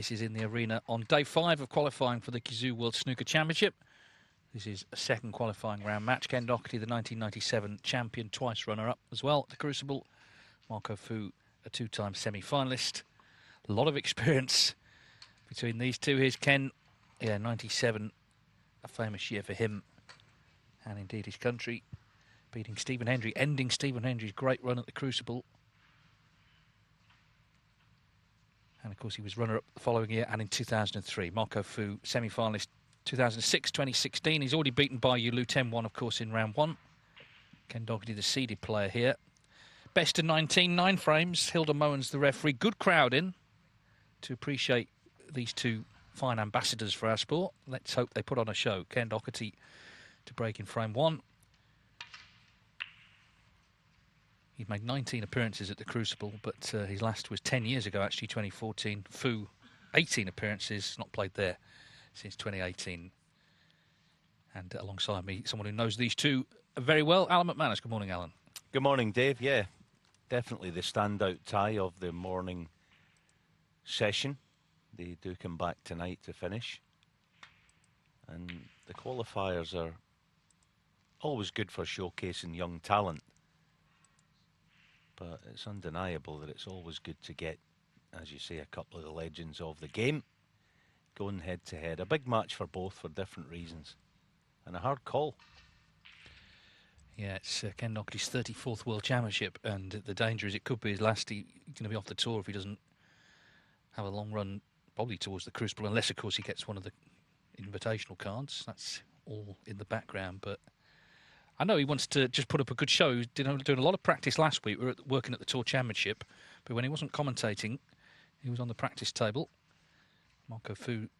This is in the arena on day 5 of qualifying for the Kazoo World Snooker Championship. This is a second qualifying round match. Ken Doherty, the 1997 champion, twice runner-up as well at the Crucible. Marco Fu, a 2-time semi-finalist. A lot of experience between these two. Here's Ken, 97, a famous year for him and indeed his country, beating Stephen Hendry, ending Stephen Hendry's great run at the Crucible. And of course he was runner-up the following year and in 2003. Marco Fu, semi-finalist 2006, 2016. He's already beaten Bai Yulu 10-1, of course, in round 1. Ken Doherty, the seeded player here. Best of 19, 9 frames. Hilda Moen's the referee. Good crowd in to appreciate these two fine ambassadors for our sport. Let's hope they put on a show. Ken Doherty to break in frame 1. He's made 19 appearances at the Crucible, but his last was 10 years ago, actually, 2014. Fu, 18 appearances, not played there since 2018. And alongside me, someone who knows these two very well, Alan McManus. Good morning, Alan. Good morning, Dave. Yeah, definitely the standout tie of the morning session. They do come back tonight to finish. And the qualifiers are always good for showcasing young talent. But it's undeniable that it's always good to get, as you say, a couple of the legends of the game going head to head. A big match for both for different reasons. And a hard call. Yeah, it's Ken Doherty's 34th World Championship, and the danger is it could be his last. He's going to be off the tour if he doesn't have a long run, probably towards the Crucible, unless, of course, he gets one of the invitational cards. That's all in the background, but I know he wants to just put up a good show. He was doing a lot of practice last week. We were working at the Tour Championship, but when he wasn't commentating, he was on the practice table. Marco Fu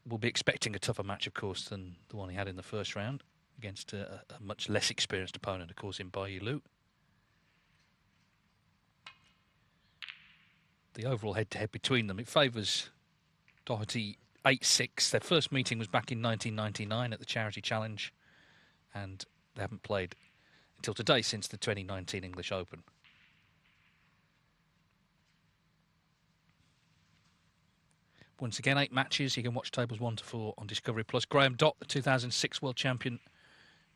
will be expecting a tougher match, of course, than the one he had in the first round against a much less experienced opponent, of course, in Bai Yulu. The overall head-to-head between them, it favours Doherty 8-6. Their first meeting was back in 1999 at the Charity Challenge, and they haven't played until today since the 2019 English Open. Once again, 8 matches. You can watch tables 1 to 4 on Discovery Plus. Graham Dott, the 2006 World Champion,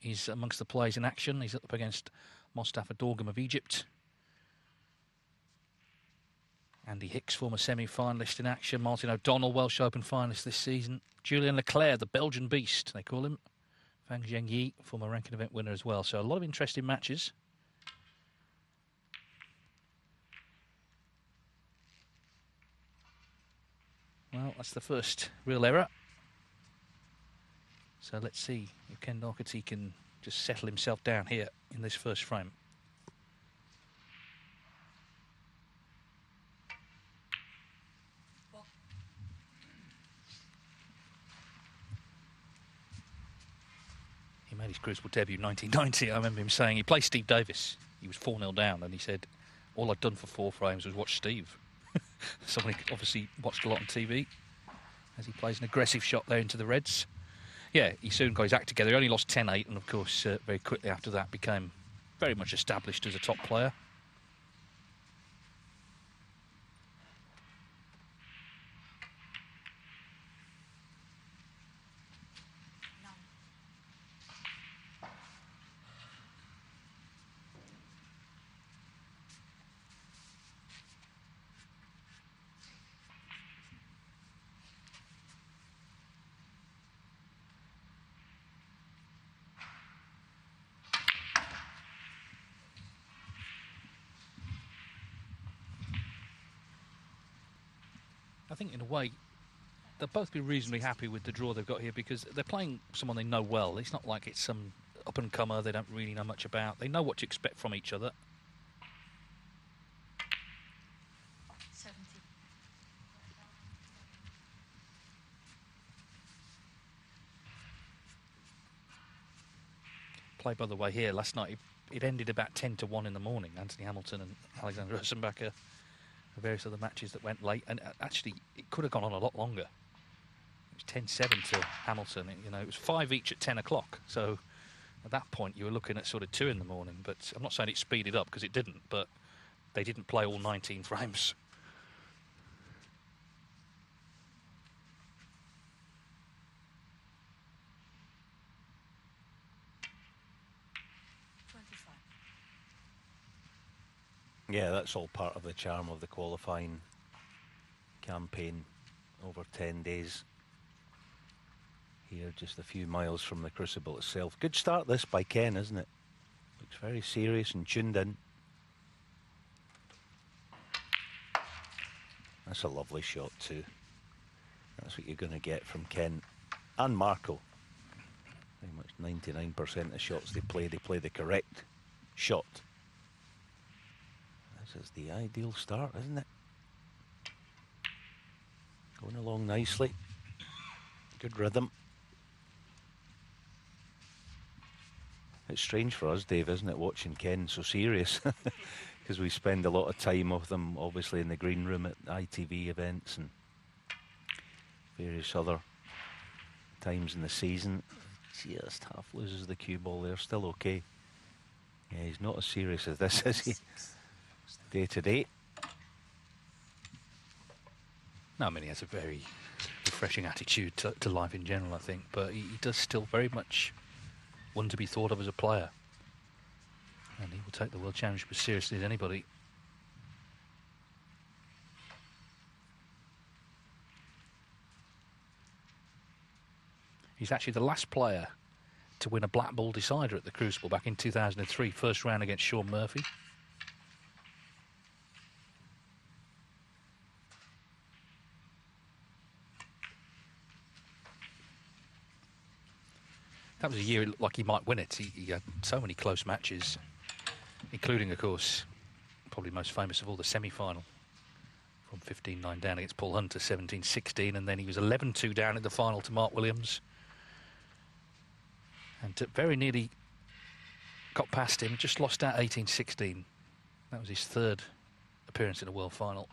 is amongst the players in action. He's up against Mostafa Dorgum of Egypt. Andy Hicks, former semi-finalist in action. Martin O'Donnell, Welsh Open finalist this season. Julian Leclerc, the Belgian beast, they call him. Fang Zhengyi, former ranking event winner as well. So a lot of interesting matches. Well, that's the first real error. So let's see if Ken Doherty can just settle himself down here in this first frame. He made his Crucible debut in 1990. I remember him saying he played Steve Davis. He was 4-0 down, and he said, all I'd done for 4 frames was watch Steve. Somebody obviously watched a lot on TV as he plays an aggressive shot there into the reds. Yeah, he soon got his act together. He only lost 10-8, and of course, very quickly after that became very much established as a top player. I think in a way they'll both be reasonably happy with the draw they've got here because they're playing someone they know well. It's not like it's some up-and-comer they don't really know much about. They know what to expect from each other. 70. Play, by the way, here last night, it ended about 10-1 in the morning. Anthony Hamilton and Alexander Rosenbacher. Various other matches that went late, and actually it could have gone on a lot longer. It was 10-7 to Hamilton. It was 5 each at 10 o'clock. So at that point you were looking at sort of 2 in the morning. But I'm not saying it speeded up because it didn't. But they didn't play all 19 frames. Yeah, that's all part of the charm of the qualifying campaign over 10 days. Here, just a few miles from the Crucible itself. Good start this by Ken, isn't it? Looks very serious and tuned in. That's a lovely shot too. That's what you're going to get from Ken and Marco. Pretty much 99% of shots they play the correct shot. This is the ideal start, isn't it? Going along nicely. Good rhythm. It's strange for us, Dave, isn't it, watching Ken so serious? Because we spend a lot of time with them, obviously, in the green room at ITV events and various other times in the season. Just half loses the cue ball there, still okay. Yeah, he's not as serious as this, is he? Day to day. No, I mean, he has a very refreshing attitude to life in general, I think, but he does still very much want to be thought of as a player. And he will take the World Championship as seriously as anybody. He's actually the last player to win a black ball decider at the Crucible back in 2003, first round against Sean Murphy. That was a year it looked like he might win it. He had so many close matches, including, of course, probably most famous of all, the semi-final from 15-9 down against Paul Hunter, 17-16, and then he was 11-2 down in the final to Mark Williams. And very nearly got past him, just lost out 18-16. That was his third appearance in a world final.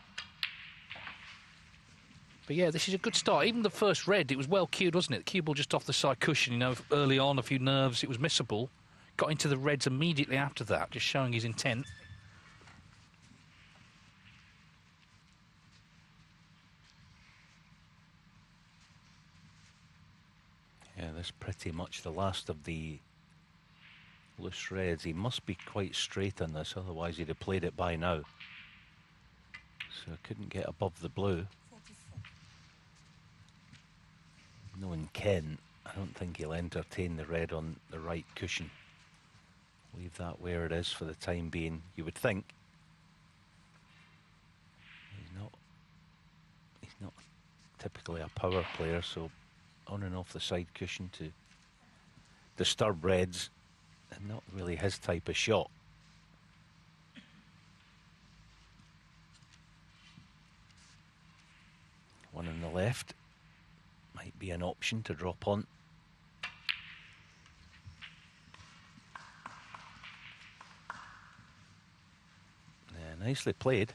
But yeah, this is a good start. Even the first red, it was well cued, wasn't it? The cue ball just off the side cushion, you know, early on, a few nerves, it was missable. Got into the reds immediately after that, just showing his intent. Yeah, that's pretty much the last of the loose reds. He must be quite straight on this, otherwise he'd have played it by now. So couldn't get above the blue. Knowing Ken, I don't think he'll entertain the red on the right cushion. Leave that where it is for the time being, you would think. He's not typically a power player, so on and off the side cushion to disturb reds, and not really his type of shot. One on the left might be an option to drop on. Yeah, nicely played.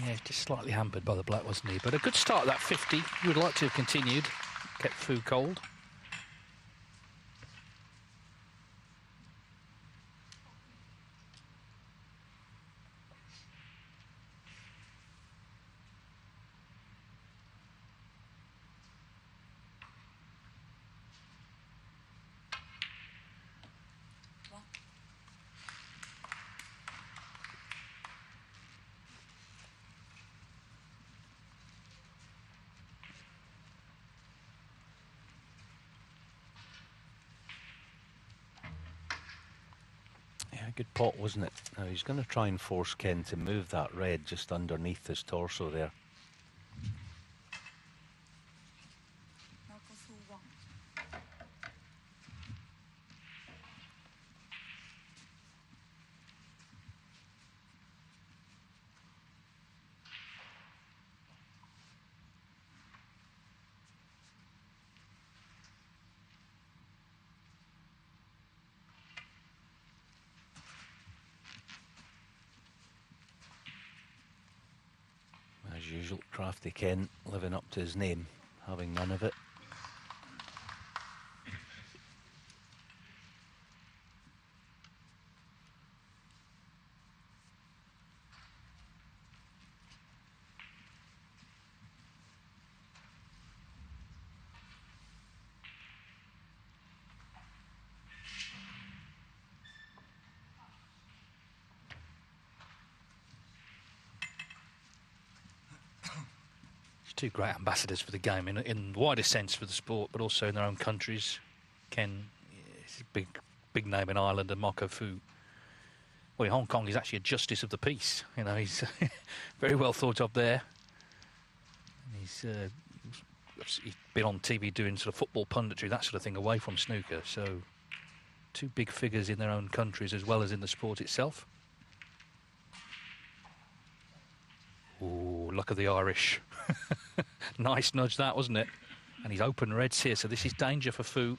Yeah, just slightly hampered by the black, wasn't he? But a good start at that 50. You would like to have continued. Kept Fu cold. Good pot, wasn't it? Now he's going to try and force Ken to move that red just underneath his torso there. As usual, crafty Ken living up to his name, having none of it. Two great ambassadors for the game in the wider sense for the sport, but also in their own countries. Ken is a big name in Ireland, and Marco Fu. Well, in Hong Kong, he's actually a justice of the peace. You know, he's very well thought of there. He's been on TV doing sort of football punditry, that sort of thing, away from snooker. So, two big figures in their own countries as well as in the sport itself. Ooh, luck of the Irish. Nice nudge that, wasn't it? And he's open reds here, so this is danger for Fu.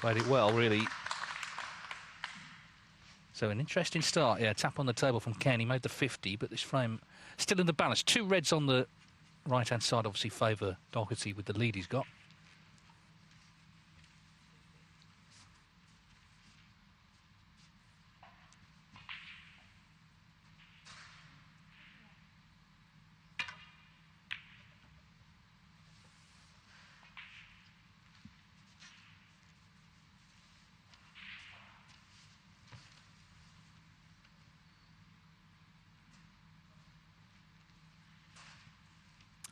Played it well, really. So an interesting start. Yeah, tap on the table from Ken. He made the 50, but this frame still in the balance. Two reds on the right-hand side obviously favour Doherty with the lead he's got.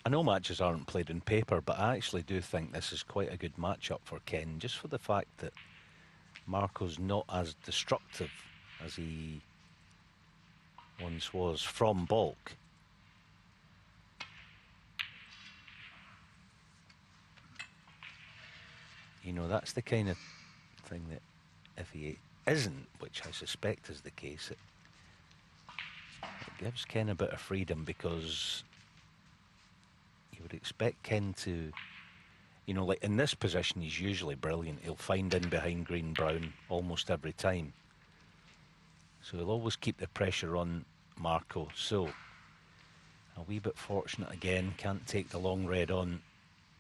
I know matches aren't played in paper, but I actually do think this is quite a good matchup for Ken, just for the fact that Marco's not as destructive as he once was from baulk. You know, that's the kind of thing that if he isn't, which I suspect is the case, it gives Ken a bit of freedom, because you would expect Ken to, you know, like in this position, he's usually brilliant. He'll find in behind green, brown almost every time. So he'll always keep the pressure on Marco. So a wee bit fortunate again, can't take the long red on,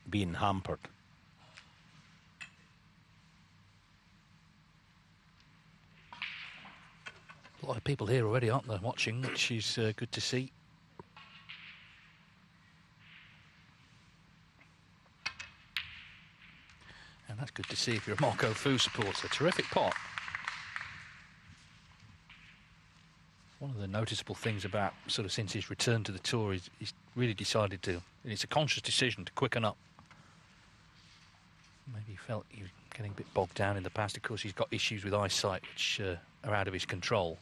being hampered. A lot of people here already, aren't there, watching, which is good to see. And that's good to see if you're a Marco Fu supporter. Terrific pot. One of the noticeable things about sort of since his return to the tour is he's really decided to, and it's a conscious decision, to quicken up. Maybe he felt he was getting a bit bogged down in the past. Of course, he's got issues with eyesight which are out of his control.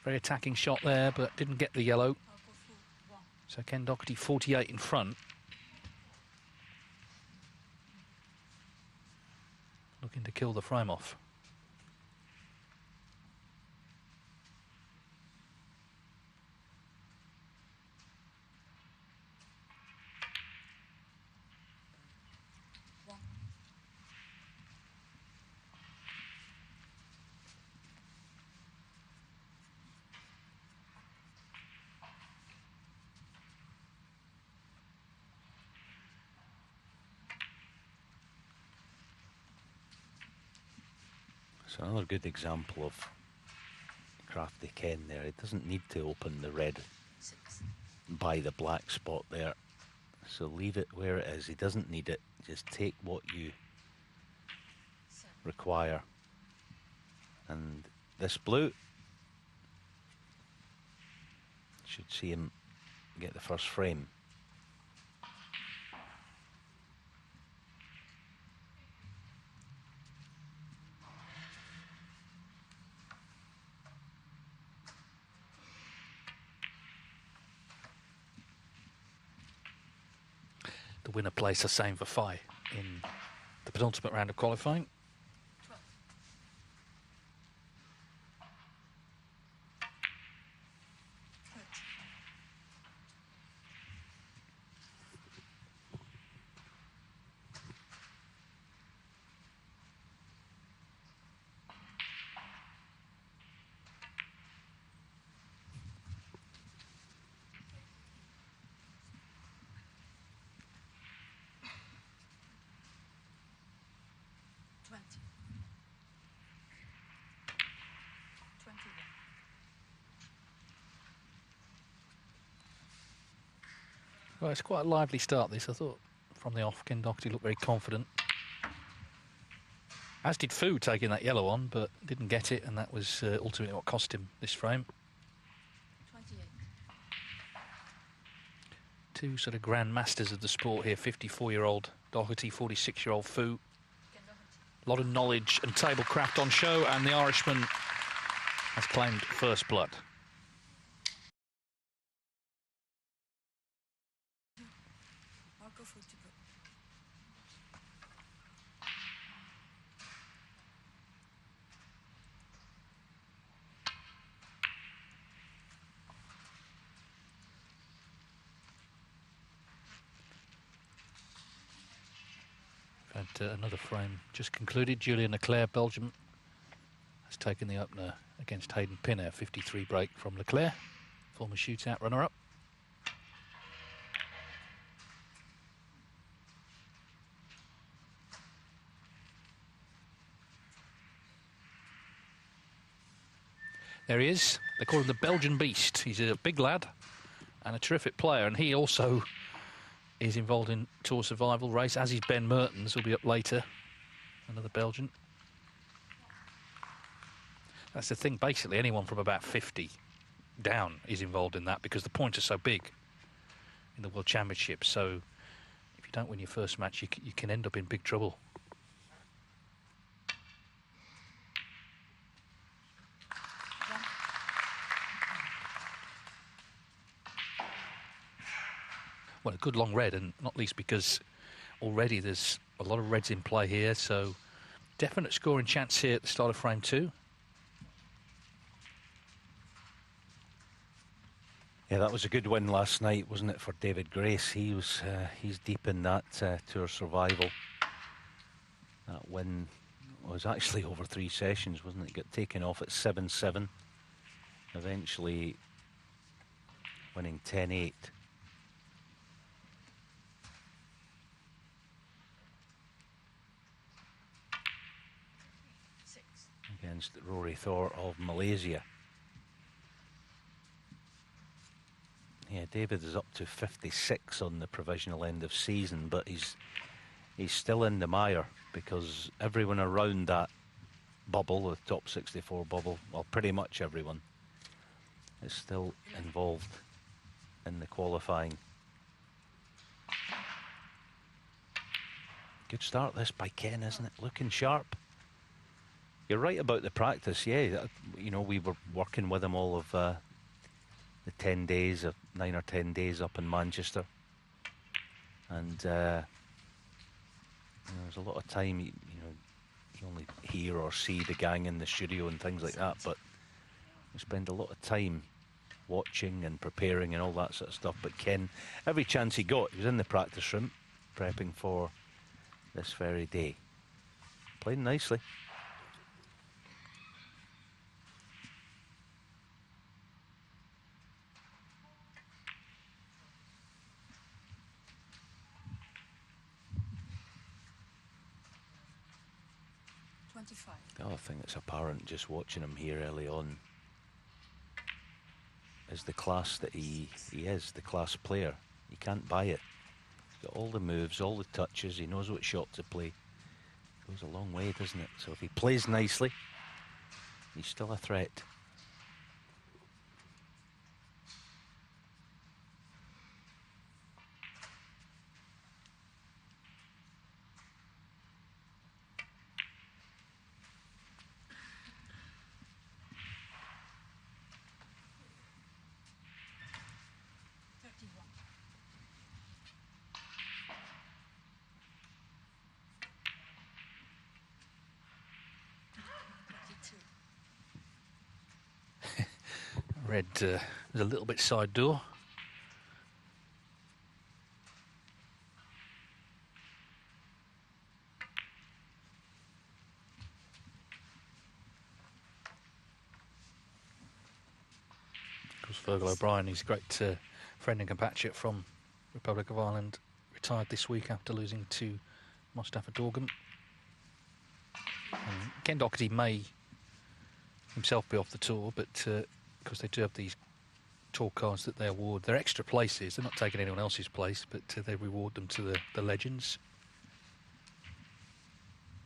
Very attacking shot there, but didn't get the yellow. So Ken Doherty 48 in front. Looking to kill the frame off. So another good example of crafty Ken there. He doesn't need to open the red by the black spot there. So leave it where it is. He doesn't need it. Just take what you require. And this blue should see him get the first frame. The winner plays the same for Fai in the penultimate round of qualifying. Well, it's quite a lively start, this. I thought from the off, Ken Doherty looked very confident. As did Fu, taking that yellow on, but didn't get it, and that was ultimately what cost him this frame. 28. Two sort of grand masters of the sport here, 54-year-old Doherty, 46-year-old Fu. A lot of knowledge and tablecraft on show, and the Irishman has claimed first blood. I'll go for 2. Had another frame just concluded. Julien Leclerc, Belgium, has taken the opener against Hayden Pinner. 53 break from Leclerc, former shootout runner-up. There he is. They call him the Belgian Beast. He's a big lad and a terrific player, and he also is involved in Tour Survival race, as is Ben Mertens, who'll be up later, another Belgian. That's the thing, basically anyone from about 50 down is involved in that, because the points are so big in the World Championship. So if you don't win your first match, you can end up in big trouble. Well, a good long red, and not least because already there's a lot of reds in play here, so definite scoring chance here at the start of frame 2. Yeah, that was a good win last night, wasn't it, for David Grace? He's deep in that Tour Survival. That win was actually over 3 sessions, wasn't it? Got taken off at 7-7, eventually winning 10-8. Against Rory Thor of Malaysia. Yeah, David is up to 56 on the provisional end of season, but he's still in the mire, because everyone around that bubble, the top 64 bubble, well, pretty much everyone, is still involved in the qualifying. Good start this by Ken, isn't it? Looking sharp. You're right about the practice, yeah. You know, we were working with him all of the 10 days, 9 or 10 days up in Manchester. And you know, there's a lot of time, you only hear or see the gang in the studio and things like that, but we spend a lot of time watching and preparing and all that sort of stuff. But Ken, every chance he got, he was in the practice room prepping for this very day. Playing nicely. The other thing that's apparent just watching him here early on is the class that he is, the class player. You can't buy it. He's got all the moves, all the touches, he knows what shot to play. Goes a long way, doesn't it? So if he plays nicely, he's still a threat. Red was a little bit side door. Of course, Fergal O'Brien, he's a great friend and compatriot from Republic of Ireland, retired this week after losing to Mustafa Dorgan. And Ken Doherty may himself be off the tour, but because they do have these tour cards that they award. They're extra places. They're not taking anyone else's place, but they reward them to the legends.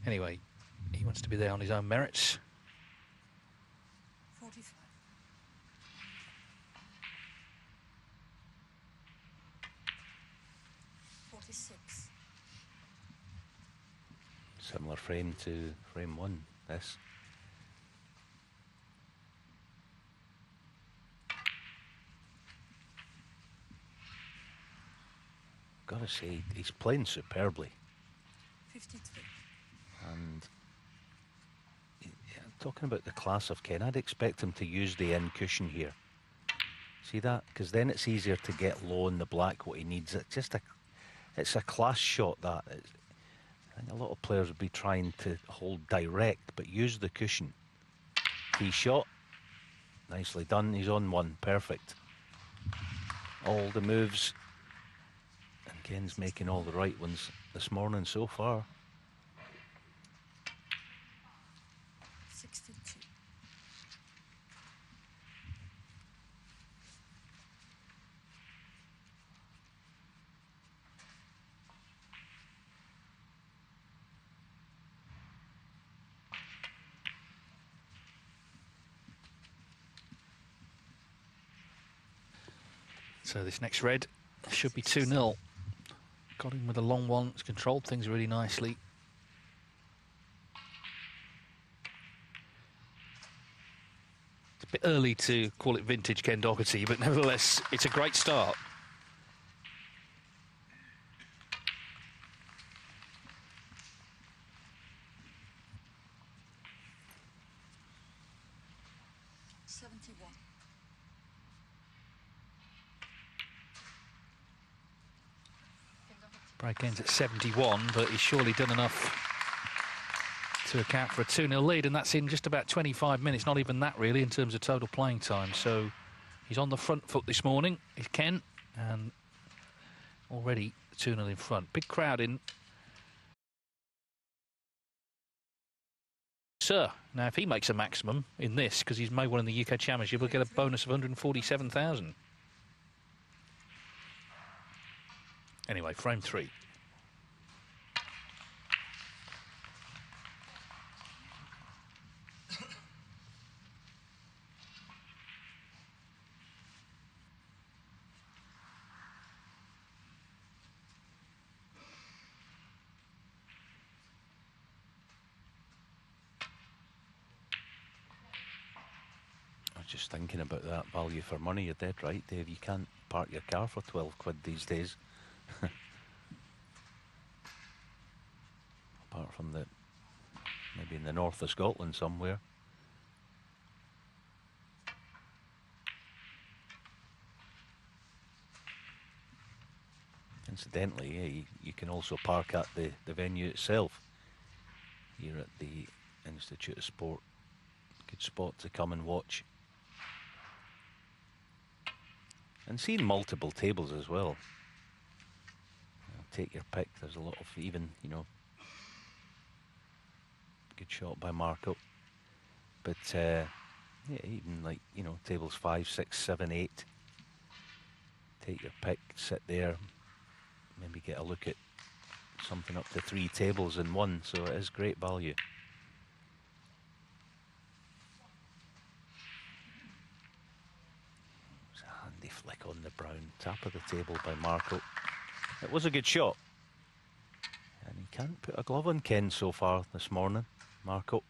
Anyway, he wants to be there on his own merits. 45. 46. Similar frame to frame one, this. Gotta say, he's playing superbly. 53. And talking about the class of Ken, I'd expect him to use the in cushion here. See that? Because then it's easier to get low in the black what he needs. It's a class shot that. I think a lot of players would be trying to hold direct, but use the cushion. Tee shot. Nicely done. He's on one. Perfect. All the moves. And Ken's making all the right ones this morning so far. 62. So this next red should be 2-0. Got him with a long one. It's controlled things really nicely. It's a bit early to call it vintage Ken Doherty, but nevertheless, it's a great start. Break ends at 71, but he's surely done enough to account for a 2-0 lead, and that's in just about 25 minutes, not even that really in terms of total playing time. So he's on the front foot this morning, is Ken, and already 2-0 in front. Big crowd in. Sir, now if he makes a maximum in this, because he's made one in the UK Championship, he'll get a bonus of 147,000. Anyway, frame 3. I was just thinking about that value for money. You're dead right, Dave. You can't park your car for 12 quid these days. Apart from maybe in the north of Scotland somewhere. Incidentally, yeah, you can also park at the venue itself. Here at the Institute of Sport. Good spot to come and watch. And seeing multiple tables as well. Take your pick. There's a lot of even, good shot by Marco. But yeah, even like, tables 5, 6, 7, 8. Take your pick, sit there, maybe get a look at something up to 3 tables in one. So it is great value. It's a handy flick on the brown. Tap of the table by Marco. It was a good shot. And he can't put a glove on Ken so far this morning, Marco.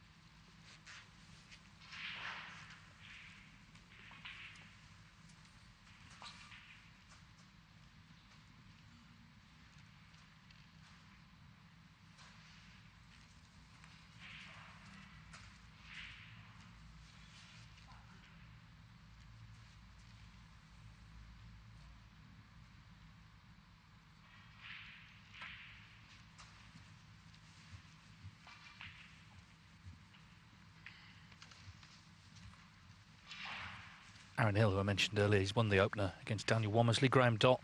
Aaron Hill, who I mentioned earlier, he's won the opener against Daniel Womersley. Graham Dott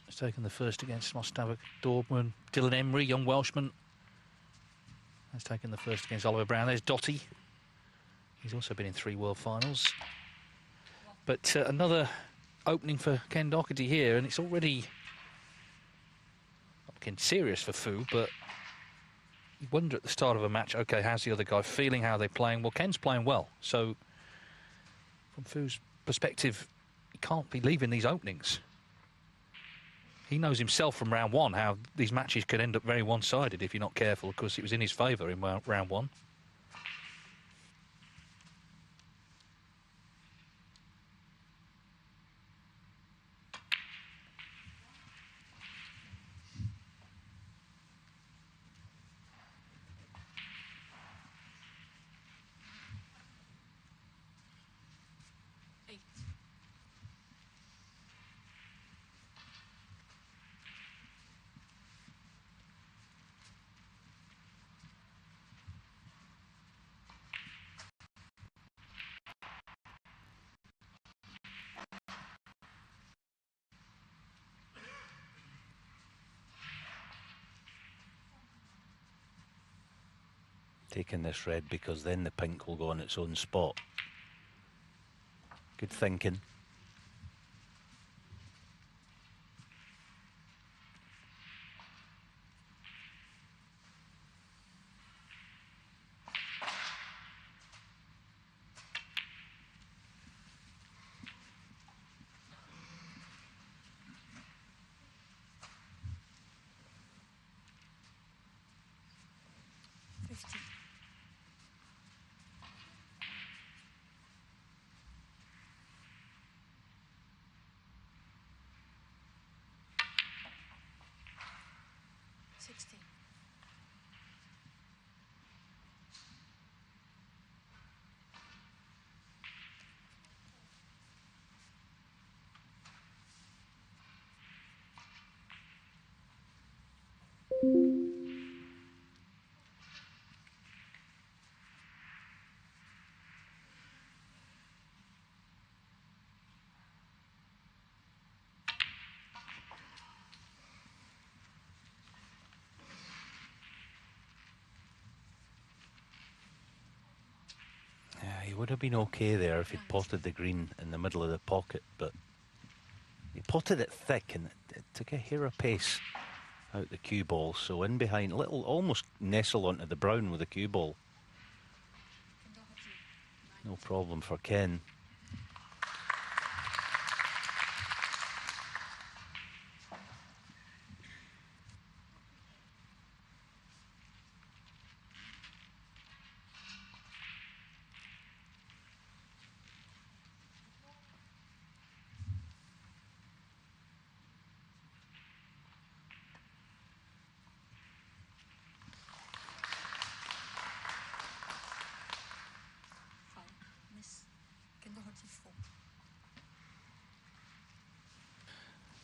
has taken the first against Mostavik Dorman. Dylan Emery, young Welshman, has taken the first against Oliver Brown. There's Dotty. He's also been in 3 World Finals. But another opening for Ken Doherty here, and it's already not looking serious for Fu, but you wonder at the start of a match, okay, how's the other guy feeling, how they're playing? Well, Ken's playing well, so from Fu's perspective, he can't be leaving these openings. He knows himself from round one how these matches could end up very one-sided if you're not careful. Of course, it was in his favour in round one. Eight. Taking this red because then the pink will go on its own spot. Good thinking. Fifty. 16. He would have been okay there if he'd potted the green in the middle of the pocket, but he potted it thick and it took a hair of pace out the cue ball. So in behind, little almost nestle onto the brown with the cue ball. No problem for Ken. Five. Miss. Ken Doherty 4.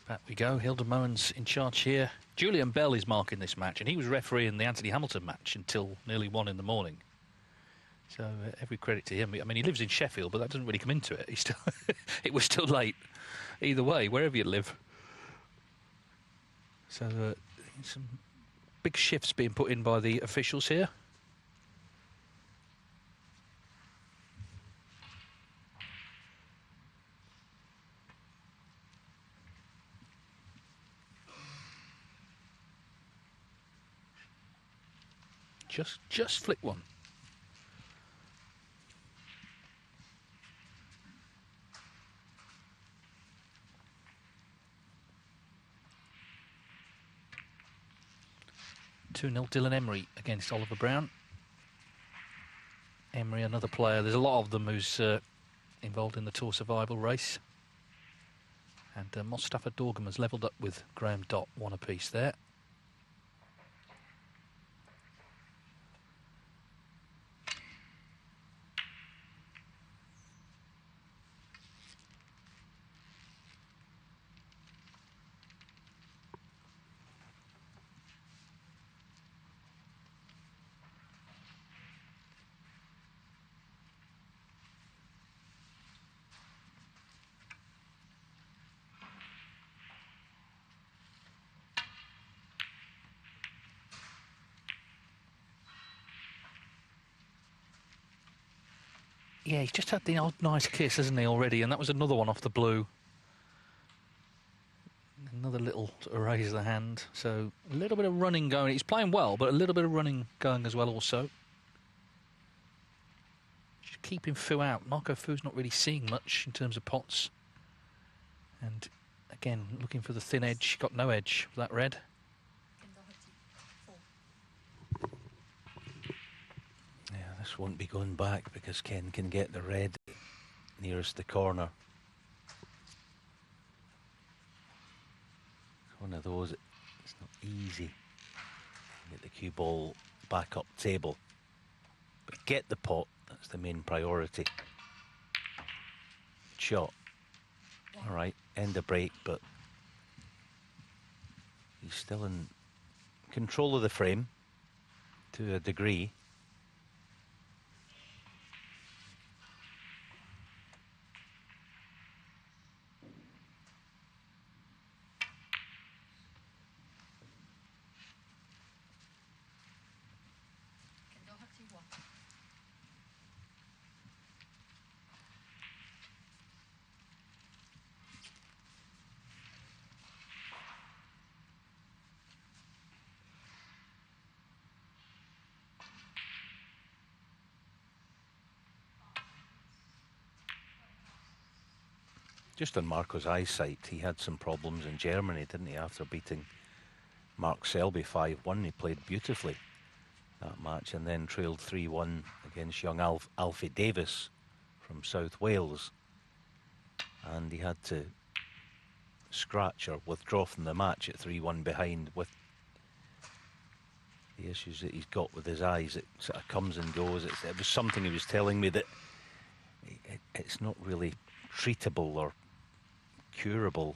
Back we go. Hilda Moen's in charge here. Julian Bell is marking this match, and he was refereeing the Anthony Hamilton match until nearly 1 in the morning. So every credit to him. I mean, he lives in Sheffield, but that doesn't really come into it. He's still it was still late. Either way, wherever you live. So some big shifts being put in by the officials here. Just flick one. Two-0 Dylan Emery against Oliver Brown. Emery, another player. There's a lot of them who's involved in the Tour Survival race. And Mostafa Dorgum has levelled up with Graham Dott, 1 apiece there. Yeah, he's just had the odd nice kiss, hasn't he, already? And that was another one off the blue. little sort of raise the hand. So a little bit of running going. He's playing well, but a little bit of running going as well also. Just keeping Fu out. Marco Fu's not really seeing much in terms of pots. And again, looking for the thin edge. Got no edge for that red. Ken Doherty, 4. Yeah, this won't be going back because Ken can get the red nearest the corner. It's one of those, it's not easy. Get the cue ball back up table. But get the pot, that's the main priority. Shot. All right, end the break, but he's still in control of the frame to a degree. Ken Doherty, 1. Just on Marco's eyesight, he had some problems in Germany, didn't he, after beating Mark Selby 5-1. He played beautifully that match and then trailed 3-1 against young Alfie Davis from South Wales. And he had to scratch or withdraw from the match at 3-1 behind with the issues that he's got with his eyes. It sort of comes and goes. It was something he was telling me that it's not really treatable or curable,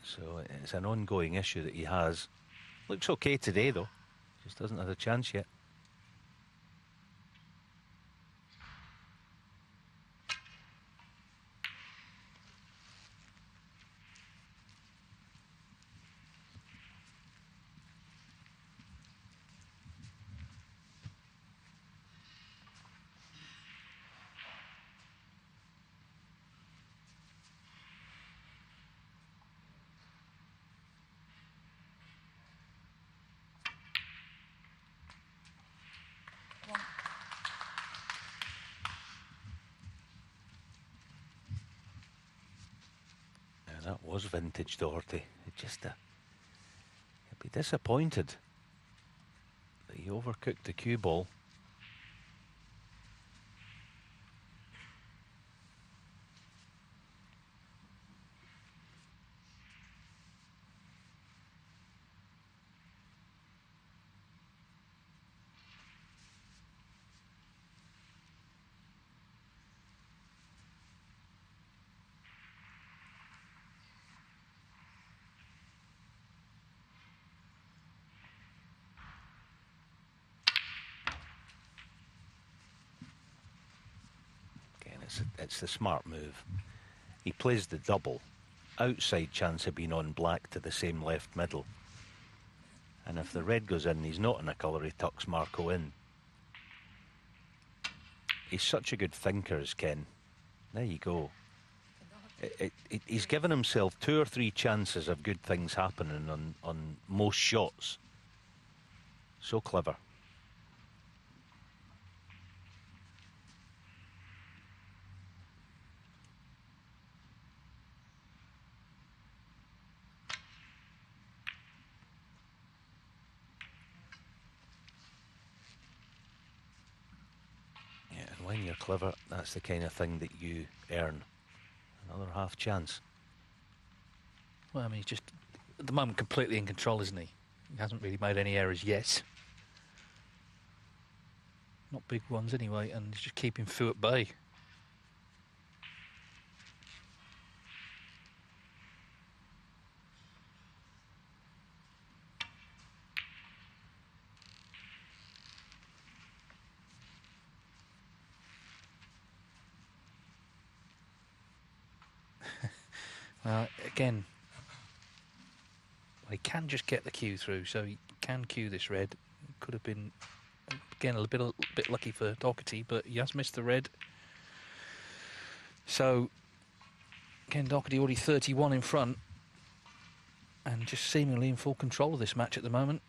so it's an ongoing issue that he has. Looks okay today though, just hasn't had a chance yet. That was vintage Doherty. It just he'd be disappointed that he overcooked the cue ball. It's the smart move. He plays the double. Outside chance of being on black to the same left middle. And if the red goes in, he's not in a colour, he tucks Marco in. He's such a good thinker, as Ken. There you go. He's given himself 2 or 3 chances of good things happening on most shots. So clever. When you're clever, that's the kind of thing that you earn. Another half chance. Well, I mean, he's just, at the moment, completely in control, isn't he? He hasn't really made any errors yet. Not big ones anyway, and he's just keeping Fu at bay. Again, he can just get the cue through, so he can cue this red. Could have been, again, a bit lucky for Doherty, but he has missed the red. So, Ken Doherty already 31 in front, and And just seemingly in full control of this match at the moment.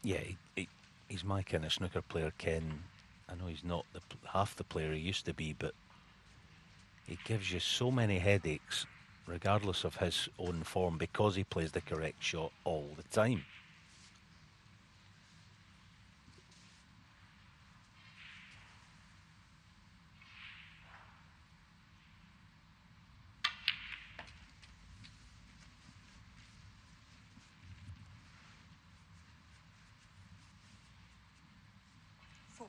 Yeah, he's my kind of snooker player, Ken. I know he's not half the player he used to be, but he gives you so many headaches, regardless of his own form, because he plays the correct shot all the time. Four.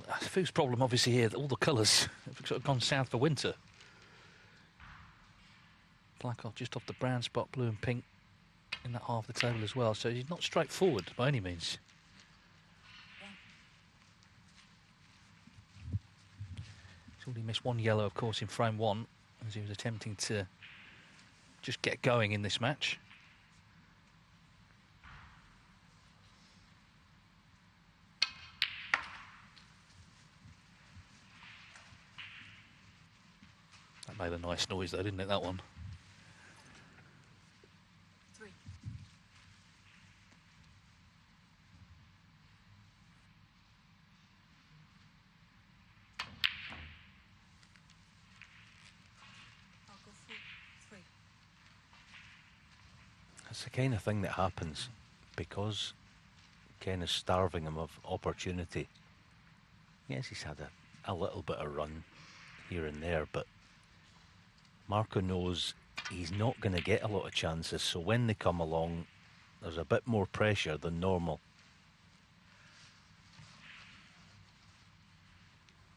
Doherty, 4. Food's problem obviously here, that all the colours have sort of gone south for winter. Black off just off the brown spot, blue and pink in that half of the table as well. So he's not straightforward by any means. He's already missed one yellow, of course, in frame one, as he was attempting to just get going in this match. That made a nice noise though, didn't it, that one? 3. I'll go full 3. It's the kind of thing that happens because Ken is starving him of opportunity. Yes, he's had a little bit of run here and there, but Marco knows he's not going to get a lot of chances, so when they come along, there's a bit more pressure than normal.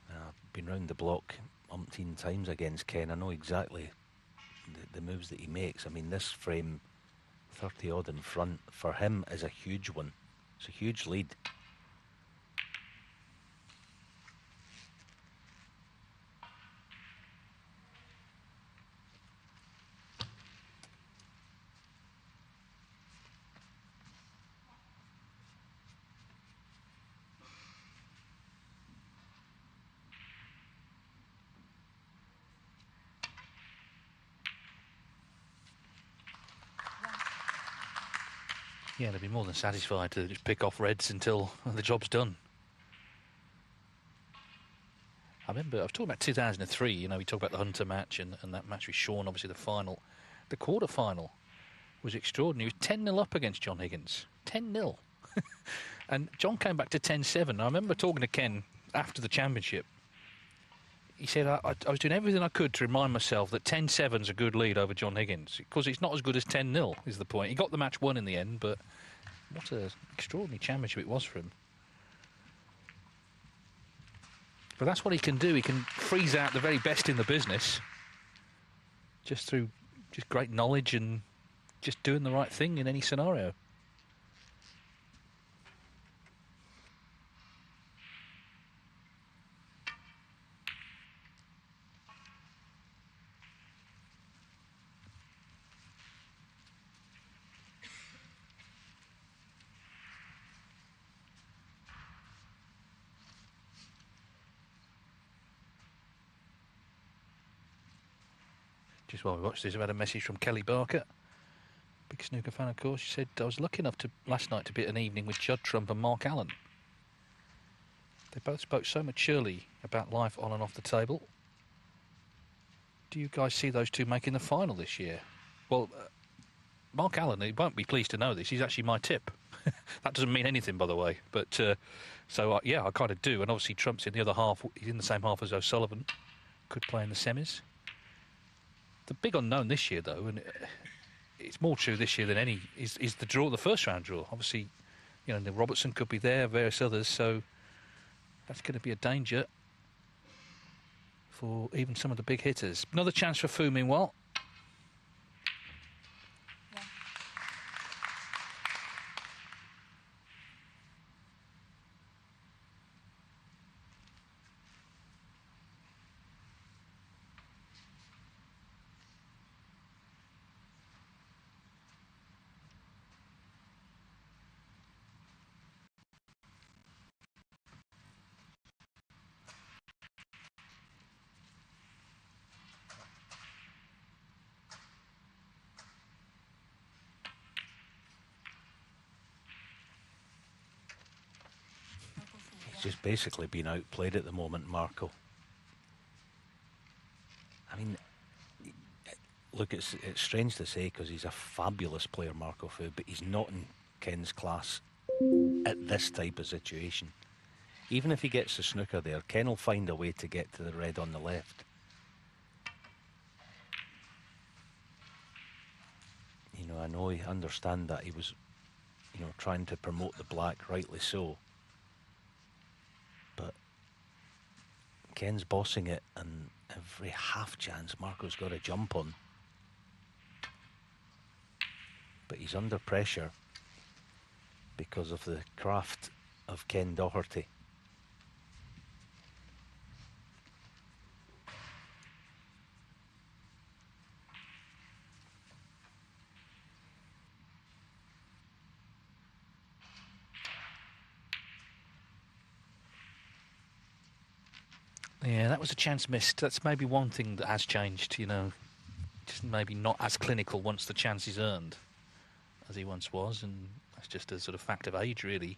I've been round the block umpteen times against Ken. I know exactly the moves that he makes. I mean, this frame, 30 odd in front, for him is a huge one. It's a huge lead. Yeah, they'd be more than satisfied to just pick off reds until the job's done. I remember, I was talking about 2003, you know, we talked about the Hunter match and that match with Sean, obviously the final. The quarter-final was extraordinary. He was 10-0 up against John Higgins. 10-0. And John came back to 10-7. I remember talking to Ken after the championship. He said, I was doing everything I could to remind myself that 10-7's a good lead over John Higgins, because it's not as good as 10-0 is the point. He got the match won in the end, but what an extraordinary championship it was for him. But that's what he can do. He can freeze out the very best in the business just through just great knowledge and just doing the right thing in any scenario. Just while we watch this, I've had a message from Kelly Barker, big snooker fan, of course. She said, I was lucky enough to last night to be at an evening with Judd Trump and Mark Allen. They both spoke so maturely about life on and off the table. Do you guys see those two making the final this year? Well, Mark Allen, he won't be pleased to know this. He's actually my tip. That doesn't mean anything, by the way. But, yeah, I kind of do. And obviously Trump's in the other half. He's in the same half as O'Sullivan. Could play in the semis. The big unknown this year, though, and it's more true this year than any, is the draw, the first round draw. Obviously, you know, the Robertson could be there, various others, so that's going to be a danger for even some of the big hitters. Another chance for Fu, meanwhile. One. I'll go for He's one. just basically been outplayed at the moment, Marco. I mean, look, it's strange to say because he's a fabulous player, Marco Fu, but he's not in Ken's class at this type of situation. Even if he gets the snooker there, Ken will find a way to get to the red on the left. You know, I know, I understand that he was, you know, trying to promote the black, rightly so. But Ken's bossing it, and every half chance Marco's got a jump on. But he's under pressure because of the craft of Ken Doherty. Yeah, that was a chance missed. That's maybe one thing that has changed, you know. Just maybe not as clinical once the chance is earned as he once was, and that's just a sort of fact of age, really.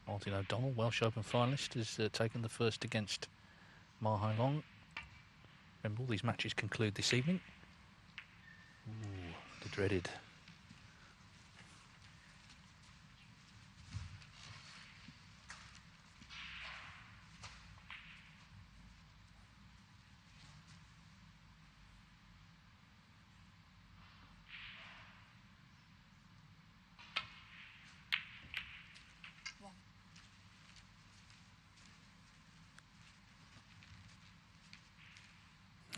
Martin O'Donnell, Welsh Open finalist, has taken the first against Ma Hai Long. Remember, all these matches conclude this evening. Ooh, the dreaded. One.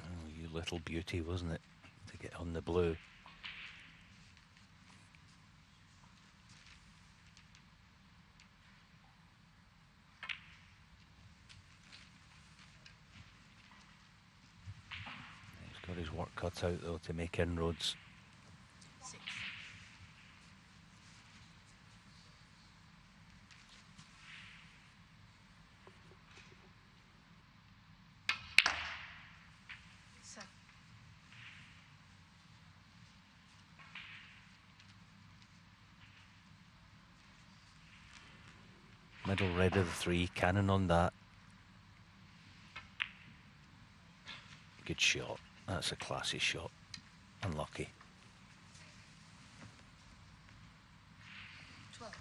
Oh, you little beauty, wasn't it, to get on the blue. He's got his work cut out, though, to make inroads. 6. Seven. Middle red of the three, cannon on that. Good shot. That's a classy shot. Unlucky. 12.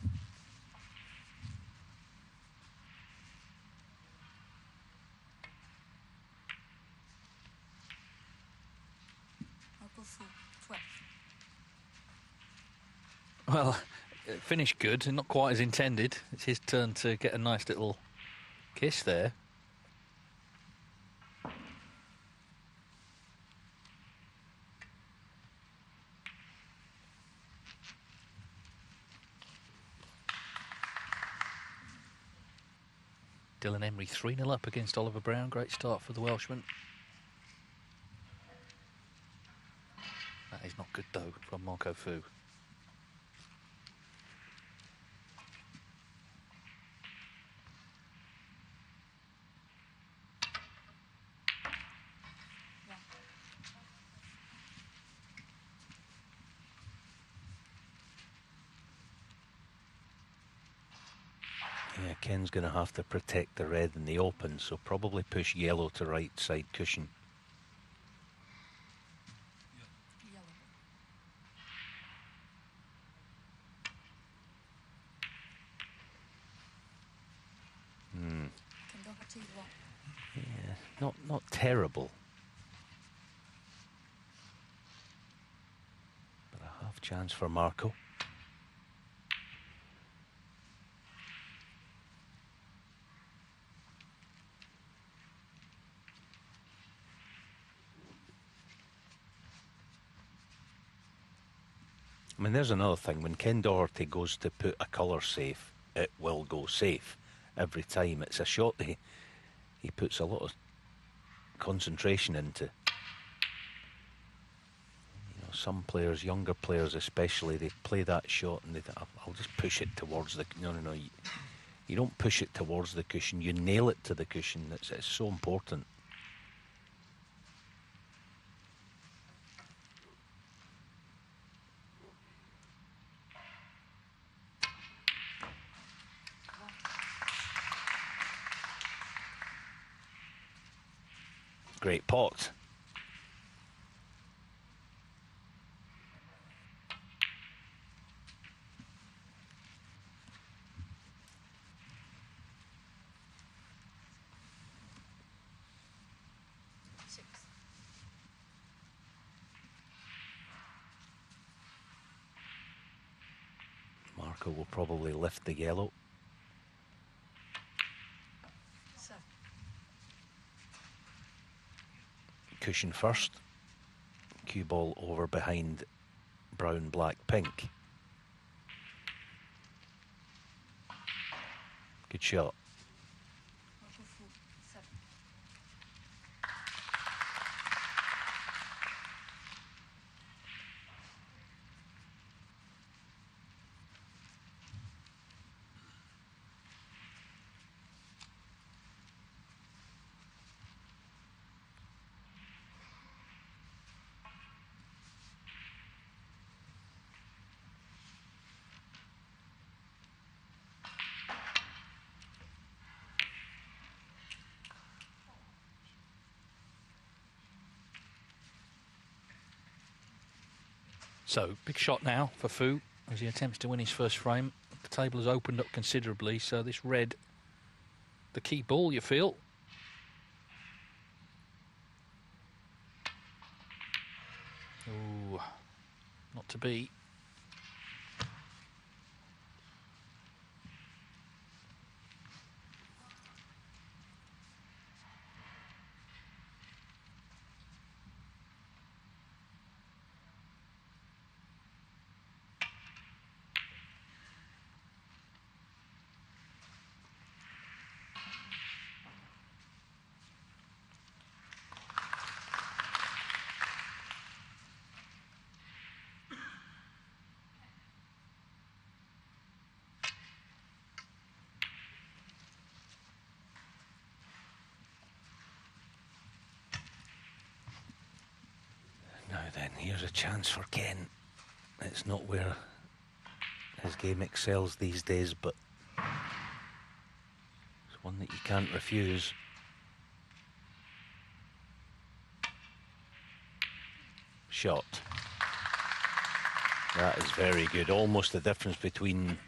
I'll go for 12. Well, it finished good and not quite as intended. It's his turn to get a nice little kiss there. Dylan Emery 3-0 up against Oliver Brown. Great start for the Welshman. That is not good, though, from Marco Fu. Ken's going to have to protect the red in the open, so probably push yellow to right side cushion. Yellow. Ken Doherty 1. Yeah, not terrible. But a half chance for Marco. I mean, there's another thing. When Ken Doherty goes to put a colour safe, it will go safe every time. It's a shot he puts a lot of concentration into. You know, some players, younger players especially, they play that shot and they think, I'll just push it towards the... No. You don't push it towards the cushion. You nail it to the cushion. It's so important. Great pot. Six. Marco will probably lift the yellow. 7. Cushion first. Cue ball over behind brown, black, pink. Good shot. Marco full 7. So, big shot now for Fu as he attempts to win his first frame. The table has opened up considerably, so this red, the key ball, you feel. Ooh, not to be. Now then, here's a chance for Ken. It's not where his game excels these days, but it's one that you can't refuse. Shot. That is very good. Almost the difference between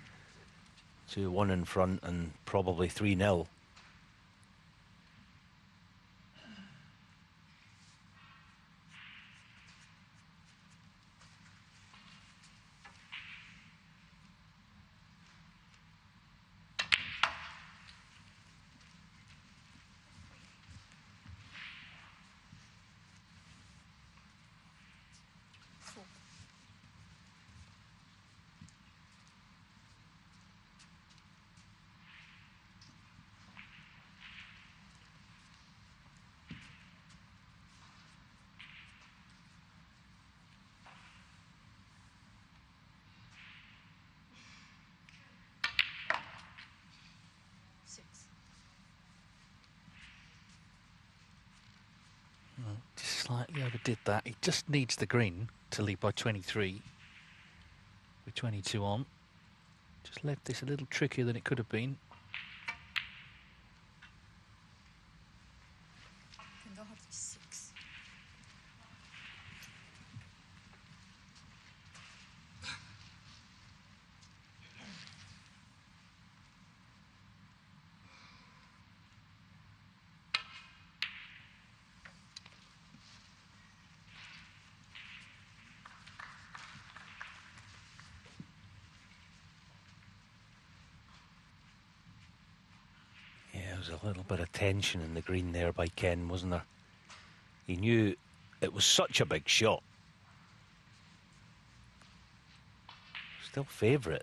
2-1 in front and probably 3-0. Just slightly overdid that. He just needs the green to lead by 23 with 22 on. Just left this a little trickier than it could have been. was a little bit of tension in the green there by Ken, wasn't there? He knew it was such a big shot. Still favourite,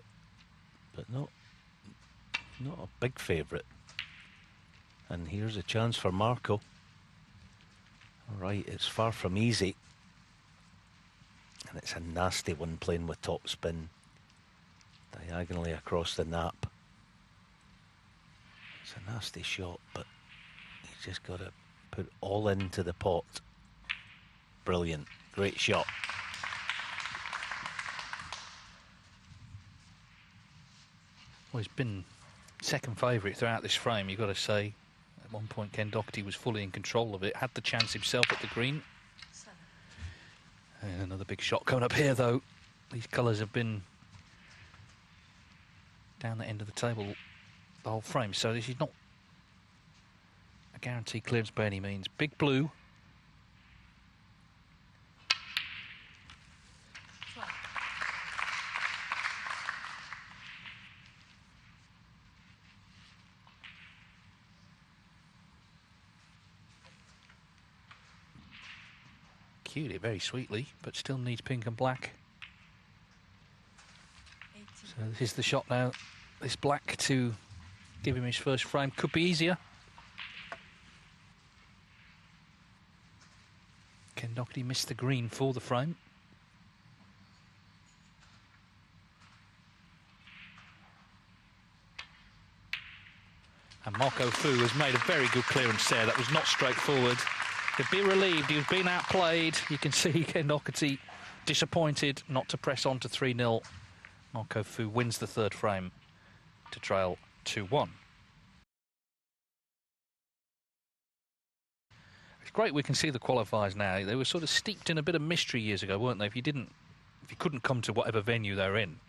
but not a big favourite. And here's a chance for Marco. All right, it's far from easy. And it's a nasty one playing with top spin diagonally across the nap. It's a nasty shot, but he's just got to put all into the pot. Brilliant, great shot. Well, he's been second favourite throughout this frame, you've got to say. At one point, Ken Doherty was fully in control of it, had the chance himself at the green. 7. And another big shot coming up here, though. These colours have been down the end of the table the whole frame, so this is not a guaranteed clearance by any means. Big blue. 12. Cued it very sweetly, but still needs pink and black. 18. So this is the shot now. This black to give him his first frame. Could be easier. Ken Doherty missed the green for the frame. And Marco Fu has made a very good clearance there. That was not straightforward. He'd be relieved. He was being outplayed. You can see Ken Doherty disappointed not to press on to 3-0. Marco Fu wins the third frame to trail 2-1. It's great we can see the qualifiers now. They were sort of steeped in a bit of mystery years ago, weren't they? If you couldn't come to whatever venue they're in,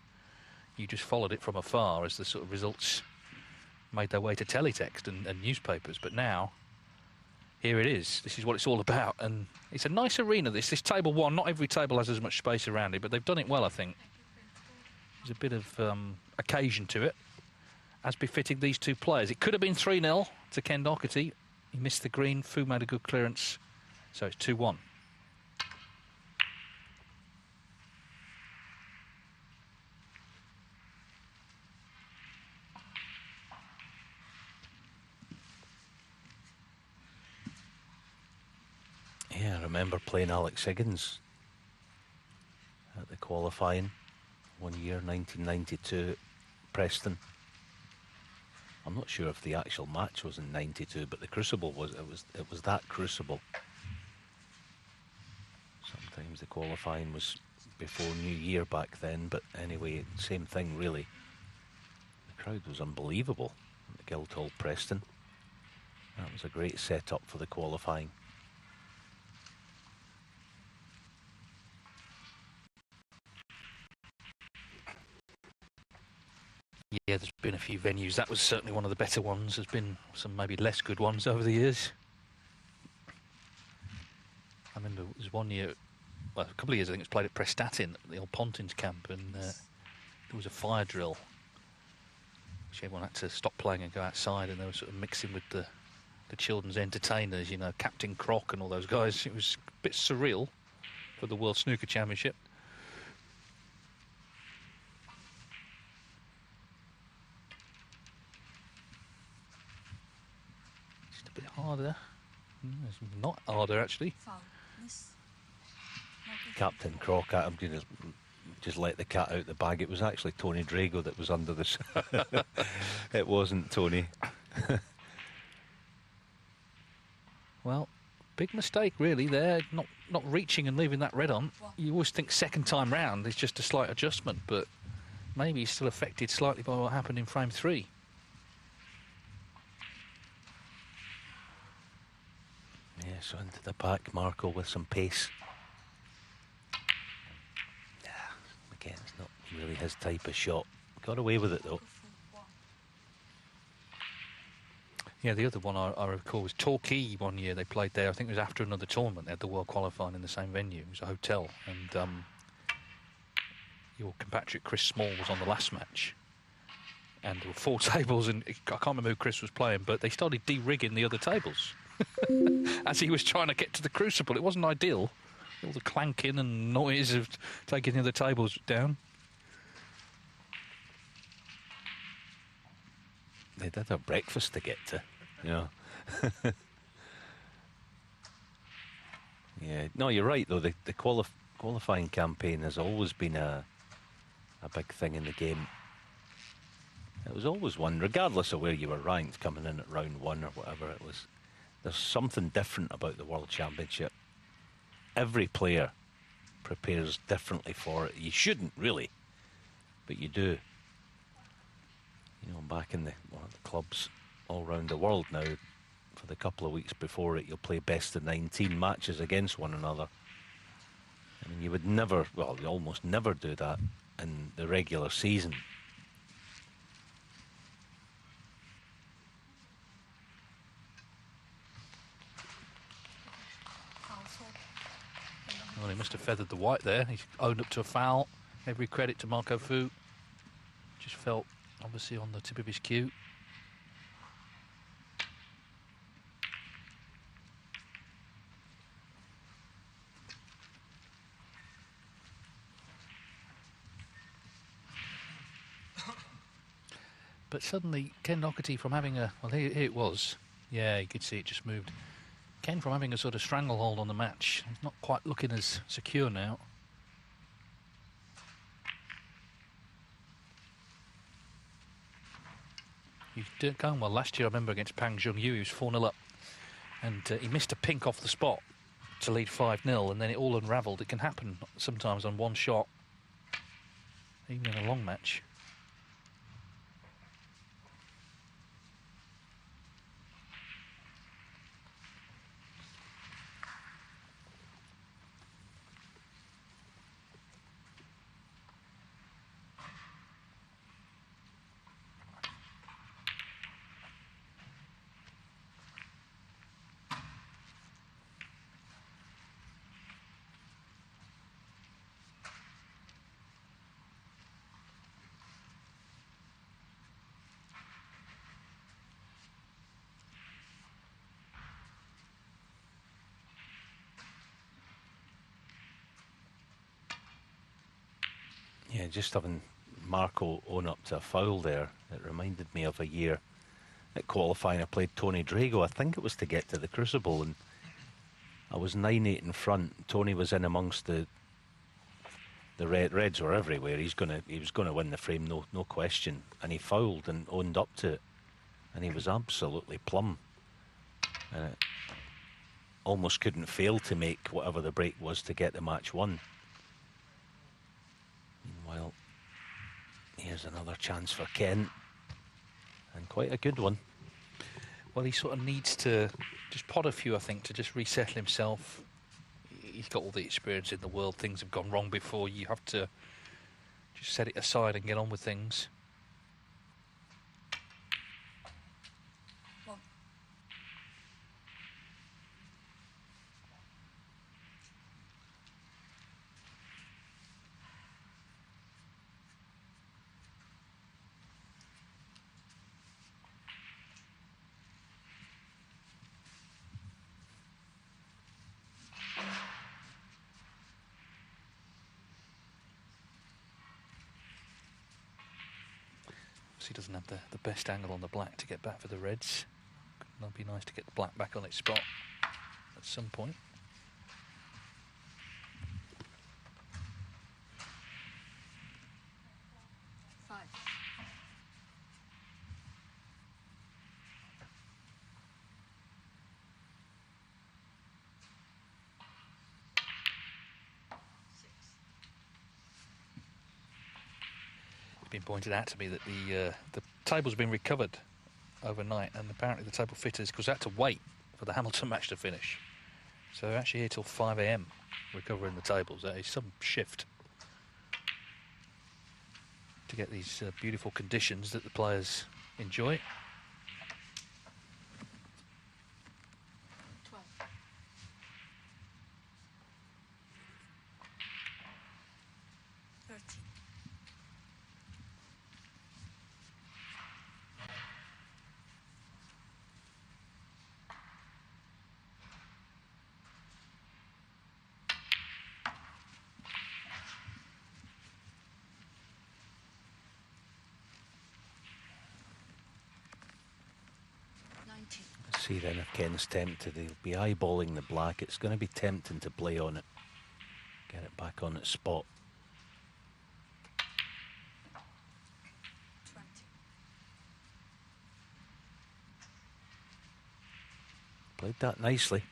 you just followed it from afar as the sort of results made their way to teletext and newspapers. But now, here it is. This is what it's all about. And it's a nice arena, this table one. Not every table has as much space around it, but they've done it well, I think. There's a bit of occasion to it, as befitting these two players. It could have been 3-0 to Ken Doherty. He missed the green. Fu made a good clearance, so it's 2-1. Yeah, I remember playing Alex Higgins at the qualifying one year, 1992, at Preston. I'm not sure if the actual match was in 92, but the crucible was that crucible. Sometimes the qualifying was before New Year back then, but anyway, same thing really. The crowd was unbelievable at the Guildhall Preston. That was a great setup for the qualifying. Yeah, there's been a few venues. That was certainly one of the better ones. There's been some maybe less good ones over the years. I remember it was one year, well, a couple of years, I think it was played at Prestatyn, at the old Pontins camp, and there was a fire drill, which everyone had to stop playing and go outside, and they were sort of mixing with the children's entertainers, you know, Captain Croc and all those guys. It was a bit surreal for the World Snooker Championship. A bit harder. It's not harder, actually. Foul. Miss. Captain Croc, I'm going to just let the cat out the bag. It was actually Tony Drago that was under this. It wasn't Tony. Well, big mistake really there, not reaching and leaving that red on. You always think second time round is just a slight adjustment, but maybe he's still affected slightly by what happened in frame 3. Yeah, so into the back, Marco with some pace. Yeah, again, it's not really his type of shot. Got away with it though. Yeah, the other one I recall was Torquay one year. They played there. I think it was after another tournament. They had the World Qualifying in the same venue. It was a hotel. And your compatriot Chris Small was on the last match. And there were 4 tables, and I can't remember who Chris was playing, but they started de-rigging the other tables as he was trying to get to the crucible. It wasn't ideal. All the clanking and noise of taking the other tables down. They did have breakfast to get to, you know. Yeah, no, you're right, though. The qualifying campaign has always been a big thing in the game. It was always one, regardless of where you were ranked, coming in at round 1 or whatever it was. There's something different about the World Championship. Every player prepares differently for it. You shouldn't, really, but you do. You know, back in the clubs all around the world now, for the couple of weeks before it, you'll play best of 19 matches against one another. I mean, you would never, well, you almost never do that in the regular season. Well, he must have feathered the white there. He's owned up to a foul. Every credit to Marco Fu. Just felt, obviously, on the tip of his cue. But suddenly, Ken Doherty, from having a... Well, here it was. Yeah, you could see it just moved. Ken, from having a sort of stranglehold on the match, he's not quite looking as secure now. He's going well. Last year, I remember against Pang Jung-yu, he was 4-0 up. And he missed a pink off the spot to lead 5-0, and then it all unravelled. It can happen sometimes on one shot, even in a long match. Yeah, just having Marco own up to a foul there, it reminded me of a year at qualifying. I played Tony Drago. I think it was to get to the Crucible, and I was 9-8 in front. Tony was in amongst the Reds were everywhere. He was gonna win the frame, no question. And he fouled and owned up to it, and he was absolutely plumb. And it almost couldn't fail to make whatever the break was to get the match won. Meanwhile, here's another chance for Ken, and quite a good one. Well, he sort of needs to just pot a few, I think, to just resettle himself. He's got all the experience in the world. Things have gone wrong before. You have to just set it aside and get on with things. He doesn't have the best angle on the black to get back for the Reds. It'd be nice to get the black back on its spot at some point. Been pointed out to me that the table's been recovered overnight, and apparently the table fitters, because they had to wait for the Hamilton match to finish, so they're actually here till 5 AM recovering the tables. That is some shift to get these beautiful conditions that the players enjoy. 12. See then if Ken's tempted, he'll be eyeballing the black. It's going to be tempting to play on it. Get it back on its spot. 20. Played that nicely.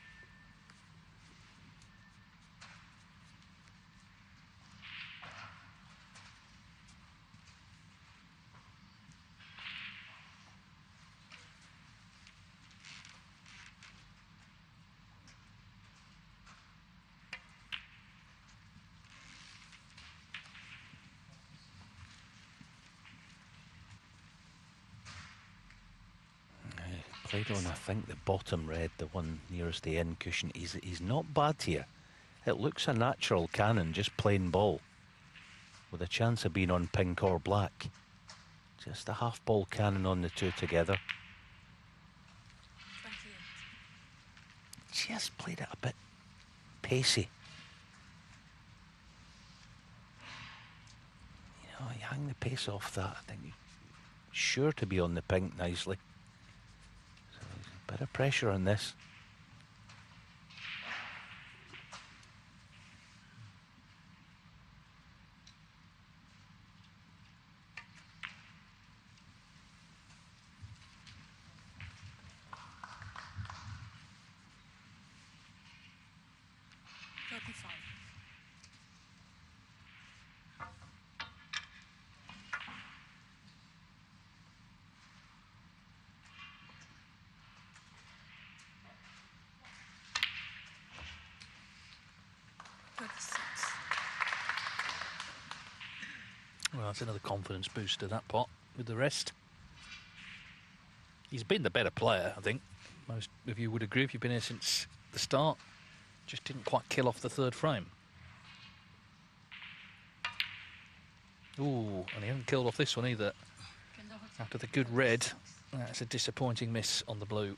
Played on, I think, the bottom red, the one nearest the end cushion. He's not bad here. It looks a natural cannon, just plain ball, with a chance of being on pink or black. Just a half ball cannon on the two together. 28. Just played it a bit pacey. You know, you hang the pace off that. I think you're sure to be on the pink nicely. Bit of pressure on this. Well, that's another confidence booster, that pot, with the rest. He's been the better player, I think. Most of you would agree if you've been here since the start. Just didn't quite kill off the third frame. Ooh, and he hasn't killed off this one either. After the good red, that's a disappointing miss on the blue.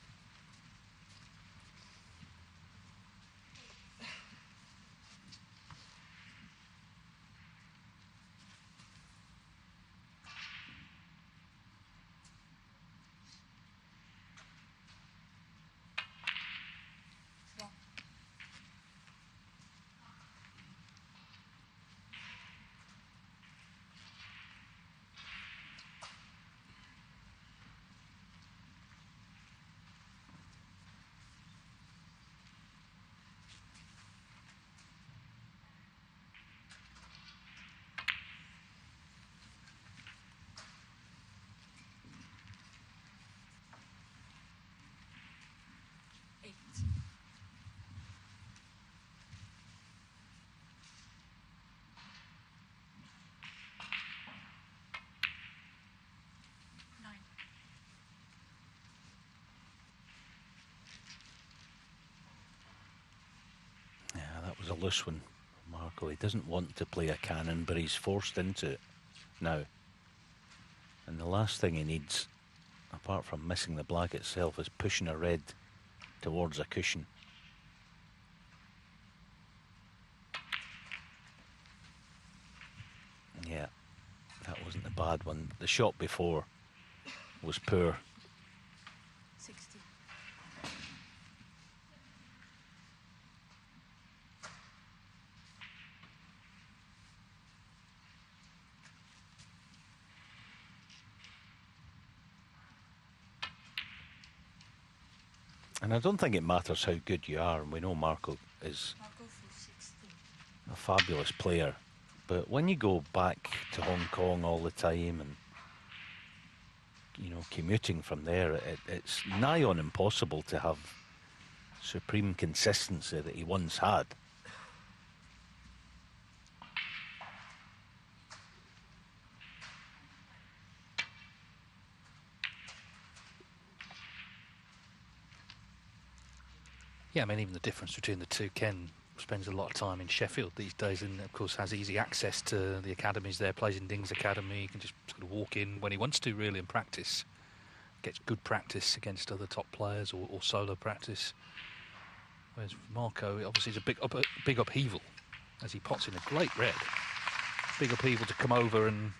Was a loose one, Marco. He doesn't want to play a cannon, but he's forced into it now. And the last thing he needs, apart from missing the black itself, is pushing a red towards a cushion. Yeah, that wasn't a bad one. The shot before was poor. 60. And I don't think it matters how good you are, and we know Marco is I'll go for 16. a fabulous player. But when you go back to Hong Kong all the time and, you know, commuting from there, it's nigh on impossible to have supreme consistency that he once had. Yeah, I mean, even the difference between the two, Ken spends a lot of time in Sheffield these days and, of course, has easy access to the academies there, plays in Ding's academy. He can just sort of walk in when he wants to, really, and practice. Gets good practice against other top players or solo practice. Whereas Marco, obviously, is a big upheaval as he pots in a great red. Big upheaval to come over and,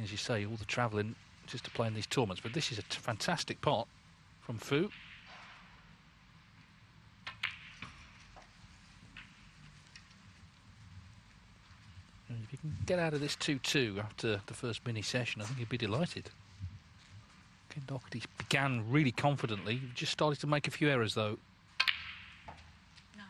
as you say, all the travelling just to play in these tournaments. But this is a fantastic pot from Fu. And if you can get out of this 2-2 after the first mini session, I think he'd be delighted. Ken Doherty began really confidently, just started to make a few errors though. 9.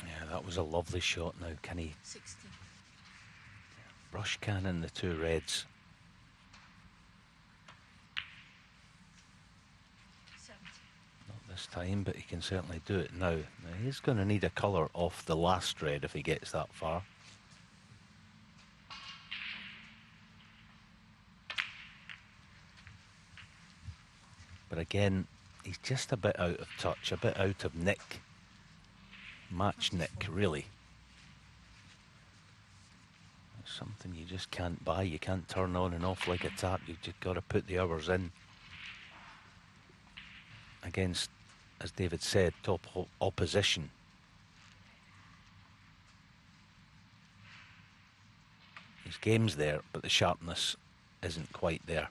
Yeah, that was a lovely shot. Now, can he 60. brush cannon the two reds? 70. Not this time, but he can certainly do it now. Now he's going to need a colour off the last red if he gets that far. But again, he's just a bit out of touch, a bit out of nick. Match nick, really. It's something you just can't buy. You can't turn on and off like a tap. You've just got to put the hours in. Against, as David said, top opposition. His game's there, but the sharpness isn't quite there.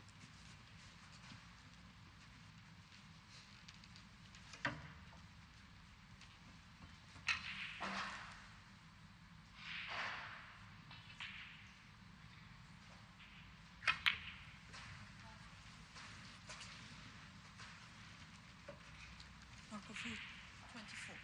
Marco Fu, 24.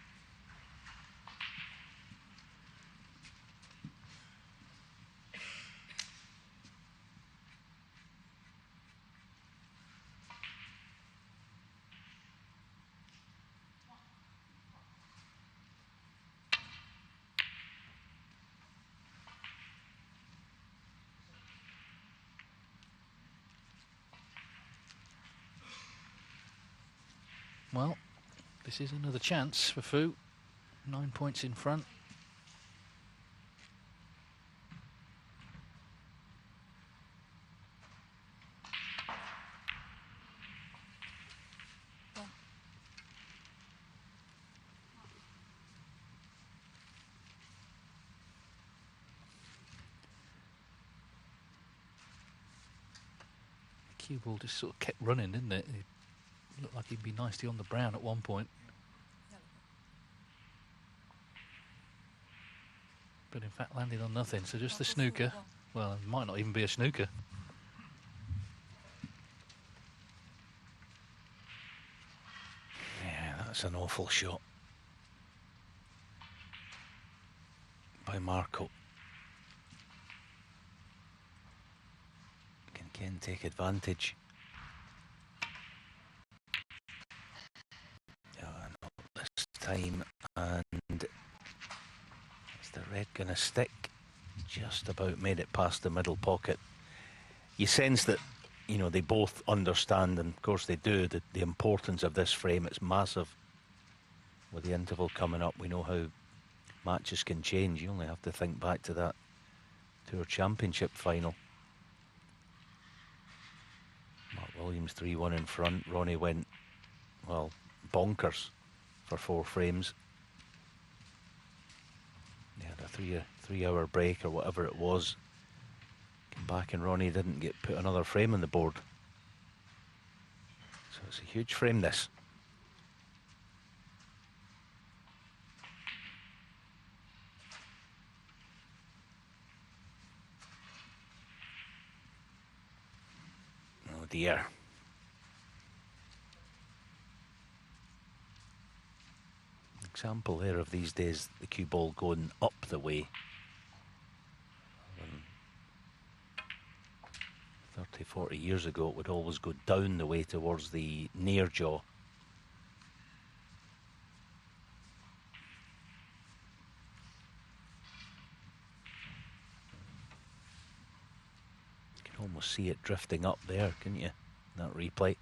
Well, this is another chance for Fu. 9 points in front. One. The cue ball just sort of kept running, didn't it? It looked like he'd be nicely on the brown at one point. Yellow. But in fact landed on nothing, so just the Marco Fu, snooker. 1. Well, it might not even be a snooker. Yeah, that's an awful shot by Marco. Can Ken take advantage? Not this time. And is the red going to stick? Just about made it past the middle pocket. You sense that, you know, they both understand, and of course they do, the importance of this frame. It's massive. With the interval coming up, we know how matches can change. You only have to think back to that Tour Championship final. Mark Williams 3-1 in front. Ronnie went, well, bonkers for 4 frames. They had a three-hour break or whatever it was. Came back and Ronnie didn't put another frame on the board. So it's a huge frame, this. Oh dear. Example there of these days, the cue ball going up the way. 30, 40 years ago, it would always go down the way towards the near jaw. You can almost see it drifting up there, couldn't you? That replay.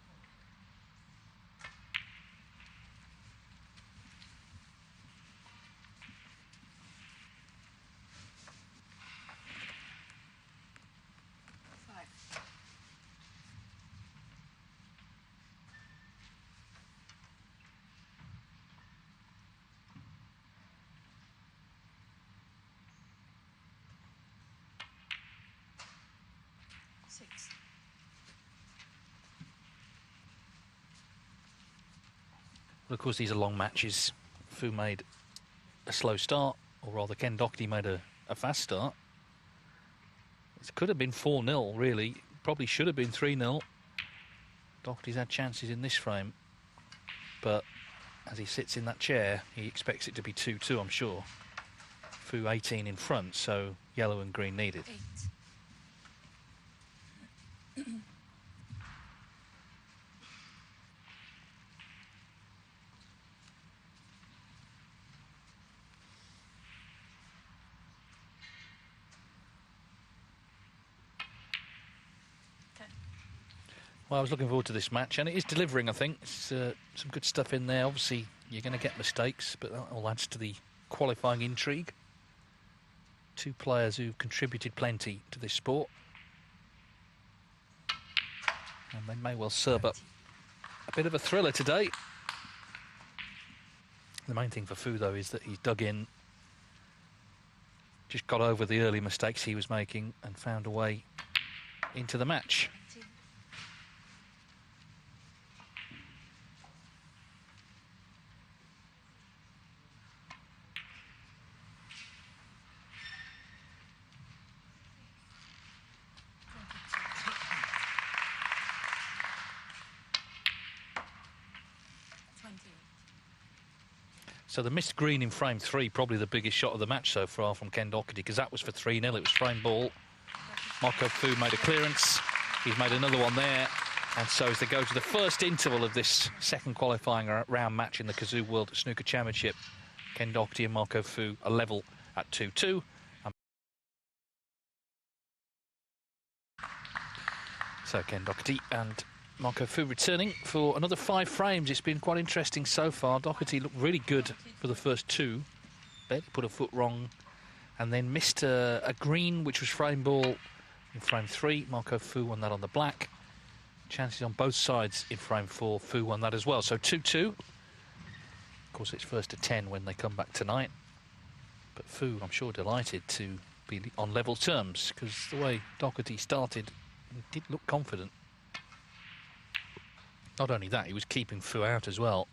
Well, of course, these are long matches. Fu made a slow start, or rather Ken Doherty made a fast start. It could have been 4-0, really. Probably should have been 3-0. Doherty's had chances in this frame, but as he sits in that chair, he expects it to be 2-2, I'm sure. Fu 18 in front, so yellow and green needed. 8. Well, I was looking forward to this match, and it is delivering, I think. It's, some good stuff in there. Obviously, you're going to get mistakes, but that all adds to the qualifying intrigue. Two players who've contributed plenty to this sport. And they may well serve up a bit of a thriller today. The main thing for Fu, though, is that he's dug in, just got over the early mistakes he was making and found a way into the match. 19. So the missed green in frame 3, probably the biggest shot of the match so far from Ken Doherty, because that was for 3-0. It was frame ball. Marco Fu made a clearance. He's made another one there. And so as they go to the first interval of this second qualifying round match in the Kazoo World Snooker Championship, Ken Doherty and Marco Fu are level at 2-2. So Ken Doherty and Marco Fu returning for another 5 frames. It's been quite interesting so far. Doherty looked really good for the first 2. Barely put a foot wrong. And then missed a green, which was frame ball in frame 3. Marco Fu won that on the black. Chances on both sides in frame 4. Fu won that as well. So 2-2. Of course, it's first to 10 when they come back tonight. But Fu, I'm sure, delighted to be on level terms, because the way Doherty started, he did look confident. Not only that, he was keeping Fu out as well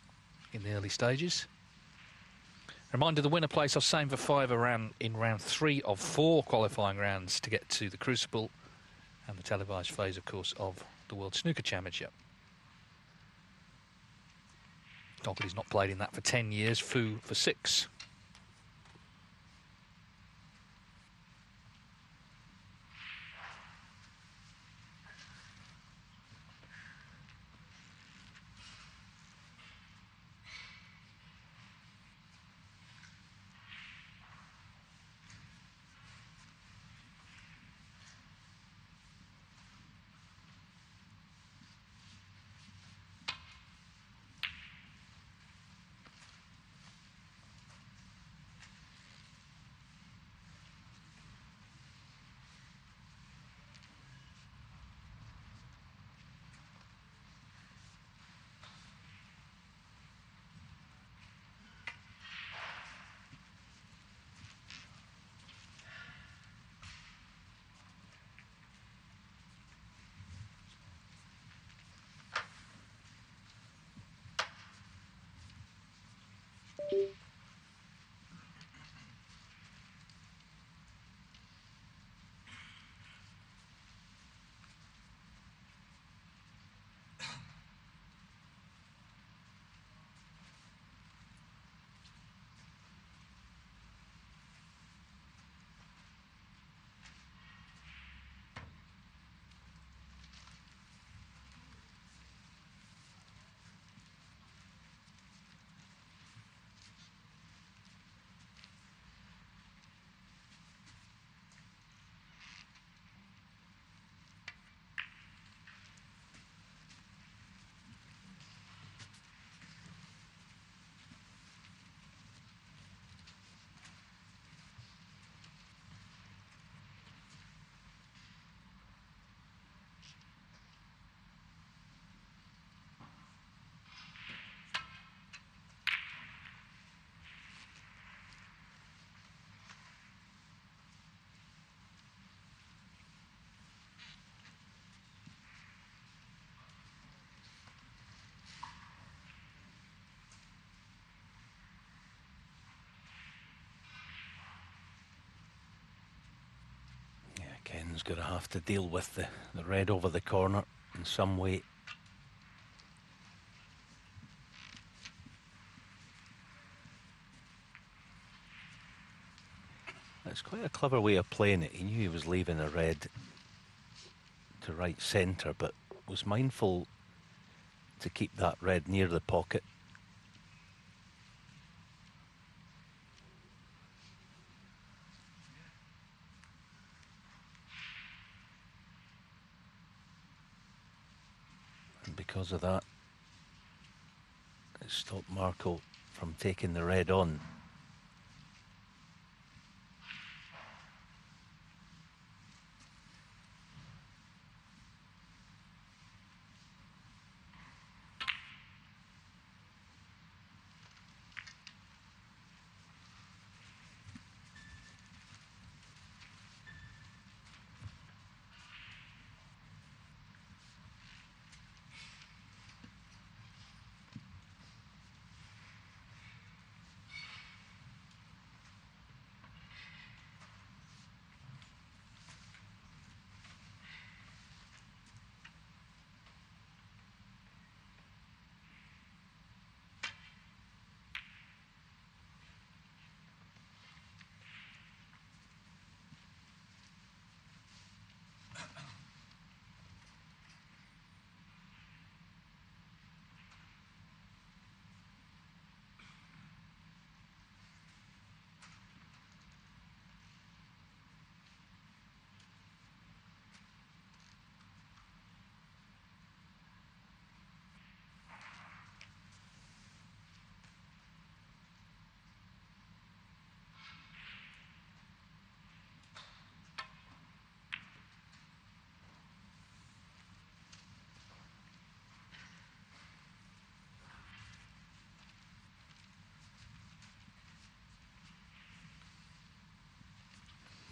in the early stages. Reminder, the winner place are same for 5 in round 3 of 4 qualifying rounds to get to the Crucible and the televised phase, of course, of the World Snooker Championship. Doherty's not played in that for 10 years, Fu for 6. Someone's going to have to deal with the red over the corner in some way. It's quite a clever way of playing it. He knew he was leaving a red to right centre, but was mindful to keep that red near the pocket. And because of that, it stopped Marco from taking the red on.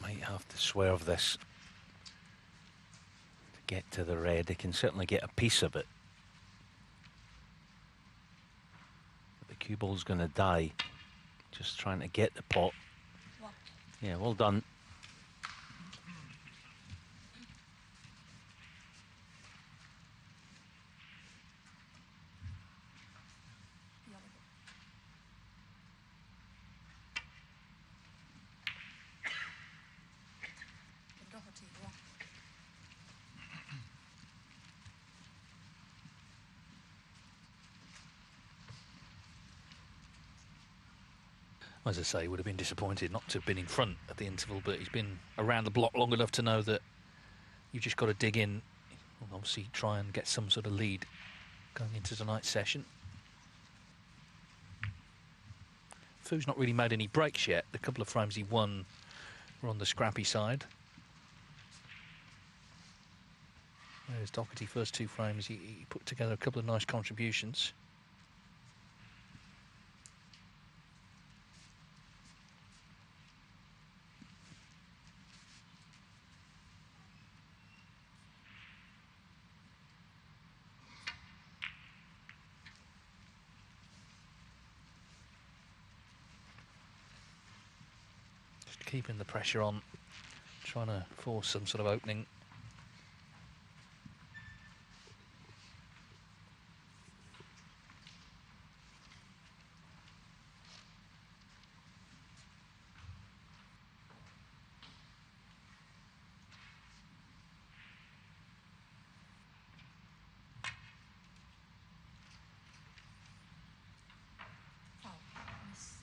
Might have to swerve this to get to the red. They can certainly get a piece of it. But the cue ball's going to die. Just trying to get the pot. One. Yeah, well done. The other ball. The Doherty, one. As I say, would have been disappointed not to have been in front at the interval, but he's been around the block long enough to know that you've just got to dig in and obviously try and get some sort of lead going into tonight's session. Fu's not really made any breaks yet. The couple of frames he won were on the scrappy side. Whereas Doherty, first two frames, he put together a couple of nice contributions. Just keeping the pressure on, trying to force some sort of opening. Foul. Miss.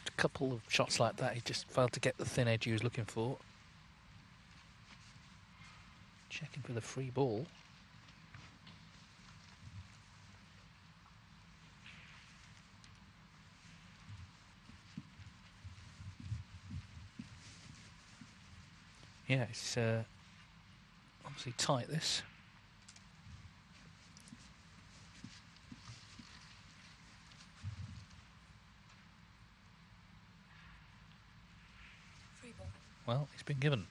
A couple of shots like that, he just failed to get the thin edge he was looking for. Checking for the free ball. Yeah, it's obviously tight, this. Free ball. Well, it's been given.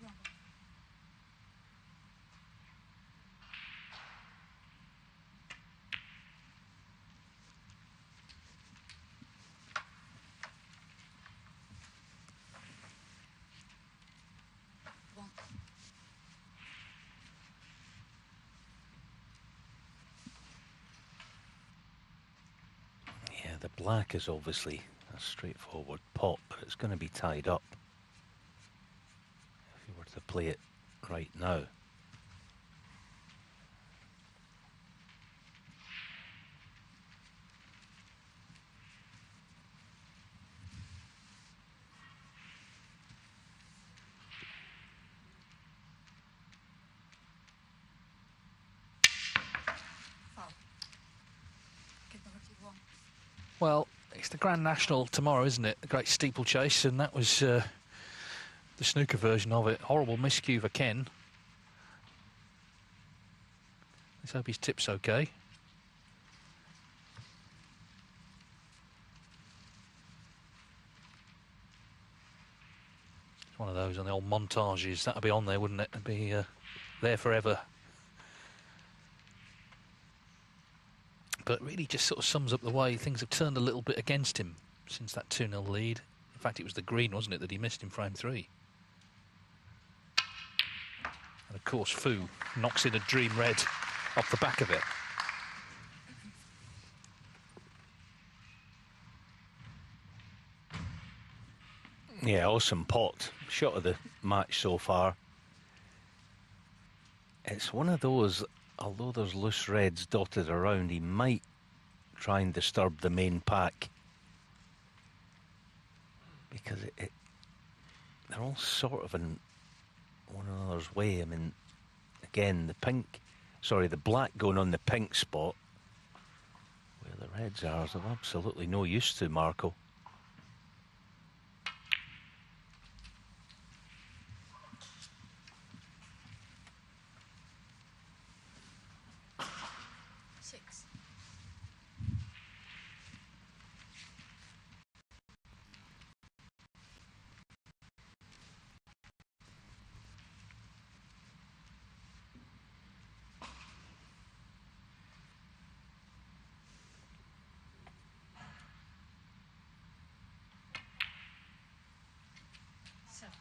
Wrong ball. The black is obviously a straightforward pot, but it's going to be tied up if you were to play it right now. Foul. Give Doherty one. Well, it's the Grand National tomorrow, isn't it? The great steeplechase, and that was the snooker version of it. Horrible miscue for Ken. Let's hope his tip's okay. It's one of those on the old montages. That'd be on there, wouldn't it? It'd be there forever. But it really just sort of sums up the way things have turned a little bit against him since that 2-0 lead. In fact, it was the green, wasn't it, that he missed in frame 3. And of course, Fu knocks in a dream red off the back of it. Yeah, awesome pot. Shot of the match so far. It's one of those, although there's loose reds dotted around, he might try and disturb the main pack. Because they're all sort of in one another's way. I mean, again, the black going on the pink spot, where the reds are, is of absolutely no use to Marco. Six. Seven.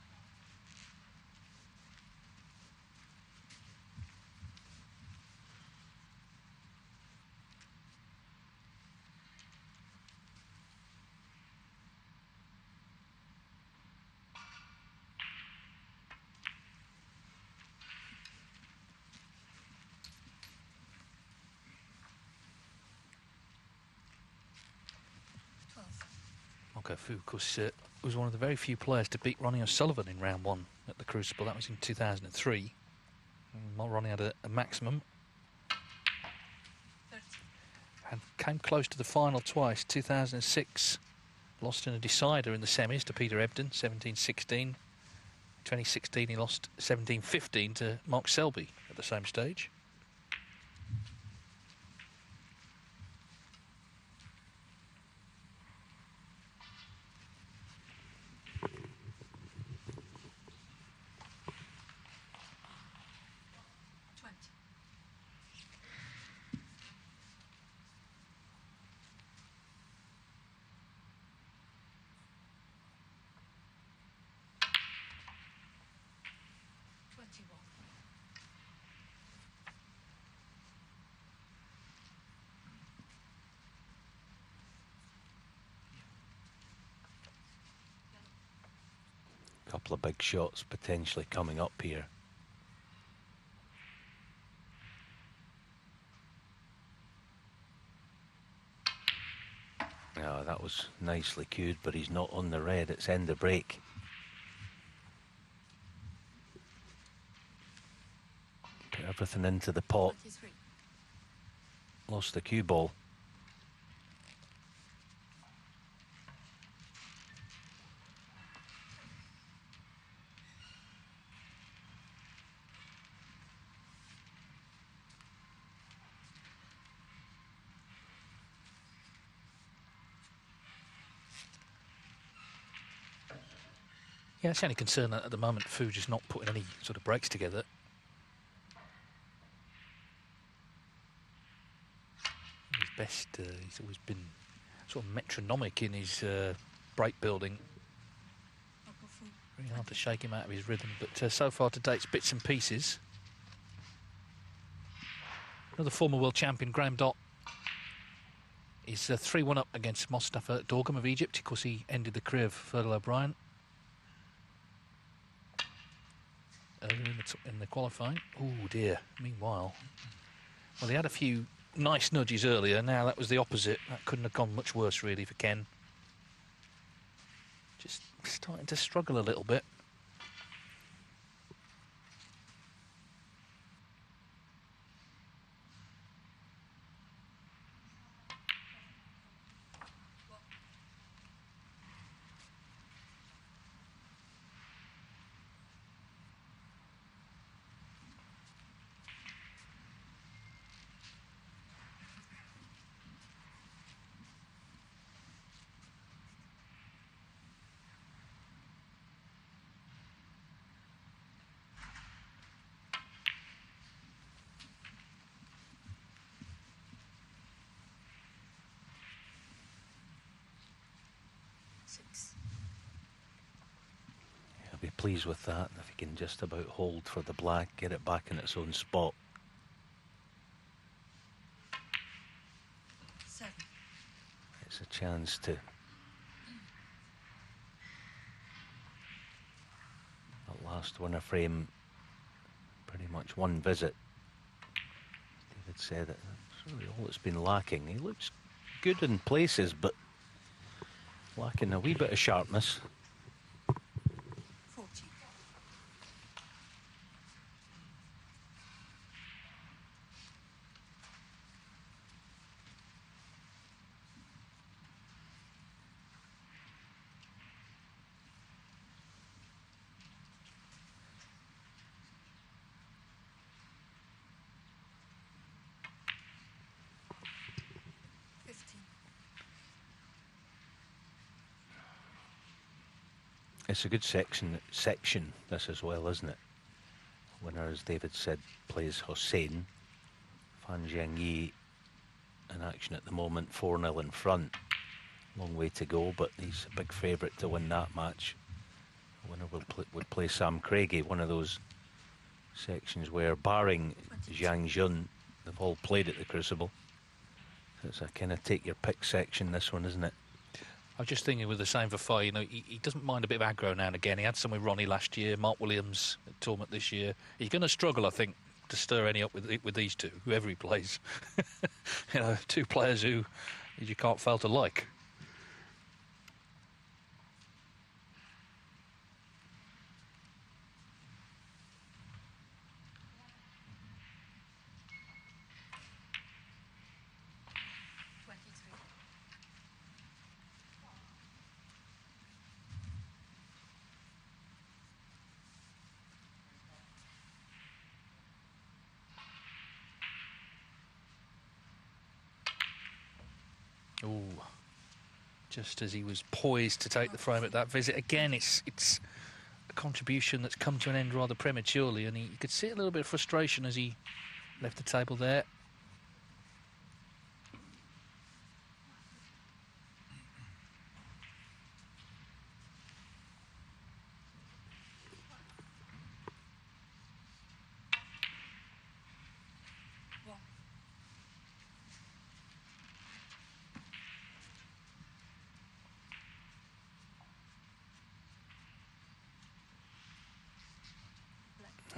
Okay, Fu, of course, was one of the very few players to beat Ronnie O'Sullivan in round 1 at the Crucible. That was in 2003. Ronnie had a maximum. 30. And came close to the final twice. 2006, lost in a decider in the semis to Peter Ebden, 17-16. 2016, he lost 17-15 to Mark Selby at the same stage. Couple of big shots potentially coming up here. Oh, that was nicely cued, but he's not on the red. It's end of break. Put everything into the pot. 23. Lost the cue ball. Yeah, it's the only concern that at the moment Fu just not putting any sort of breaks together. He's best, he's always been sort of metronomic in his break building. Very hard to shake him out of his rhythm, but so far to date it's bits and pieces. Another former world champion, Graham Dott, He's 3-1 up against Mostafa Dorgum of Egypt. Of course, he ended the career of Fergal O'Brien earlier in the qualifying. Oh dear. Meanwhile, well, he had a few nice nudges earlier. Now that was the opposite. That couldn't have gone much worse, really, for Ken. Just starting to struggle a little bit. I'll be pleased with that if he can just about hold for the black, get it back in its own spot. 7. It's a chance to at last win a frame. Pretty much one visit. David said that that's really all it's been lacking. He looks good in places, but lacking a wee bit of sharpness. 14. It's a good section this as well, isn't it? Winner, as David said, plays Hossein. Fan Zhengyi in action at the moment, 4-0 in front. Long way to go, but he's a big favourite to win that match. The winner would play Sam Craigie, one of those sections where, barring Zhang Jun, they've all played at the Crucible. So it's a kind of take your pick section, this one, isn't it? I was just thinking with the same for Fay, you know, he doesn't mind a bit of aggro now and again. He had some with Ronnie last year, Mark Williams at tournament this year. He's going to struggle, I think, to stir any up with these two, whoever he plays. You know, two players who you can't fail to like. Oh, just as he was poised to take the frame at that visit. Again, it's a contribution that's come to an end rather prematurely, and you could see a little bit of frustration as he left the table there.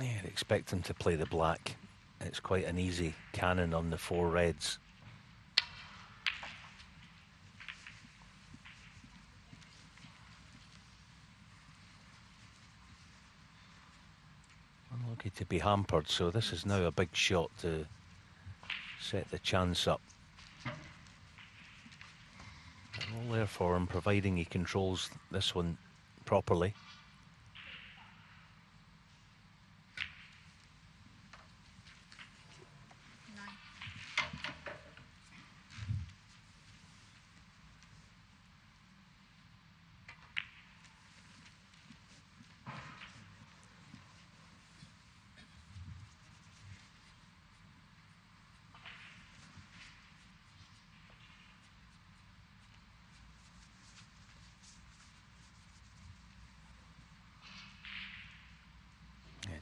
Yeah, I'd expect him to play the black. It's quite an easy cannon on the 4 reds. Unlucky to be hampered, so this is now a big shot to set the chance up. All there for him, providing he controls this one properly.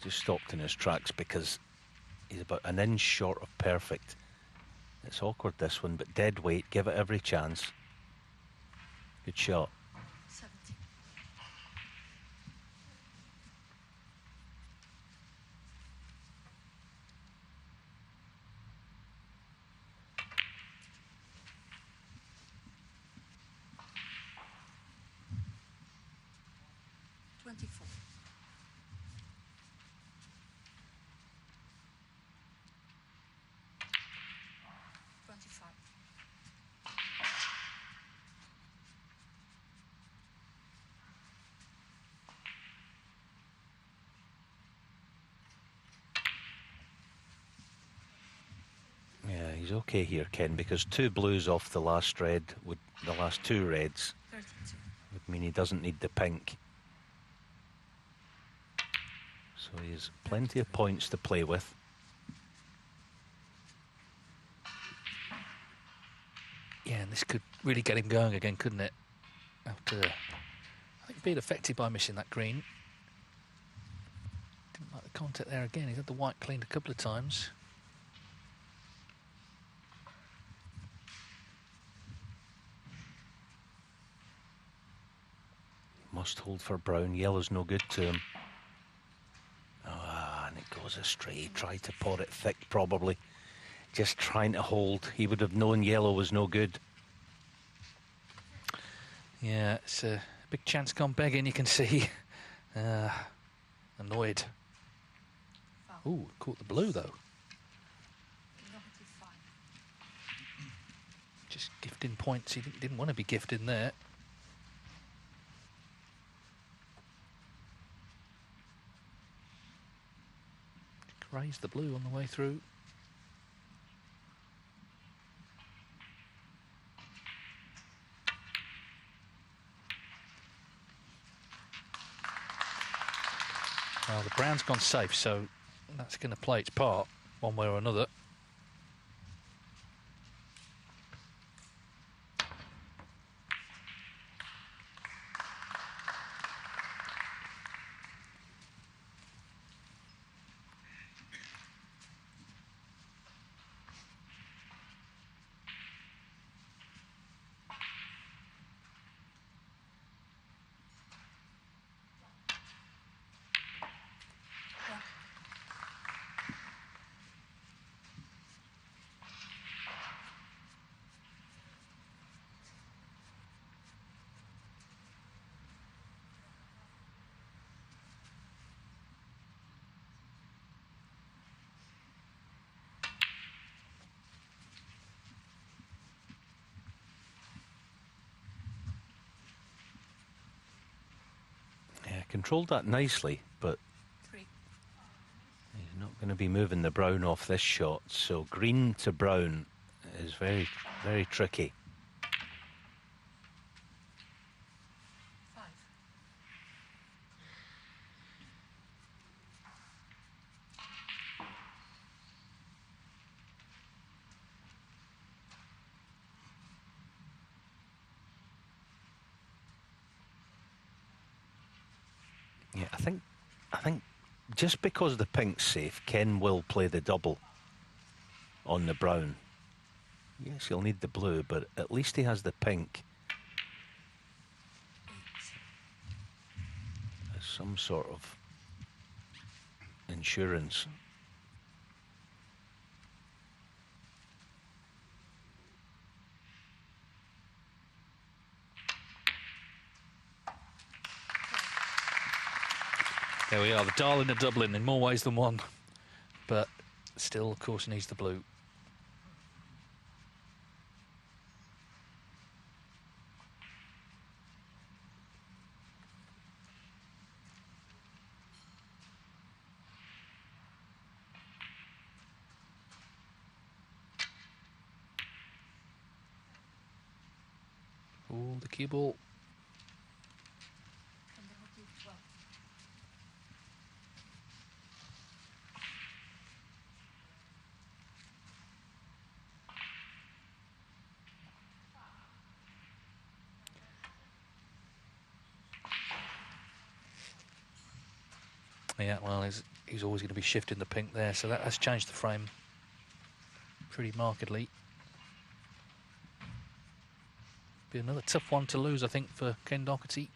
Just stopped in his tracks because he's about an inch short of perfect. It's awkward, this one, but dead weight. Give it every chance. Good shot. 70. Twenty-four. 25. Yeah, he's okay here, Ken, because 2 blues off the last red, the last 2 reds, 32. would mean he doesn't need the pink. So he has plenty of points to play with. Yeah, and this could really get him going again, couldn't it? After, I think, being affected by missing that green. Didn't like the contact there again. He's had the white cleaned a couple of times. Must hold for brown. Yellow's no good to him. Ah, and it goes astray. Tried to pour it thick, probably. Just trying to hold. He would have known yellow was no good. Yeah, it's a big chance gone begging, you can see. Annoyed. Foul. Ooh, caught the blue, though. Doherty 5. Just gifting points. He didn't want to be gifting there. Raised the blue on the way through. Well, the brown's gone safe, so that's going to play its part one way or another. Yeah, controlled that nicely, but 3. he's not going to be moving the brown off this shot. So green to brown is very, very tricky. 5. Yeah, I think just because the pink's safe, Ken will play the double on the brown. Yes, he'll need the blue, but at least he has the pink 8. as some sort of insurance. There we are, the darling of Dublin in more ways than one. But still, of course, needs the blue. Ooh, the cue ball. And Doherty 12. Yeah, well, he's always going to be shifting the pink there, so that has changed the frame pretty markedly. Be another tough one to lose, I think, for Ken Doherty.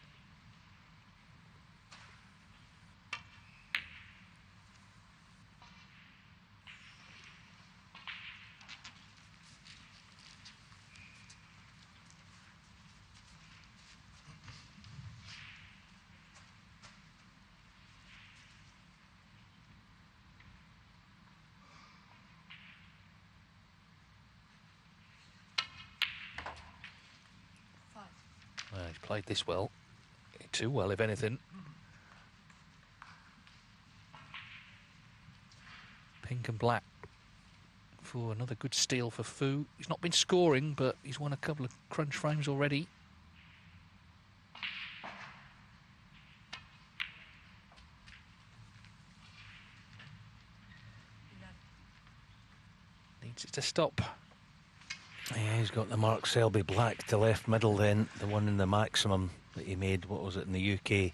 Well, he's played this well. Too well, if anything. Pink and black for another good steal for Fu. He's not been scoring, but he's won a couple of crunch frames already. Needs it to stop. Yeah, he's got the Mark Selby black to left middle then, the one in the maximum that he made, what was it, in the UK a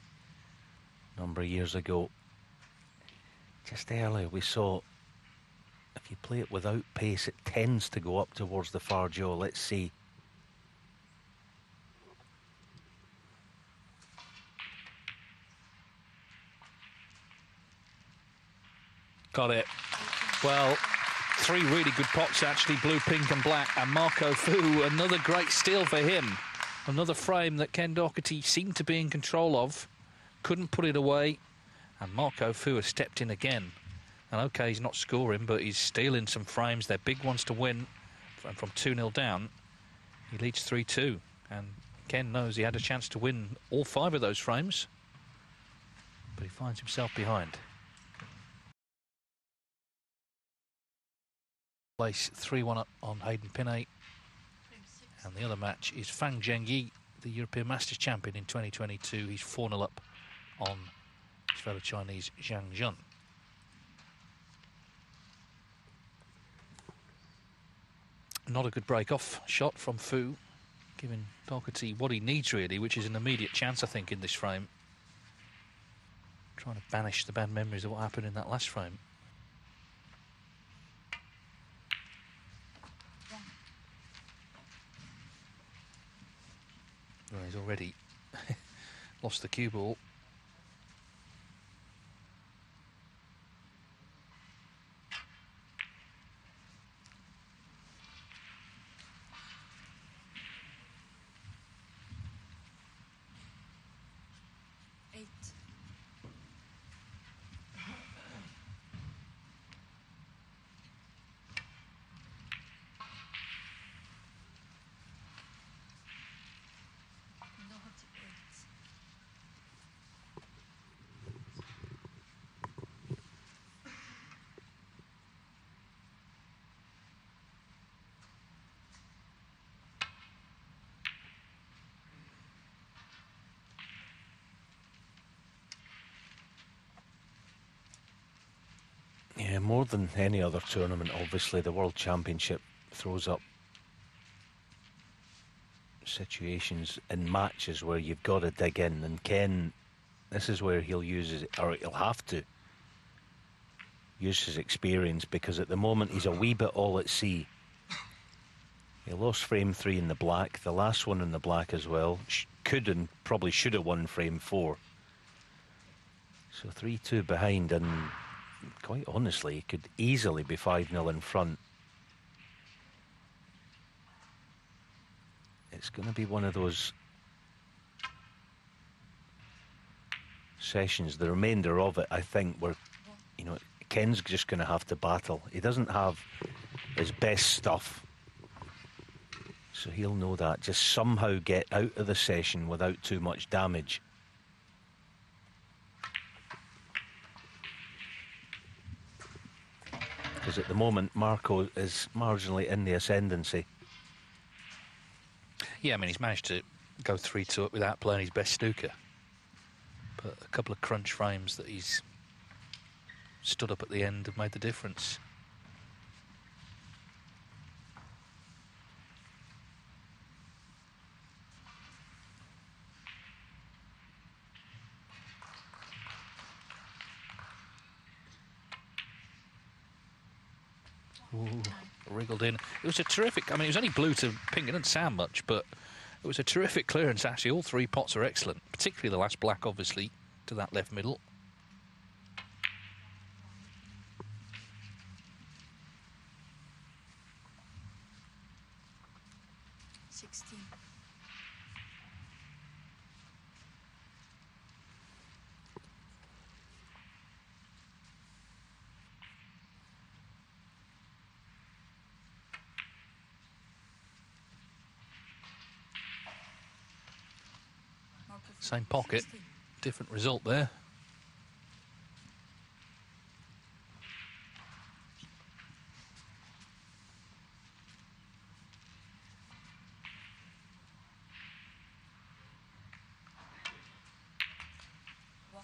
number of years ago. Just earlier we saw, if you play it without pace, it tends to go up towards the far jaw. Let's see. Got it. Well, three really good pots, actually, blue, pink and black. And Marco Fu, another great steal for him. Another frame that Ken Doherty seemed to be in control of. Couldn't put it away. And Marco Fu has stepped in again. And OK, he's not scoring, but he's stealing some frames. They're big ones to win. And from 2-0 down, he leads 3-2. And Ken knows he had a chance to win all 5 of those frames. But he finds himself behind. Place 3-1 up on Hayden Pinney, and the other match is Fang Zhengyi, the European Masters champion in 2022. He's 4-0 up on his fellow Chinese Zhang Jun. Not a good break-off shot from Fu, giving Doherty what he needs really, which is an immediate chance, I think, in this frame. Trying to banish the bad memories of what happened in that last frame. Well, he's already lost the cue ball. Yeah, more than any other tournament, obviously, the World Championship throws up situations in matches where you've got to dig in, and Ken, this is where he'll use his, or he'll have to use his experience, because at the moment he's a wee bit all at sea. He lost frame 3 in the black, the last one in the black as well. Could and probably should have won frame 4. So 3-2 behind, and quite honestly, he could easily be 5-0 in front. It's going to be one of those sessions, the remainder of it, I think, where, you know, Ken's just going to have to battle. He doesn't have his best stuff, so he'll know that. Just somehow get out of the session without too much damage. Because at the moment, Marco is marginally in the ascendancy. Yeah, I mean, he's managed to go 3-2 up without playing his best snooker. But a couple of crunch frames that he's stood up at the end have made the difference. Ooh, wriggled in. It was a terrific, I mean, it was only blue to pink. It didn't sound much, but It was a terrific clearance, actually. All three pots are excellent, particularly the last black, obviously, to that left middle. 16. Same pocket, 16. different result there. One.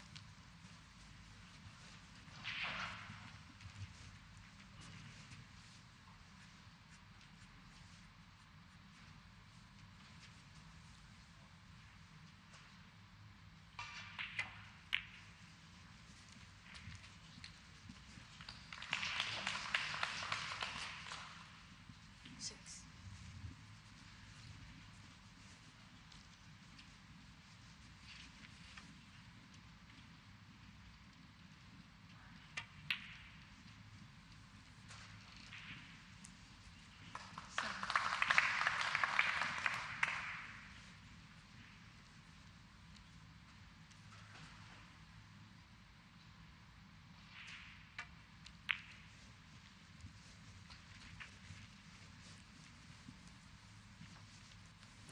Six. Seven.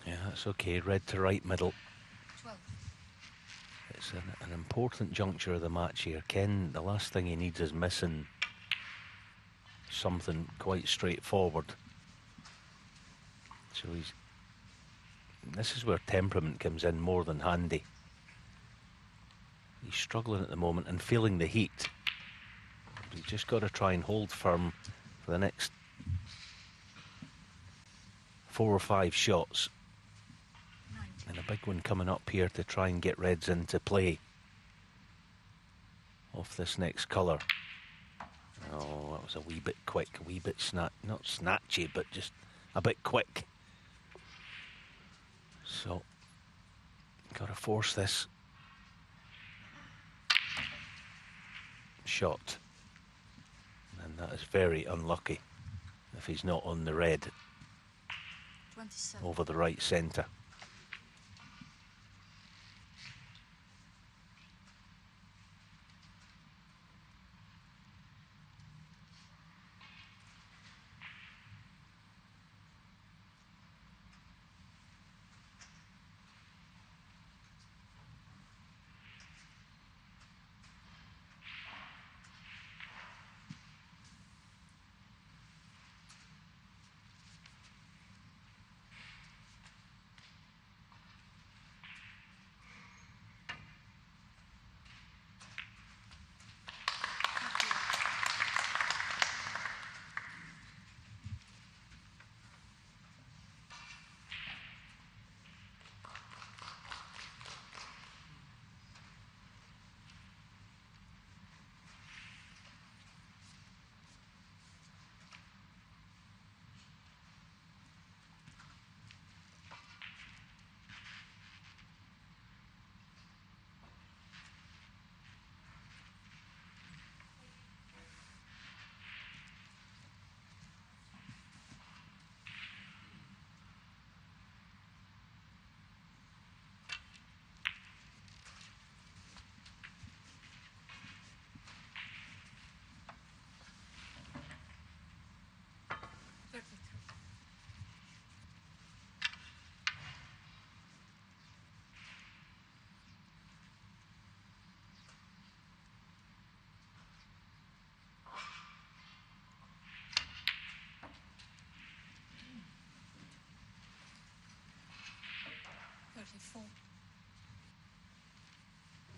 Yeah, that's okay. Red to right middle. 12. It's an important juncture of the match here. Ken, the last thing he needs is missing something quite straightforward. So this is where temperament comes in more than handy. He's struggling at the moment and feeling the heat. He's just got to try and hold firm for the next 4 or 5 shots. 9. And a big one coming up here to try and get reds into play off this next colour. Oh, that was a wee bit quick, a wee bit not snatchy, but just a bit quick. So, got to force this shot. And that is very unlucky if he's not on the red 27. over the right centre.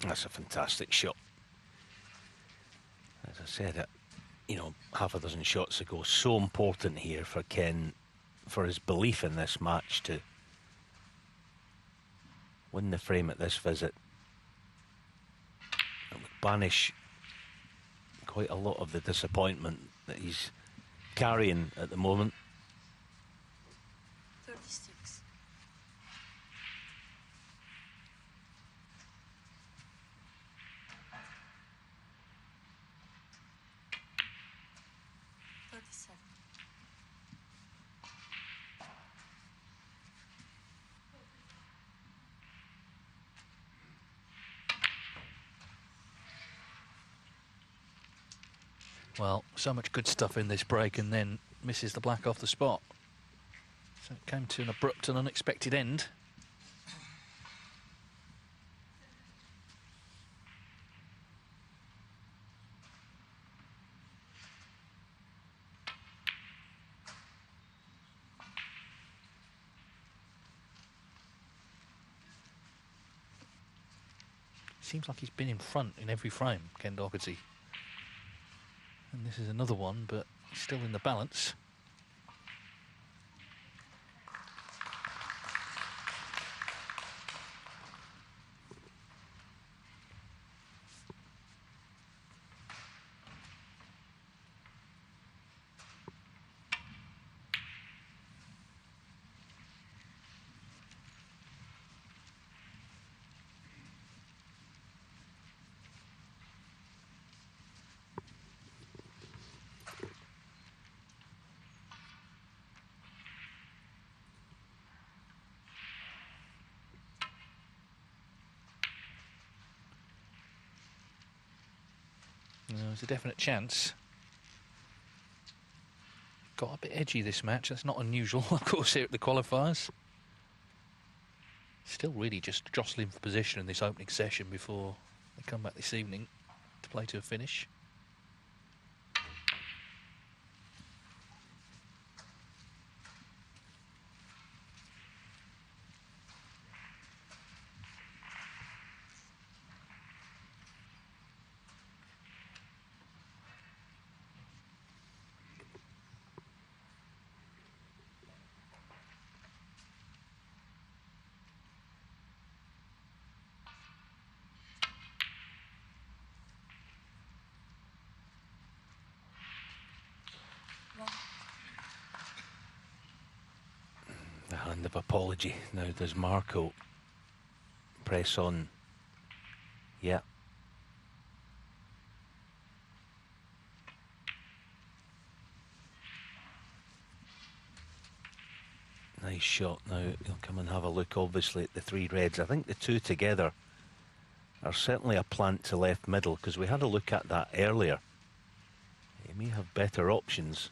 That's a fantastic shot. As I said, half a dozen shots ago, so important here for Ken, for his belief in this match, to win the frame at this visit. It would banish quite a lot of the disappointment that he's carrying at the moment. 36. Well, so much good stuff in this break and then misses the black off the spot. So it came to an abrupt and unexpected end. Seems like he's been in front in every frame, Ken Doherty. And this is another one, but still in the balance. There's a definite chance. Got a bit edgy this match. That's not unusual, of course, here at the qualifiers. Still really just jostling for position in this opening session before they come back this evening to play to a finish. The hand of apology. Now does Marco press on? Yeah. Nice shot. Now he'll come and have a look obviously at the three reds. I think the two together are certainly a plant to left middle, because we had a look at that earlier. He may have better options.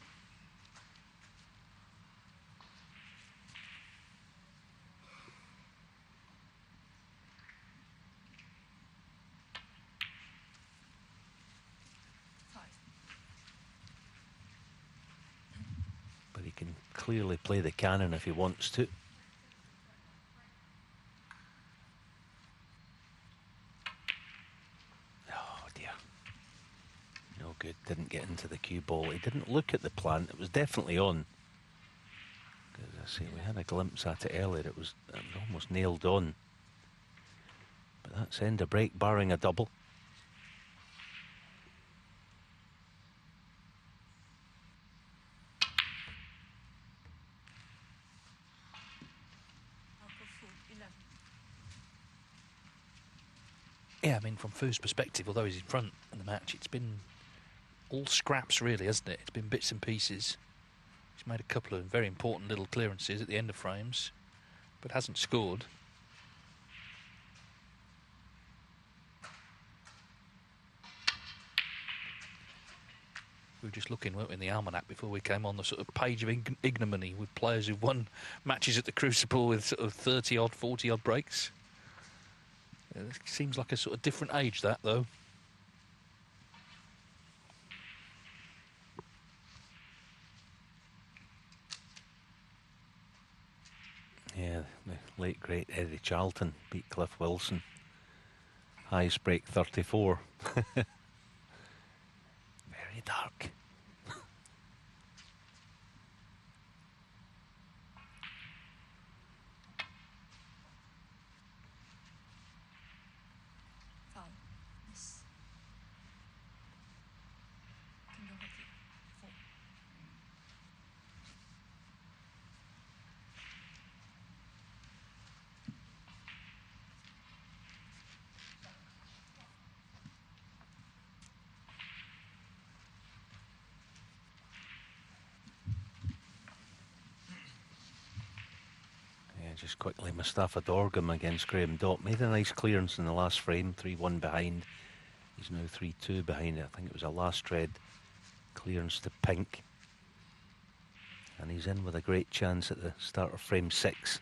But he can clearly play the cannon if he wants to. Oh dear. No good, didn't get into the cue ball. He didn't look at the plant, it was definitely on. As I say, we had a glimpse at it earlier, it was almost nailed on. But that's end of break, barring a double. Yeah, I mean, from Fu's perspective, although he's in front in the match, it's been all scraps, really, hasn't it? It's been bits and pieces. He's made a couple of very important little clearances at the end of frames, but hasn't scored. We were just looking, weren't we, in the almanac before we came on, the sort of page of ignominy with players who've won matches at the Crucible with sort of 30-odd, 40-odd breaks. It seems like a sort of different age, that, though. Yeah, the late great Eddie Charlton beat Cliff Wilson. Highest break 34. Very dark. Just quickly, Mustafa Dorgum against Graham Dott made a nice clearance in the last frame, 3-1 behind. He's now 3-2 behind it. I think it was a last red Clearance to pink. And he's in with a great chance at the start of frame 6.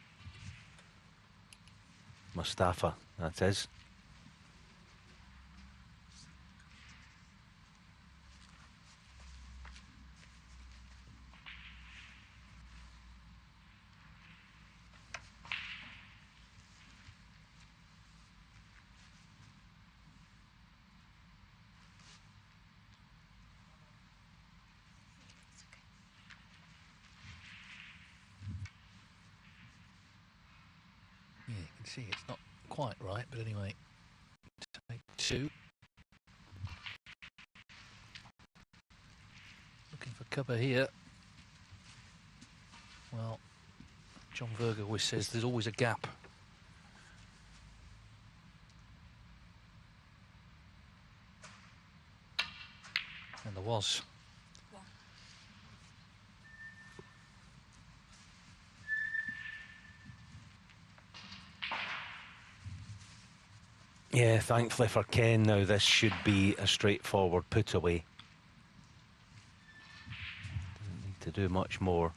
Mustafa, that is. Yeah, you can see it's not quite right, but anyway, take 2. Looking for cover here. Well, John Verga always says there's always a gap. And there was. Yeah, thankfully for Ken now, this should be a straightforward put away. Doesn't need to do much more.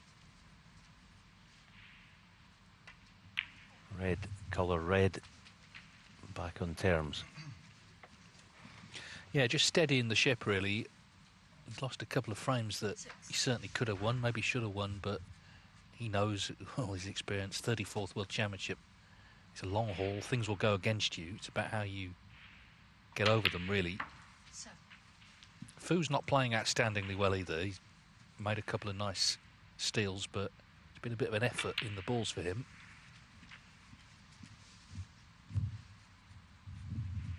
Red, colour red, back on terms. Yeah, just steadying the ship really. He's lost a couple of frames that he certainly could have won, maybe should have won, but he knows, well, his experience, 34th World Championship. It's a long haul, things will go against you. It's about how you get over them, really. Fu's not playing outstandingly well either. He's made a couple of nice steals, but it's been a bit of an effort in the balls for him.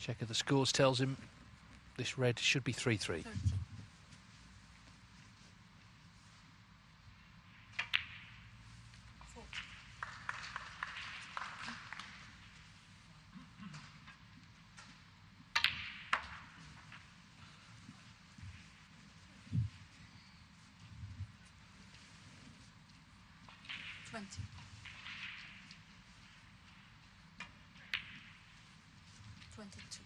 Check of the scores tells him this red should be 3-3. 20. 22.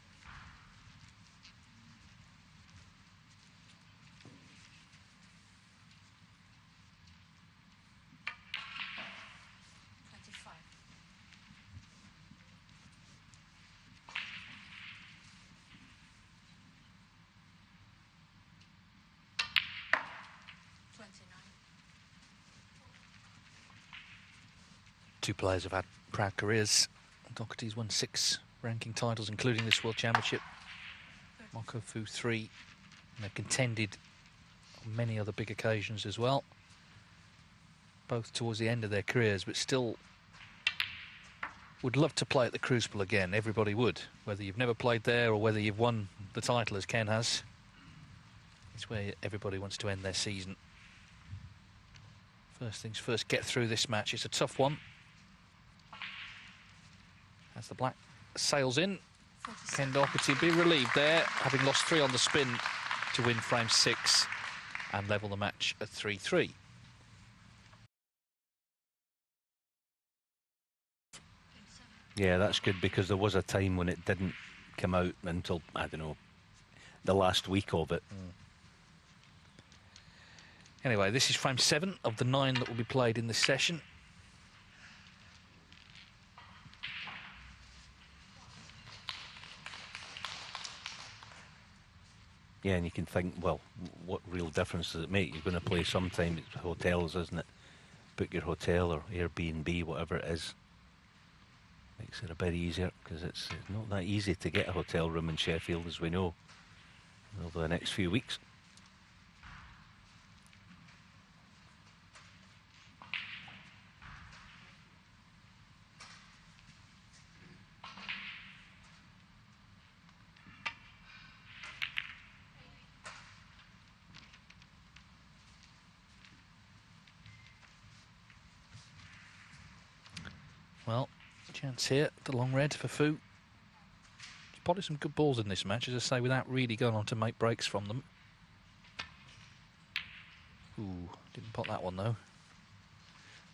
25. 29. Two players have had proud careers. Doherty's won 6 ranking titles, including this World Championship. Marco Fu 3. And they've contended on many other big occasions as well. Both towards the end of their careers, but still would love to play at the Crucible again. Everybody would, whether you've never played there or whether you've won the title as Ken has. It's where everybody wants to end their season. First things first, get through this match. It's a tough one. As the black sails in, 47. Ken Doherty be relieved there, having lost 3 on the spin to win frame 6 and level the match at 3-3. Yeah, that's good, because there was a time when it didn't come out until, I don't know, the last week of it. Anyway, this is frame 7 of the 9 that will be played in this session. Yeah, and you can think, well, what real difference does it make? You're going to play sometime at hotels, isn't it? Book your hotel or Airbnb, whatever it is. Makes it a bit easier, because it's not that easy to get a hotel room in Sheffield, as we know, over the next few weeks. Well, chance here, the long red for Fu. He's potted some good balls in this match, as I say, without really going on to make breaks from them. Ooh, didn't pot that one though.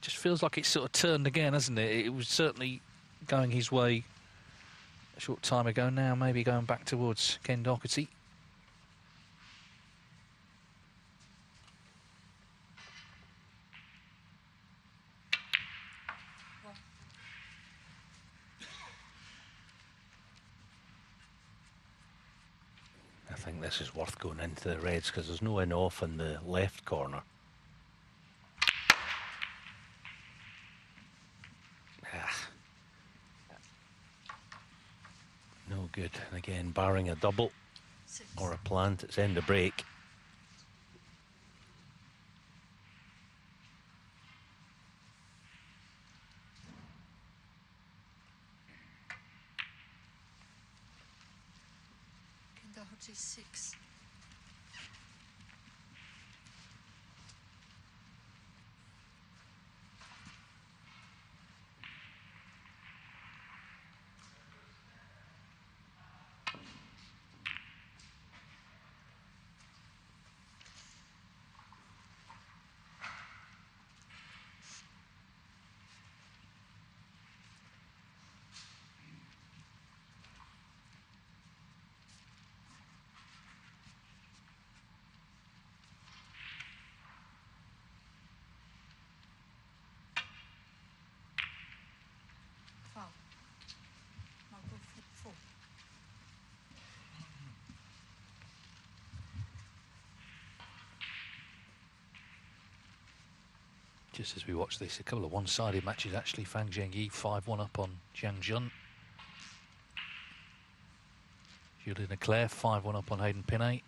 Just feels like it's sort of turned again, hasn't it? It was certainly going his way a short time ago. Now maybe going back towards Ken Doherty. think this is worth going into the reds because there's no in-off in the left corner. No good. And again, barring a double 6. or a plant, it's end of break. Doherty 6. Foul. Now go for 4. Just as we watch this, a couple of one-sided matches actually. Fang Zhengyi 5-1 up on Jiang Jun. Julien Leclerc 5-1 up on Hayden Pinney.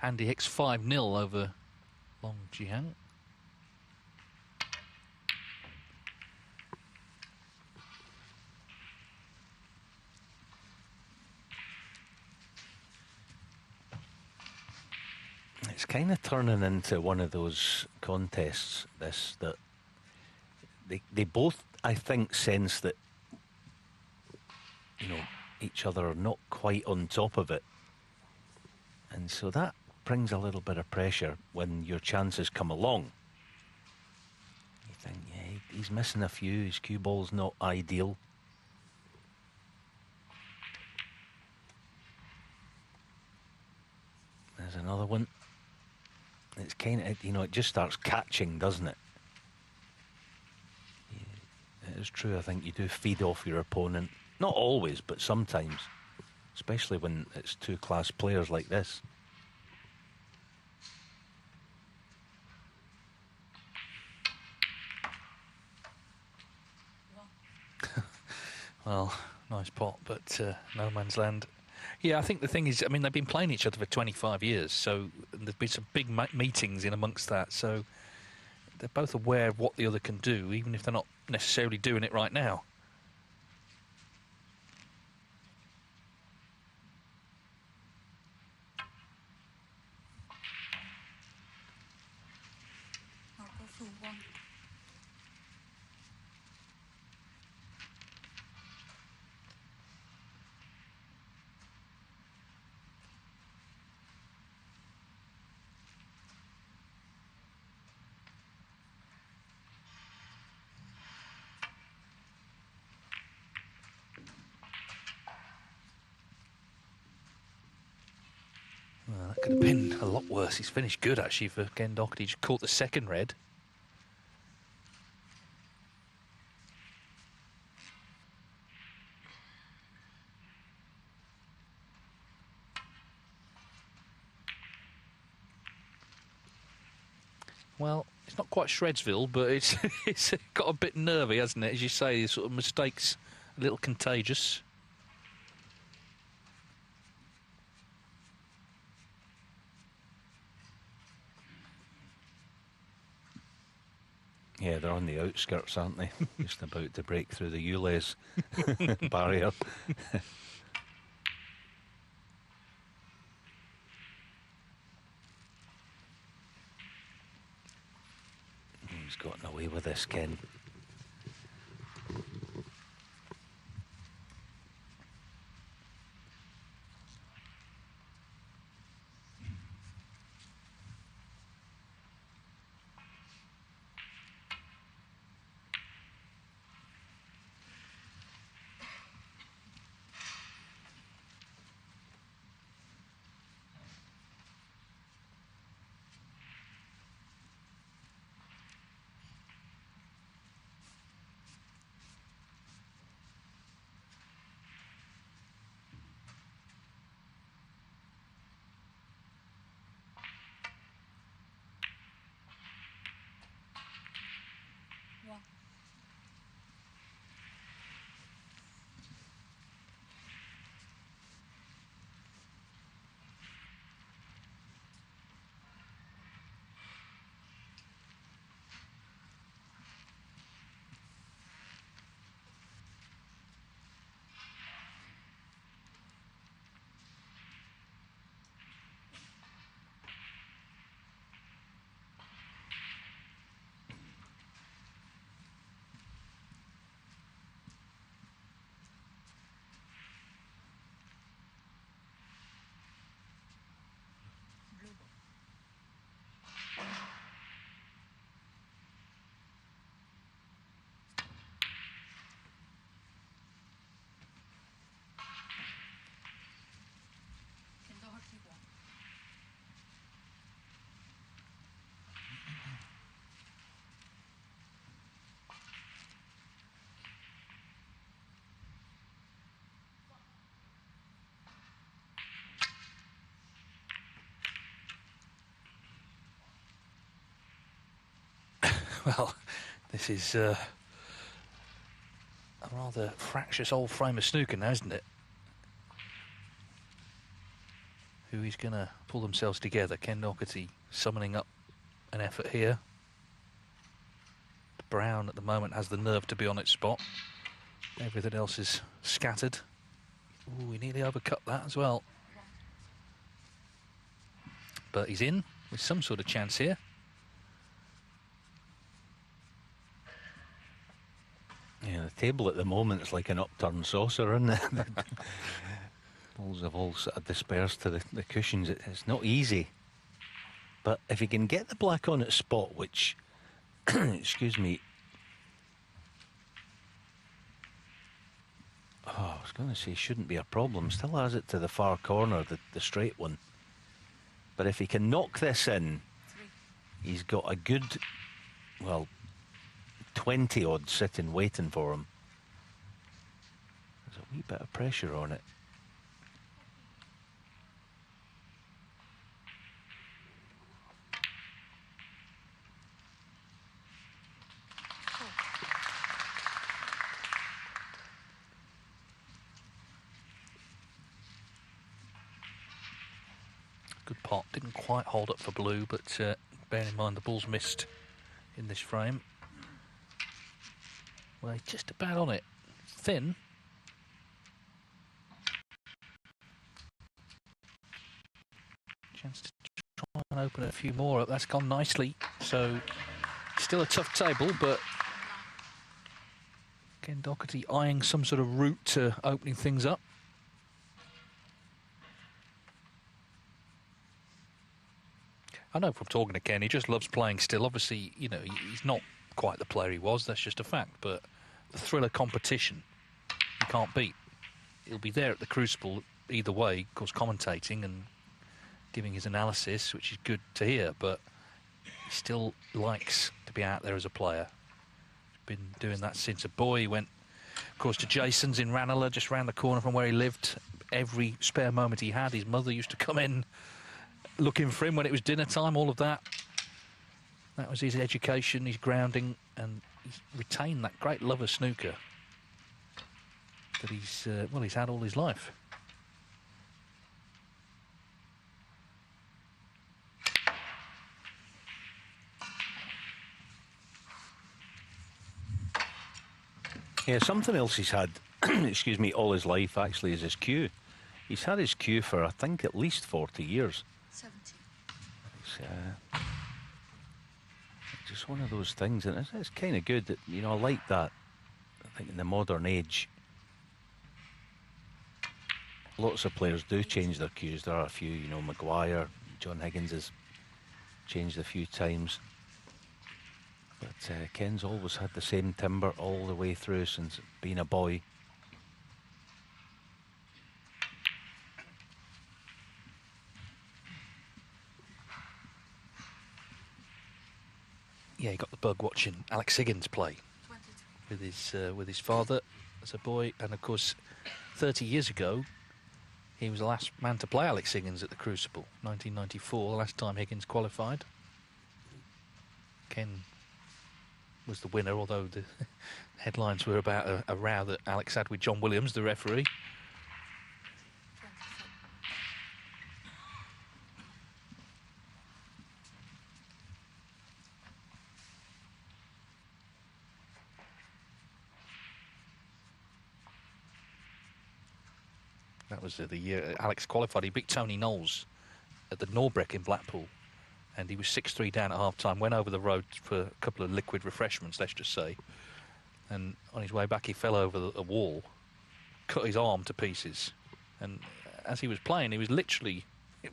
Andy Hicks 5-0 over Long Jiang. It's kind of turning into one of those contests, this, that they both, I think, sense that, you know, each other are not quite on top of it. And so that brings a little bit of pressure when your chances come along. You think, yeah, he's missing a few, his cue ball's not ideal. There's another one. It's kind of, you know, it just starts catching, doesn't it? Yeah, it is true, I think you do feed off your opponent. Not always, but sometimes. Especially when it's two class players like this. Well, nice pot, but no man's land. Yeah, I think the thing is, I mean, they've been playing each other for 25 years, so there's been some big meetings in amongst that, so they're both aware of what the other can do, even if they're not necessarily doing it right now. Now go through 1. Well, that could have been a lot worse. He's finished good, actually, for Ken Doherty. He just caught the second red. Well, it's not quite Shredsville, but it's got a bit nervy, hasn't it? As you say, sort of mistakes, a little contagious. Yeah, they're on the outskirts, aren't they? Just about to break through the Ules barrier. He's gotten away with this, Ken. Well, this is a rather fractious old frame of snooker now, isn't it? Who is going to pull themselves together? Ken Doherty summoning up an effort here. Brown at the moment has the nerve to be on its spot. Everything else is scattered. Ooh, he nearly overcut that as well. But he's in with some sort of chance here. Yeah, the table at the moment is like an upturned saucer, isn't it? Balls have all sort of dispersed to the cushions. It's not easy. But if he can get the black on its spot, which, excuse me, I was going to say shouldn't be a problem. Still has it to the far corner, the straight one. But if he can knock this in, he's got a good, well, 20 odd sitting waiting for him. There's a wee bit of pressure on it. Good pot. Didn't quite hold up for blue, but bearing in mind the ball's missed in this frame. Well, he's just about on it. Thin. Chance to try and open a few more up. That's gone nicely. So, still a tough table, but Ken Doherty eyeing some sort of route to opening things up. I know from talking to Ken, he just loves playing still. Obviously, you know, he's not quite the player he was, that's just a fact. But the thrill of competition, you can't beat. He'll be there at the Crucible either way, of course, commentating and giving his analysis, which is good to hear. But he still likes to be out there as a player. He's been doing that since a boy. He went, of course, to Jason's in Ranelagh, just round the corner from where he lived. Every spare moment he had, his mother used to come in looking for him when it was dinner time, all of that. That was his education, his grounding, and he's retained that great love of snooker that he's, well, he's had all his life. Yeah, something else he's had, excuse me, all his life actually is his cue. He's had his cue for, I think, at least 40 years. 70. It's just one of those things, and it's kind of good that, you know, I like that. I think in the modern age, lots of players do change their cues. There are a few, you know, Maguire, John Higgins has changed a few times. But Ken's always had the same timber all the way through since being a boy. Yeah, he got the bug watching Alex Higgins play 22. with his father as a boy, and of course 30 years ago he was the last man to play Alex Higgins at the Crucible, 1994, the last time Higgins qualified. Ken was the winner, although the headlines were about a row that Alex had with John Williams, the referee. 24. That was the year Alex qualified. He beat Tony Knowles at the Norbreck in Blackpool, and he was 6-3 down at half-time, went over the road for a couple of liquid refreshments, let's just say, and on his way back he fell over a wall, cut his arm to pieces, and as he was playing he was literally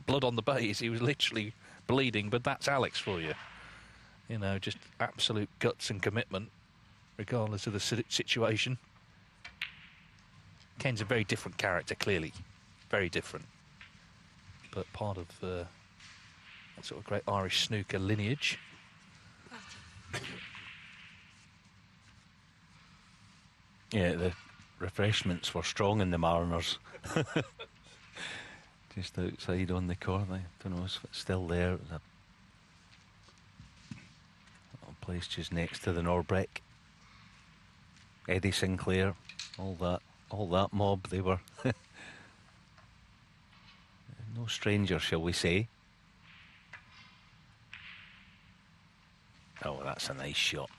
blood on the baize, he was literally bleeding. But that's Alex for you, you know, just absolute guts and commitment regardless of the situation. Ken's a very different character, clearly. Very different. But part of that sort of great Irish snooker lineage. 30. Yeah, the refreshments were strong in the Mariners. Just outside on the corner. I don't know if it's still there. It was a little Placed just next to the Norbreck. Eddie Sinclair, all that mob, they were no stranger, shall we say. Oh, that's a nice shot.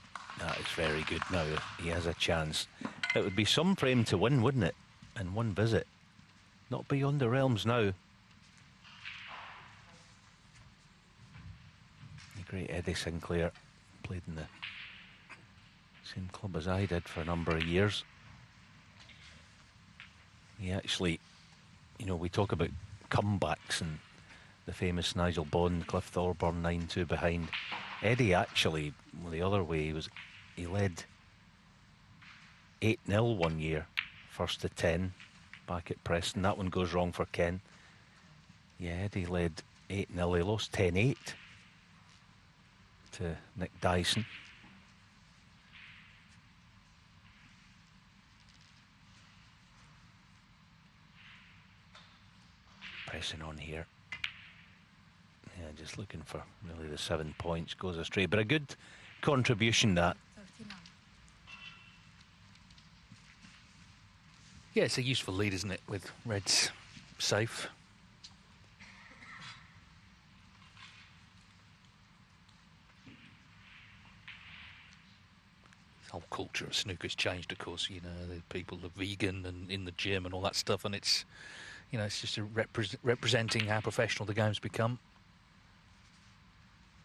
That is very good. Now he has a chance. It would be some for him to win, wouldn't it? In one visit. Not beyond the realms now. The great Eddie Sinclair played in the same club as I did for a number of years. He actually, you know, we talk about comebacks and the famous Nigel Bond, Cliff Thorburn 9-2 behind. Eddie actually, the other way, he led 8-0 one year, first to 10 back at Preston. That one goes wrong for Ken. Yeah, Eddie led 8-0. He lost 10-8 to Nick Dyson. Pressing on here. Yeah, just looking for really the 7 points. Goes astray, but a good contribution that. 39. Yeah, it's a useful lead, isn't it, with Reds safe. The whole culture of snooker's changed, of course. You know, the people are vegan and in the gym and all that stuff, and it's, you know, it's just representing how professional the game's become.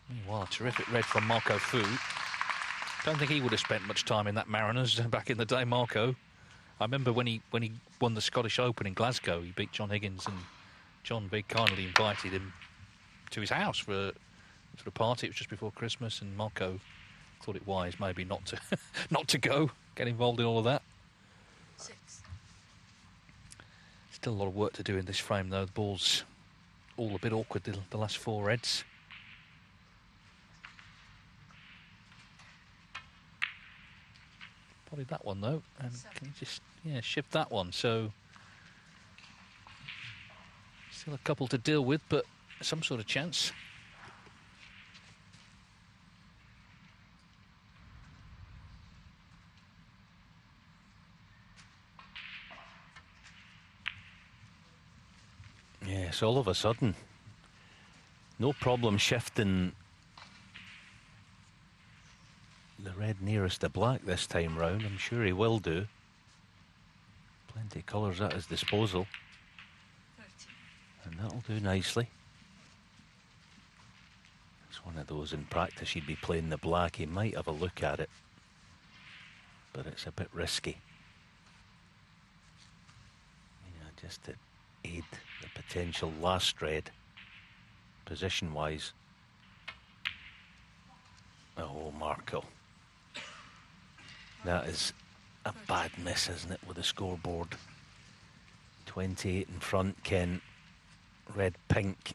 Meanwhile, a terrific red from Marco Fu. Don't think he would have spent much time in that Mariners back in the day, Marco. I remember when he won the Scottish Open in Glasgow, he beat John Higgins, and John very kindly invited him to his house for a party. It was just before Christmas, and Marco thought it wise maybe not to not to go, get involved in all of that. 6. Still a lot of work to do in this frame, though. The ball's all a bit awkward, the last 4 reds. Probably that one, though. And can you just, shift that one? So, still a couple to deal with, but some sort of chance. Yes, all of a sudden, no problem shifting the red nearest the black this time round. I'm sure he will do. Plenty of colours at his disposal. 30. And that'll do nicely. It's one of those in practice he'd be playing the black. He might have a look at it, but it's a bit risky. Yeah, just to aid the potential last red, position-wise. Oh, Marco. That is a bad miss, isn't it, with the scoreboard? 28 in front, Ken. Red, pink,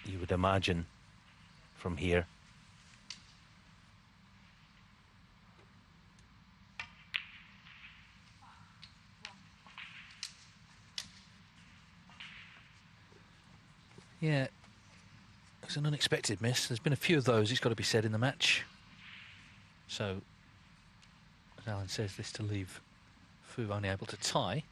you would imagine, from here. Yeah, it's an unexpected miss. There's been a few of those, it's got to be said, in the match. So, as Alan says, this to leave Fu only able to tie.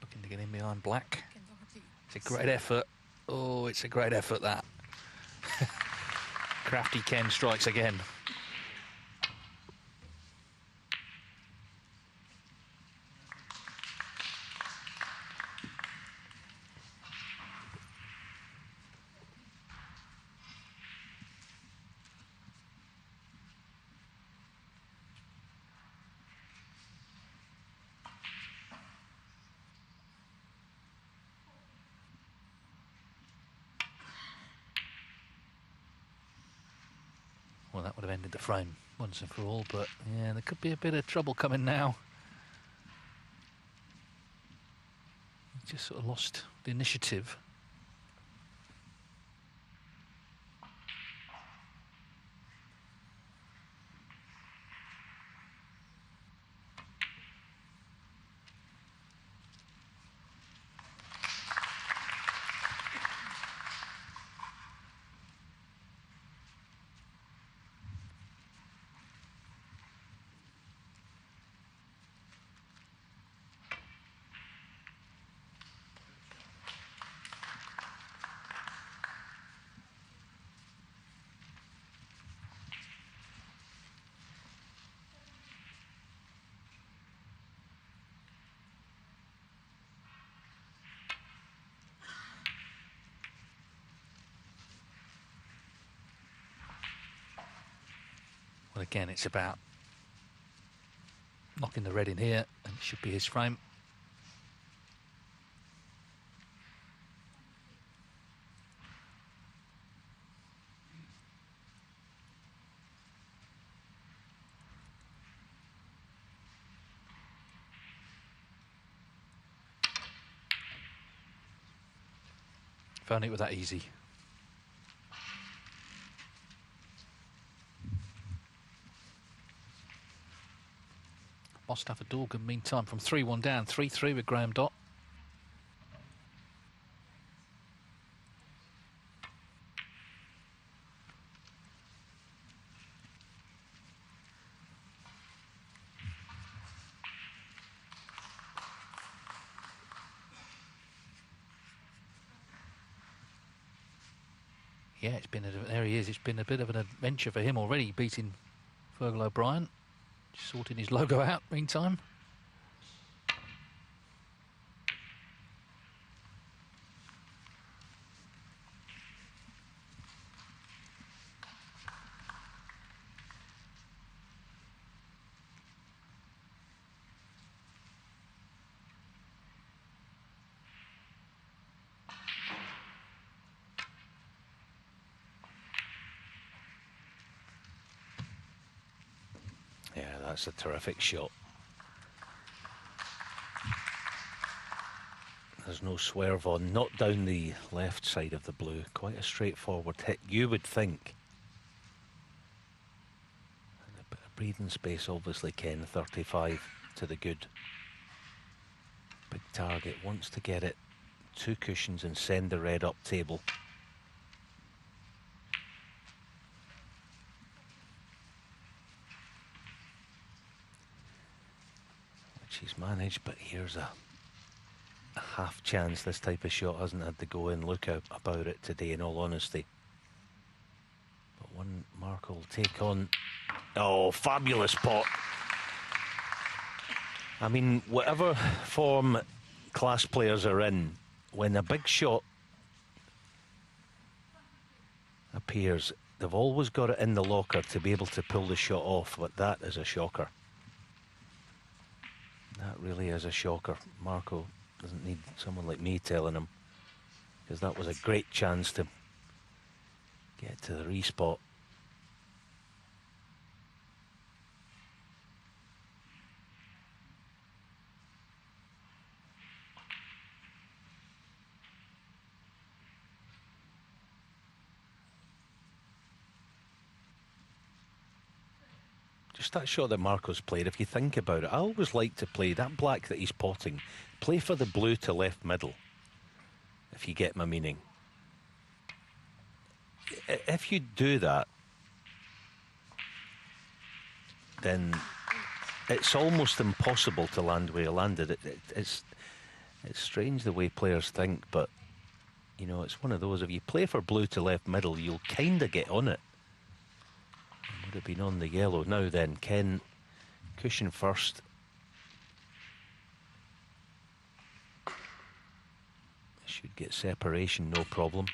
Looking to get in behind black. It's a great effort. Oh, it's a great effort, that. Crafty Ken strikes again. Well, that would have ended the frame once and for all, but yeah, there could be a bit of trouble coming now. just sort of lost the initiative. Well, again, it's about knocking the red in here, and it should be his frame. If only it were that easy. Mostafa Dorgan, meantime, from 3-1 down, 3-3 with Graham Dott. Yeah, it's been there he is. It's been a bit of an adventure for him already, beating Fergal O'Brien, sorting his logo out meantime. Yeah, that's a terrific shot. There's no swerve on, not down the left side of the blue. Quite a straightforward hit, you would think. And a bit of breathing space, obviously, Ken. 35 to the good. Big target, wants to get it 2 cushions and send the red up table. Which he's managed, but here's a half chance. This type of shot hasn't had to go in. Look out about it today, in all honesty. But one Marco will take on. Oh, fabulous pot. I mean, whatever form class players are in, when a big shot appears, they've always got it in the locker to be able to pull the shot off. But that is a shocker. That really is a shocker. Marco doesn't need someone like me telling him, because that was a great chance to get to the respot. Just that shot that Marco's played, if you think about it, I always like to play that black that he's potting, play for the blue to left middle, if you get my meaning. If you do that, then it's almost impossible to land where he landed. It's strange the way players think, but you know, it's one of those, if you play for blue to left middle, you'll kind of get on it. Would have been on the yellow. Now then, Ken, cushion first. Should get separation, no problem.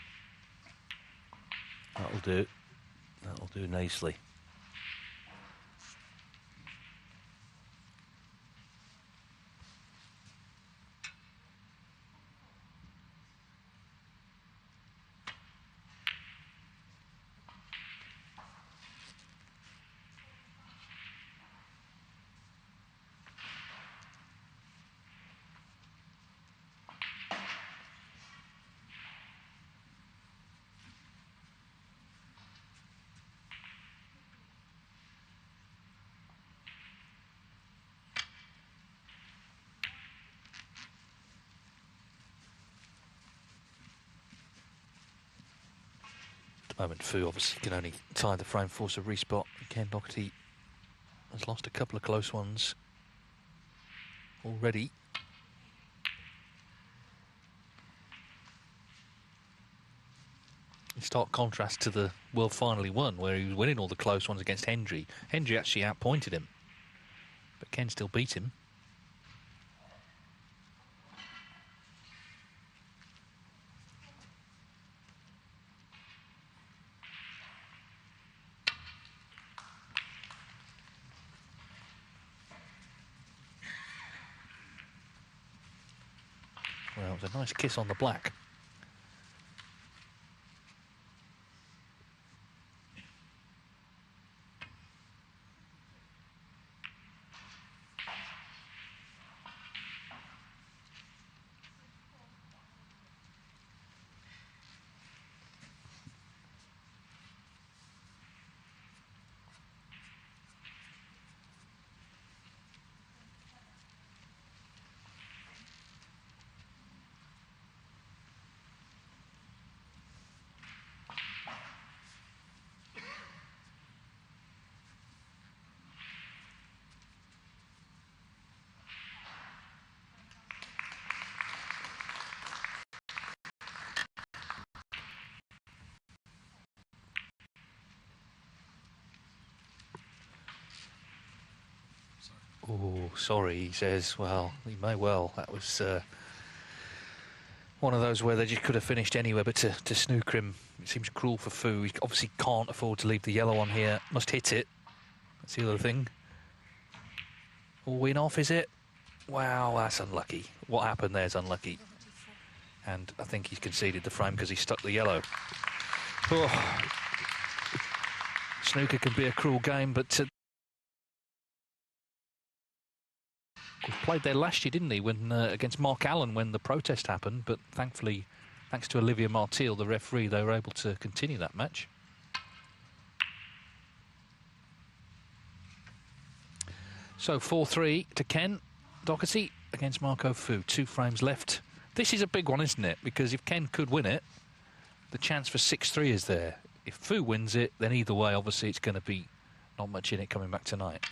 That'll do. That'll do nicely. moment, Fu obviously can only tie the frame, force a respot. Ken Doherty has lost a couple of close ones already. In stark contrast to the world final he won, where he was winning all the close ones against Hendry. Hendry actually outpointed him, but Ken still beat him. Well, it was a nice kiss on the black. Oh, sorry, he says. Well, he may well. That was one of those where they just could have finished anywhere, but to snooker him, it seems cruel for Fu. He obviously can't afford to leave the yellow on here. Must hit it. That's the other thing. All win off, is it? Wow, that's unlucky. What happened there is unlucky. And I think he's conceded the frame because he stuck the yellow. Oh. Snooker can be a cruel game, but he played there last year, didn't he, when against Mark Allen when the protest happened, but thankfully, thanks to Olivia Martil, the referee, they were able to continue that match. So 4-3 to Ken Doherty against Marco Fu. 2 frames left. This is a big one, isn't it? Because if Ken could win it, the chance for 6-3 is there. If Fu wins it, then either way, obviously, it's going to be not much in it coming back tonight.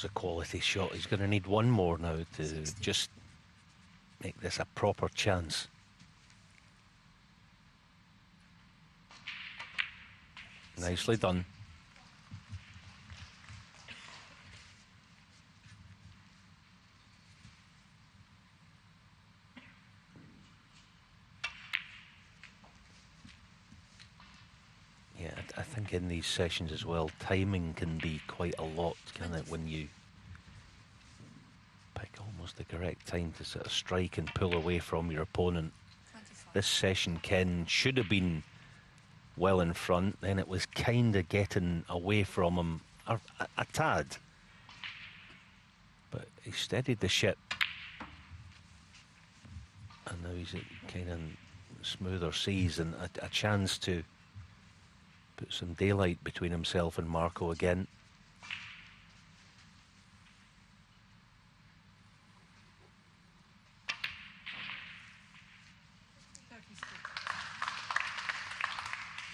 was a quality shot. He's going to need one more now to 60. just make this a proper chance. Nicely done. Yeah, I think in these sessions as well, timing can be quite a lot, can it, when you pick almost the correct time to sort of strike and pull away from your opponent. 25. This session, Ken should have been well in front, then it was kind of getting away from him a tad. But he steadied the ship. And now he's kind of smoother seas and a chance to put some daylight between himself and Marco again.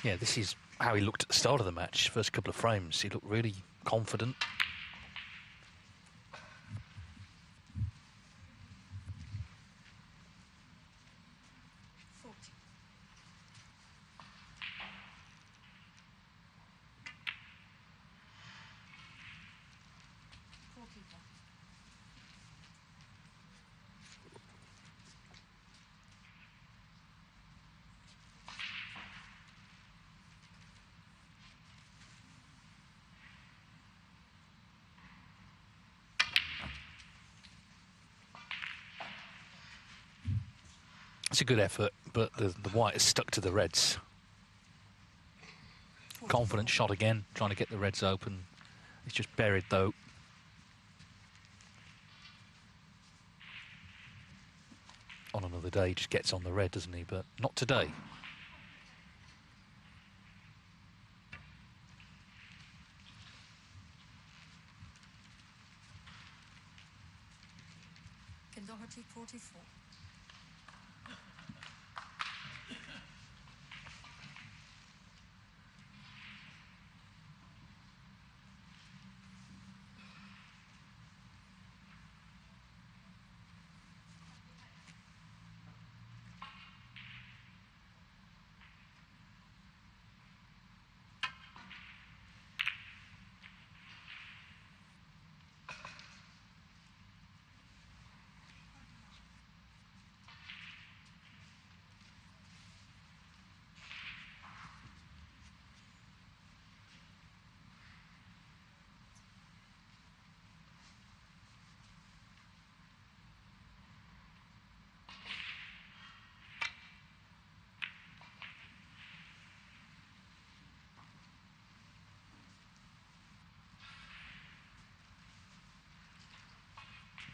Yeah, this is how he looked at the start of the match. First couple of frames, he looked really confident. It's a good effort, but the white is stuck to the reds. Confident shot again, trying to get the reds open. It's just buried though. On another day, he just gets on the red, doesn't he? But not today. Doherty 44.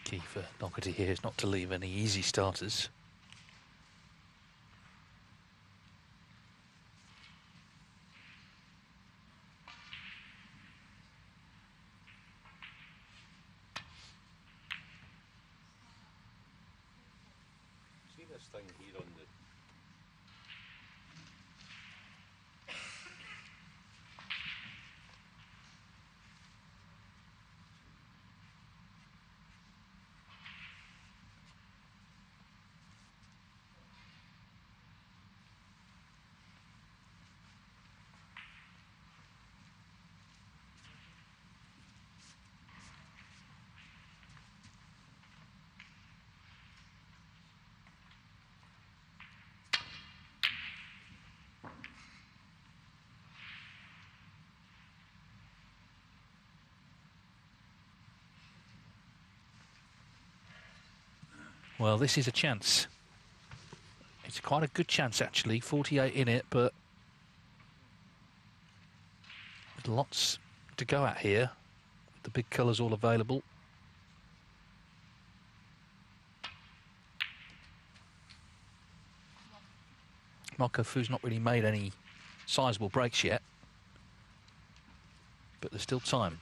Key for Doherty here is not to leave any easy starters. See this thing here on the... Well, this is a chance. It's quite a good chance, actually. 48 in it, but there's lots to go at here. The big colours all available. Marco Fu's not really made any sizable breaks yet, but there's still time.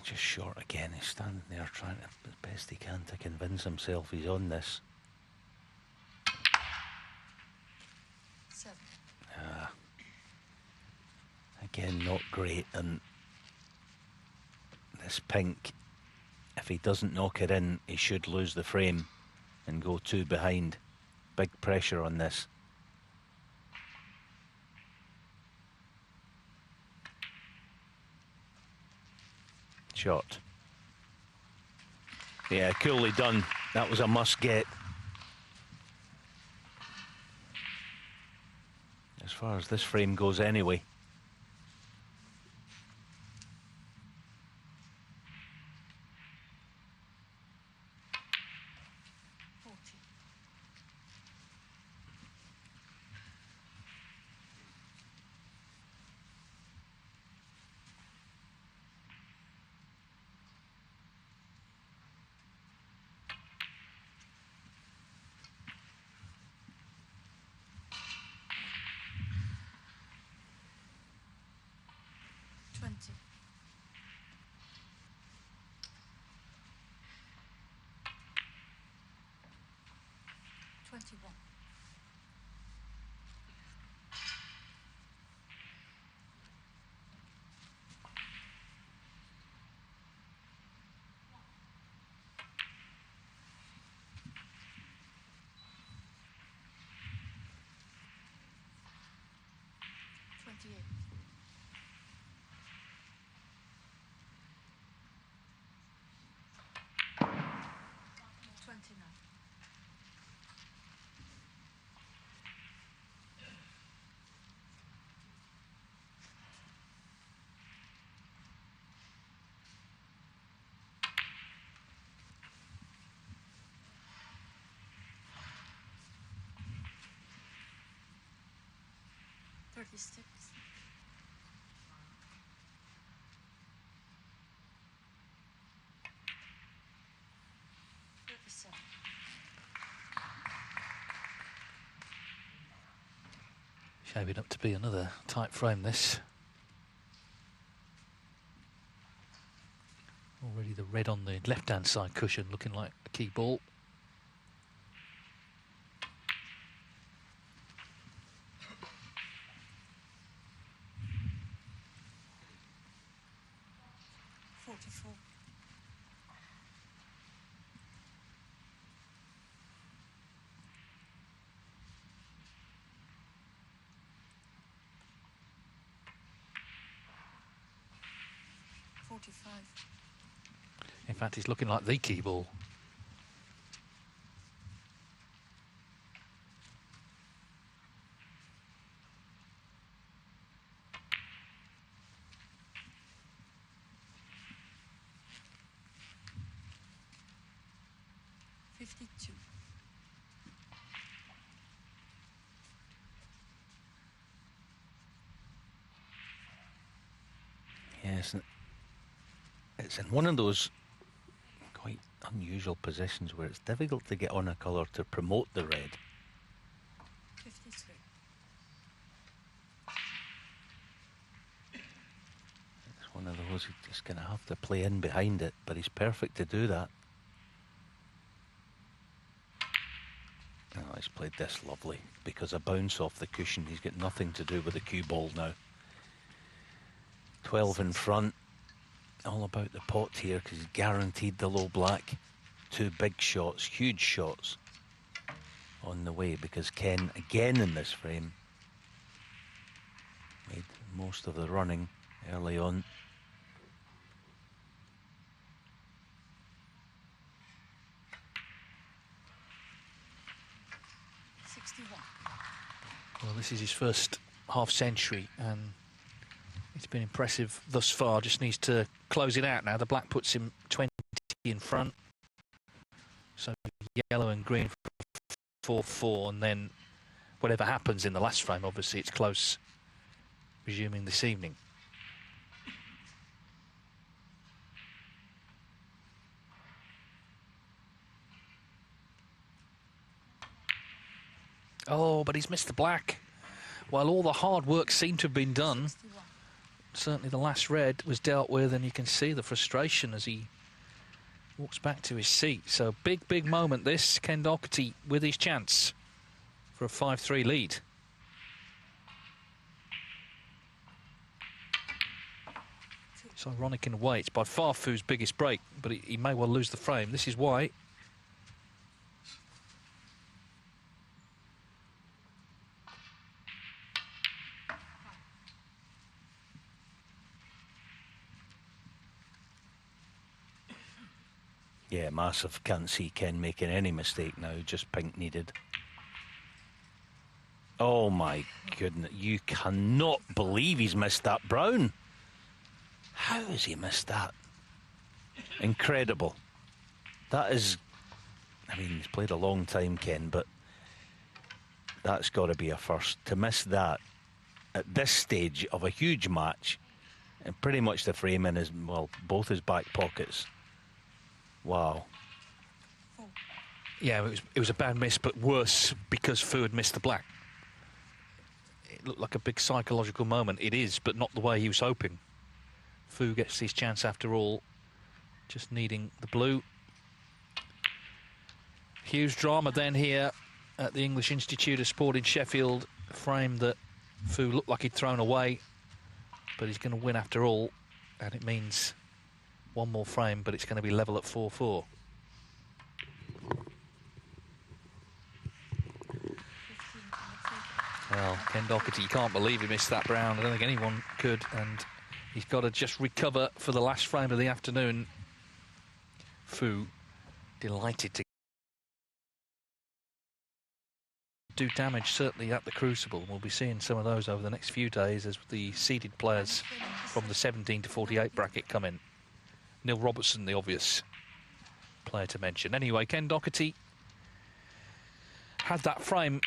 just short again. He's standing there trying to, as best he can, to convince himself he's on this. 7. Again, not great. And this pink, if he doesn't knock it in, he should lose the frame and go 2 behind. Big pressure on this. Shot. Yeah, coolly done. That was a must get. As far as this frame goes anyway. 40. Twenty. 21. 28. 29. 36. 37. Shaping up to be another tight frame, this. Already the red on the left-hand side cushion looking like a key ball. Forty-four. 45. In fact, he's looking like the key ball. 52. Yes, it's in one of those quite unusual positions where it's difficult to get on a colour to promote the red. 53. It's one of those he's just going to have to play in behind it, but he's perfect to do that. Oh, he's played this lovely because a bounce off the cushion. He's got nothing to do with the cue ball now. 12 in front. All about the pot here because he's guaranteed the low black. 2 big shots, huge shots on the way because Ken, again in this frame, made most of the running early on. Well, this is his first half century and it's been impressive thus far. Just needs to close it out now. The black puts him 20 in front. So yellow and green for 4-4, and then whatever happens in the last frame, obviously it's close, resuming this evening. Oh, but he's missed the black. While all the hard work seemed to have been done, 61. certainly the last red was dealt with, and you can see the frustration as he walks back to his seat. So big moment this. Ken Doherty with his chance for a 5-3 lead. It's ironic in a way. It's by far Fu's biggest break, but he may well lose the frame. This is why. Yeah, massive. Can't see Ken making any mistake now. Just pink needed. Oh my goodness. You cannot believe he's missed that brown. How has he missed that? Incredible. That is... I mean, he's played a long time, Ken, but that's got to be a first. To miss that at this stage of a huge match, and pretty much the frame in his, well, both his back pockets. Wow. Yeah, it was a bad miss, but worse because Fu had missed the black. It looked like a big psychological moment. It is, but not the way he was hoping. Fu gets his chance after all, just needing the blue. Huge drama then here at the English Institute of Sport in Sheffield. A frame that Fu looked like he'd thrown away, but he's going to win after all, and it means one more frame, but it's going to be level at 4-4. Well, Ken Doherty, you can't believe he missed that brown. I don't think anyone could, and he's got to just recover for the last frame of the afternoon. Fu delighted to do damage, certainly at the Crucible. We'll be seeing some of those over the next few days as the seeded players from the 17 to 48 bracket come in. Neil Robertson, the obvious player to mention. Anyway, Ken Doherty had that frame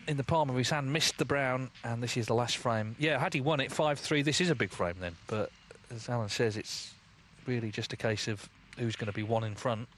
in the palm of his hand, missed the brown, and this is the last frame. Yeah, had he won it 5-3, this is a big frame then. But as Alan says, it's really just a case of who's going to be one in front.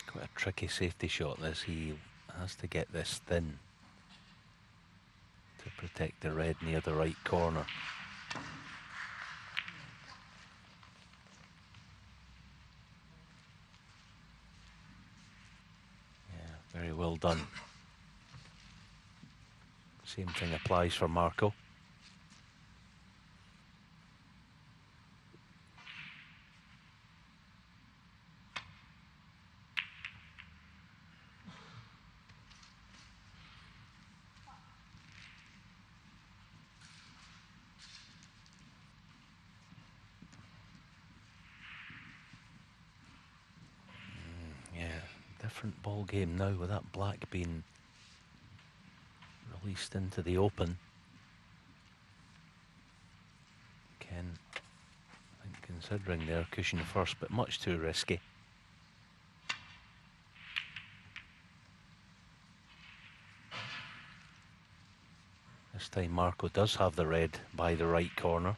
Quite a tricky safety shot this. He has to get this thin to protect the red near the right corner. Very well done. Same thing applies for Marco. Yeah, different ball game now with that black being released into the open. Ken, I think, considering their cushion first, but much too risky. This time Marco does have the red by the right corner.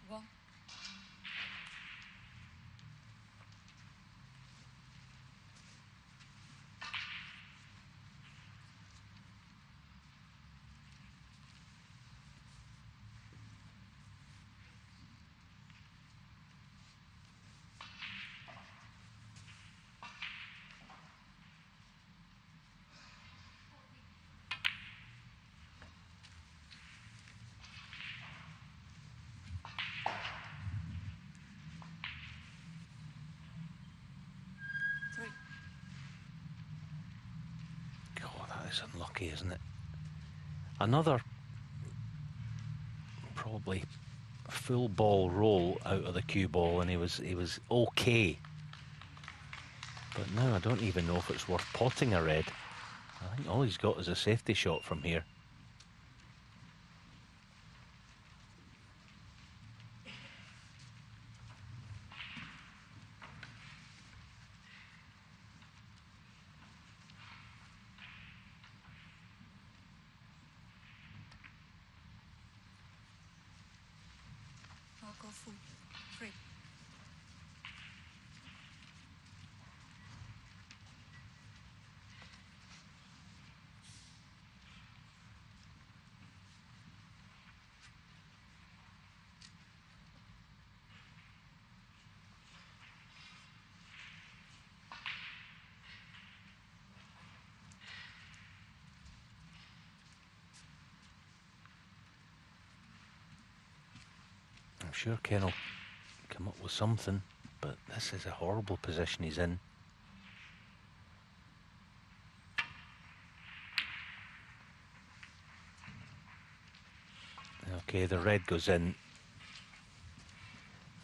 One. Three. God, that is unlucky, isn't it? Another probably full ball roll out of the cue ball, and he was okay. But now I don't even know if it's worth potting a red. I think all he's got is a safety shot from here. I'll go full. Three. I'm sure Ken will come up with something, but this is a horrible position he's in. Okay, the red goes in.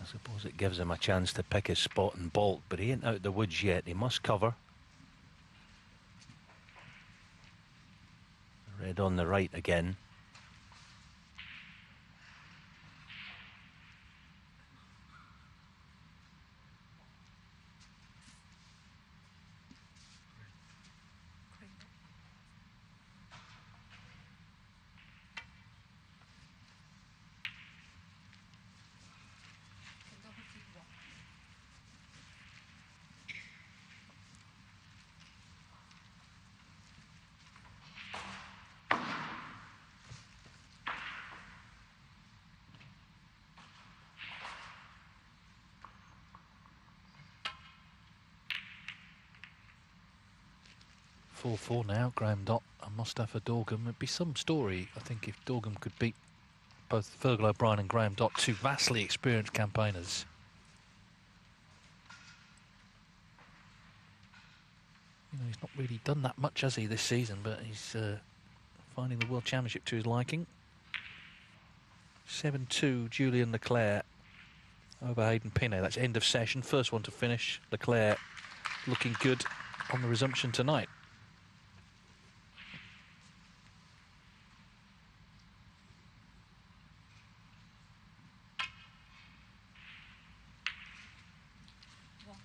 I suppose it gives him a chance to pick his spot and bolt, but he ain't out the woods yet. He must cover. Red on the right again. Green. And Doherty one. 4-4 now, Graham Dott and Mustafa Dorgham. It'd be some story, I think, if Dorgham could beat both Fergal O'Brien and Graham Dott, two vastly experienced campaigners. You know, he's not really done that much, has he, this season, but he's finding the World Championship to his liking. 7-2, Julian Leclerc over Hayden Pinney. That's end of session. First one to finish. Leclerc looking good on the resumption tonight. One.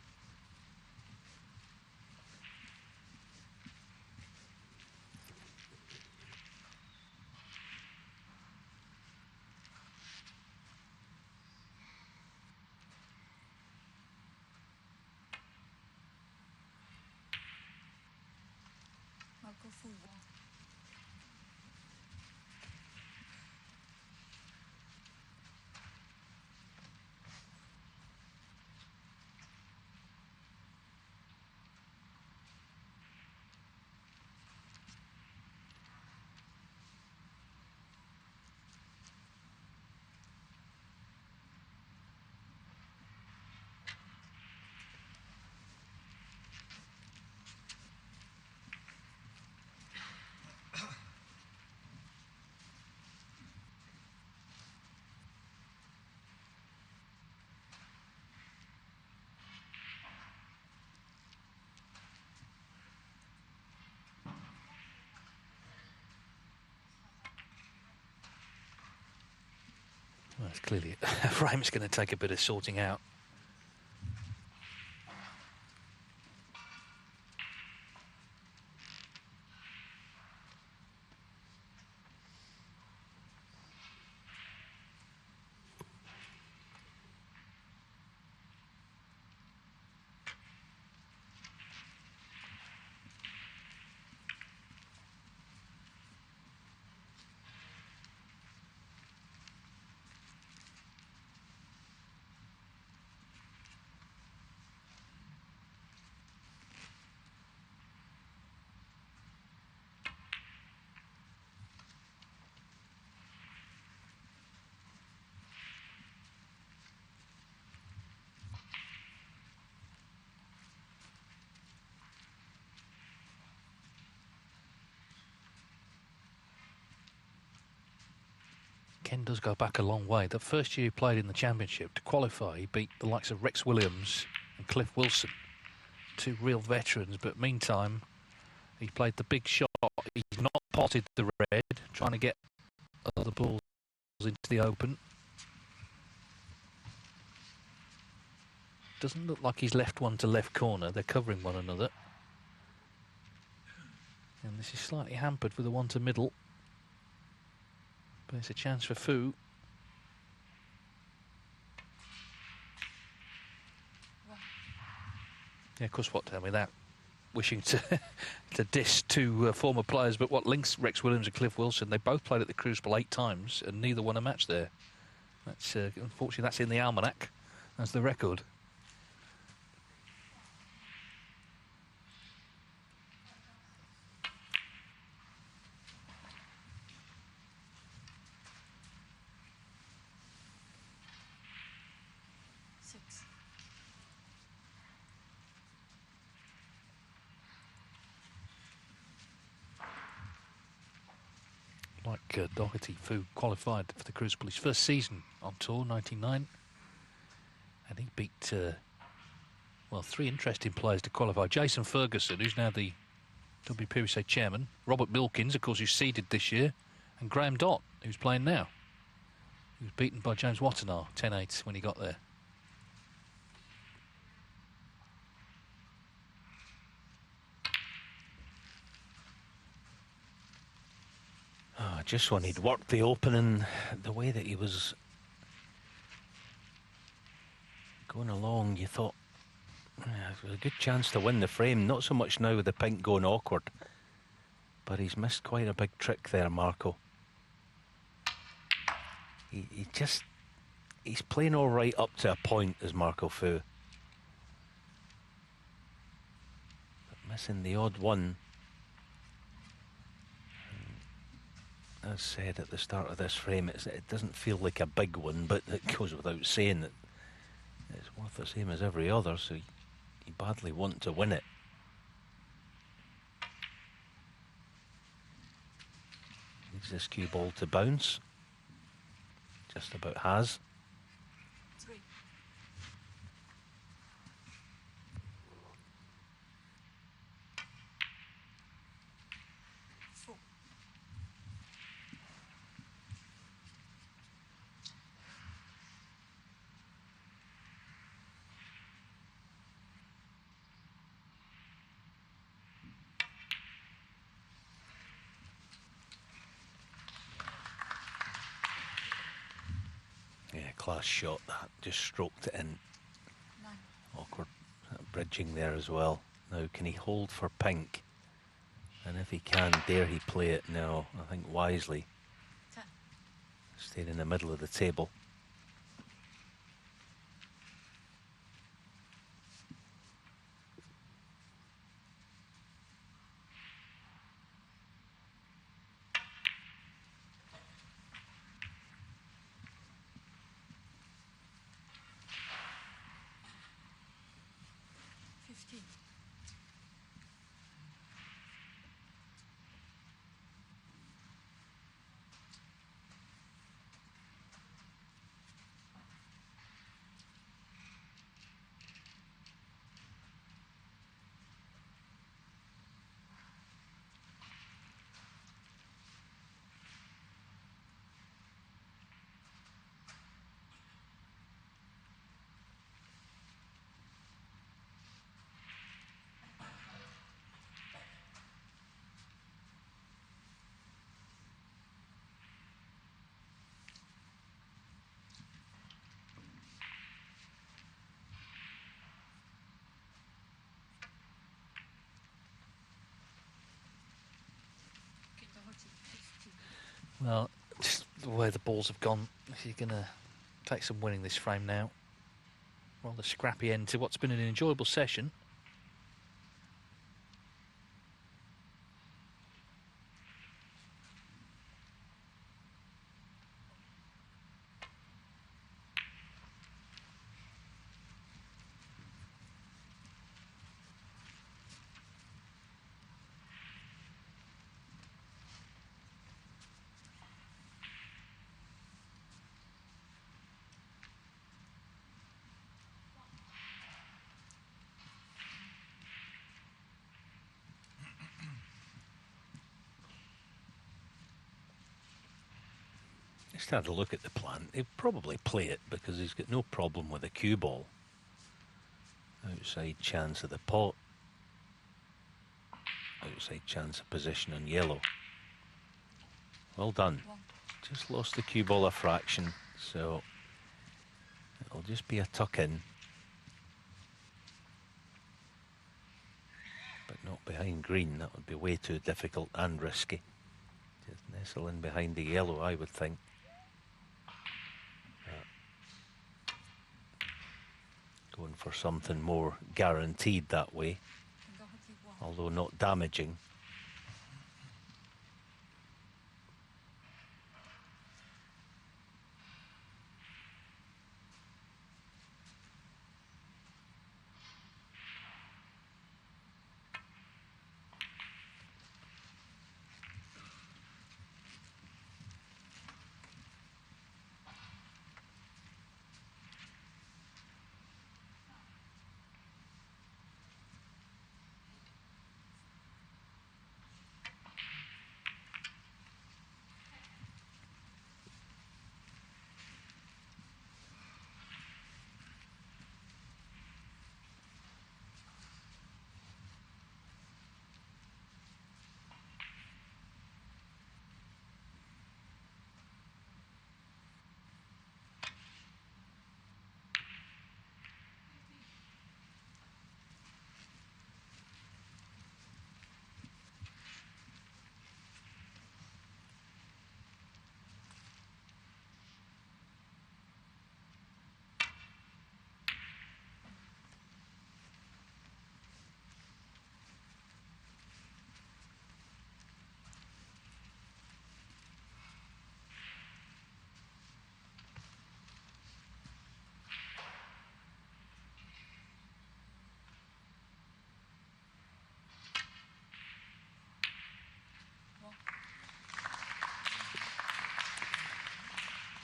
full one. Well, it's clearly a frame is going to take a bit of sorting out. Ken does go back a long way. The first year he played in the championship, to qualify, he beat the likes of Rex Williams and Cliff Wilson, two real veterans. But meantime, he played the big shot. He's not potted the red, trying to get other balls into the open. Doesn't look like he's left one to left corner. They're covering one another. And this is slightly hampered with the one to middle. But it's a chance for Fu. Yeah, of course, what tell me that? Wishing to to diss two former players, but what links Rex Williams and Cliff Wilson? They both played at the Crucible 8 times, and neither won a match there. That's unfortunately that's in the almanac. That's the record. Six. Like Doherty, Fu qualified for the Crucible his first season on tour, 99. And he beat, well, three interesting players to qualify. Jason Ferguson, who's now the WPBSA chairman. Robert Milkins, of course, who's seeded this year. And Graham Dott, who's playing now. He was beaten by James Wattenaar, 10-8 when he got there. Oh, just when he'd worked the opening, the way that he was going along, you thought, yeah, it was a good chance to win the frame. Not so much now with the pink going awkward, but he's missed quite a big trick there, Marco. He's playing all right up to a point, as Marco Fu. But missing the odd one. As said at the start of this frame, it doesn't feel like a big one, but it goes without saying that it's worth the same as every other, so you badly want to win it. Needs this cue ball to bounce. Just about has. 3. 4. Yeah, class shot that. Just stroked it in. 9. Awkward bridging there as well. Now, can he hold for pink? And if he can, dare he play it? No, I think wisely. 10. Stayed in the middle of the table. Okay, Doherty, 15. Well, just the way the balls have gone, if you're going to take some winning this frame now. Rather scrappy end to what's been an enjoyable session. Just had a look at the plan. He'll probably play it because he's got no problem with a cue ball. Outside chance of the pot. Outside chance of position on yellow. Well done. 1. Just lost the cue ball a fraction, so it'll just be a tuck in. But not behind green. That would be way too difficult and risky. Just nestle in behind the yellow, I would think. Going for something more guaranteed that way, Doherty, 1. although not damaging.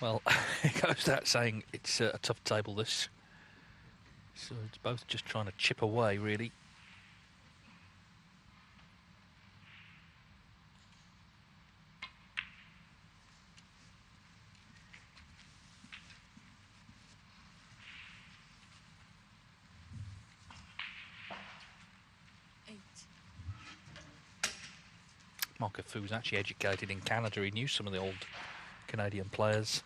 Well, it goes without saying it's a tough table, this. So it's both just trying to chip away, really. Marco Fu was actually educated in Canada. He knew some of the old Canadian players.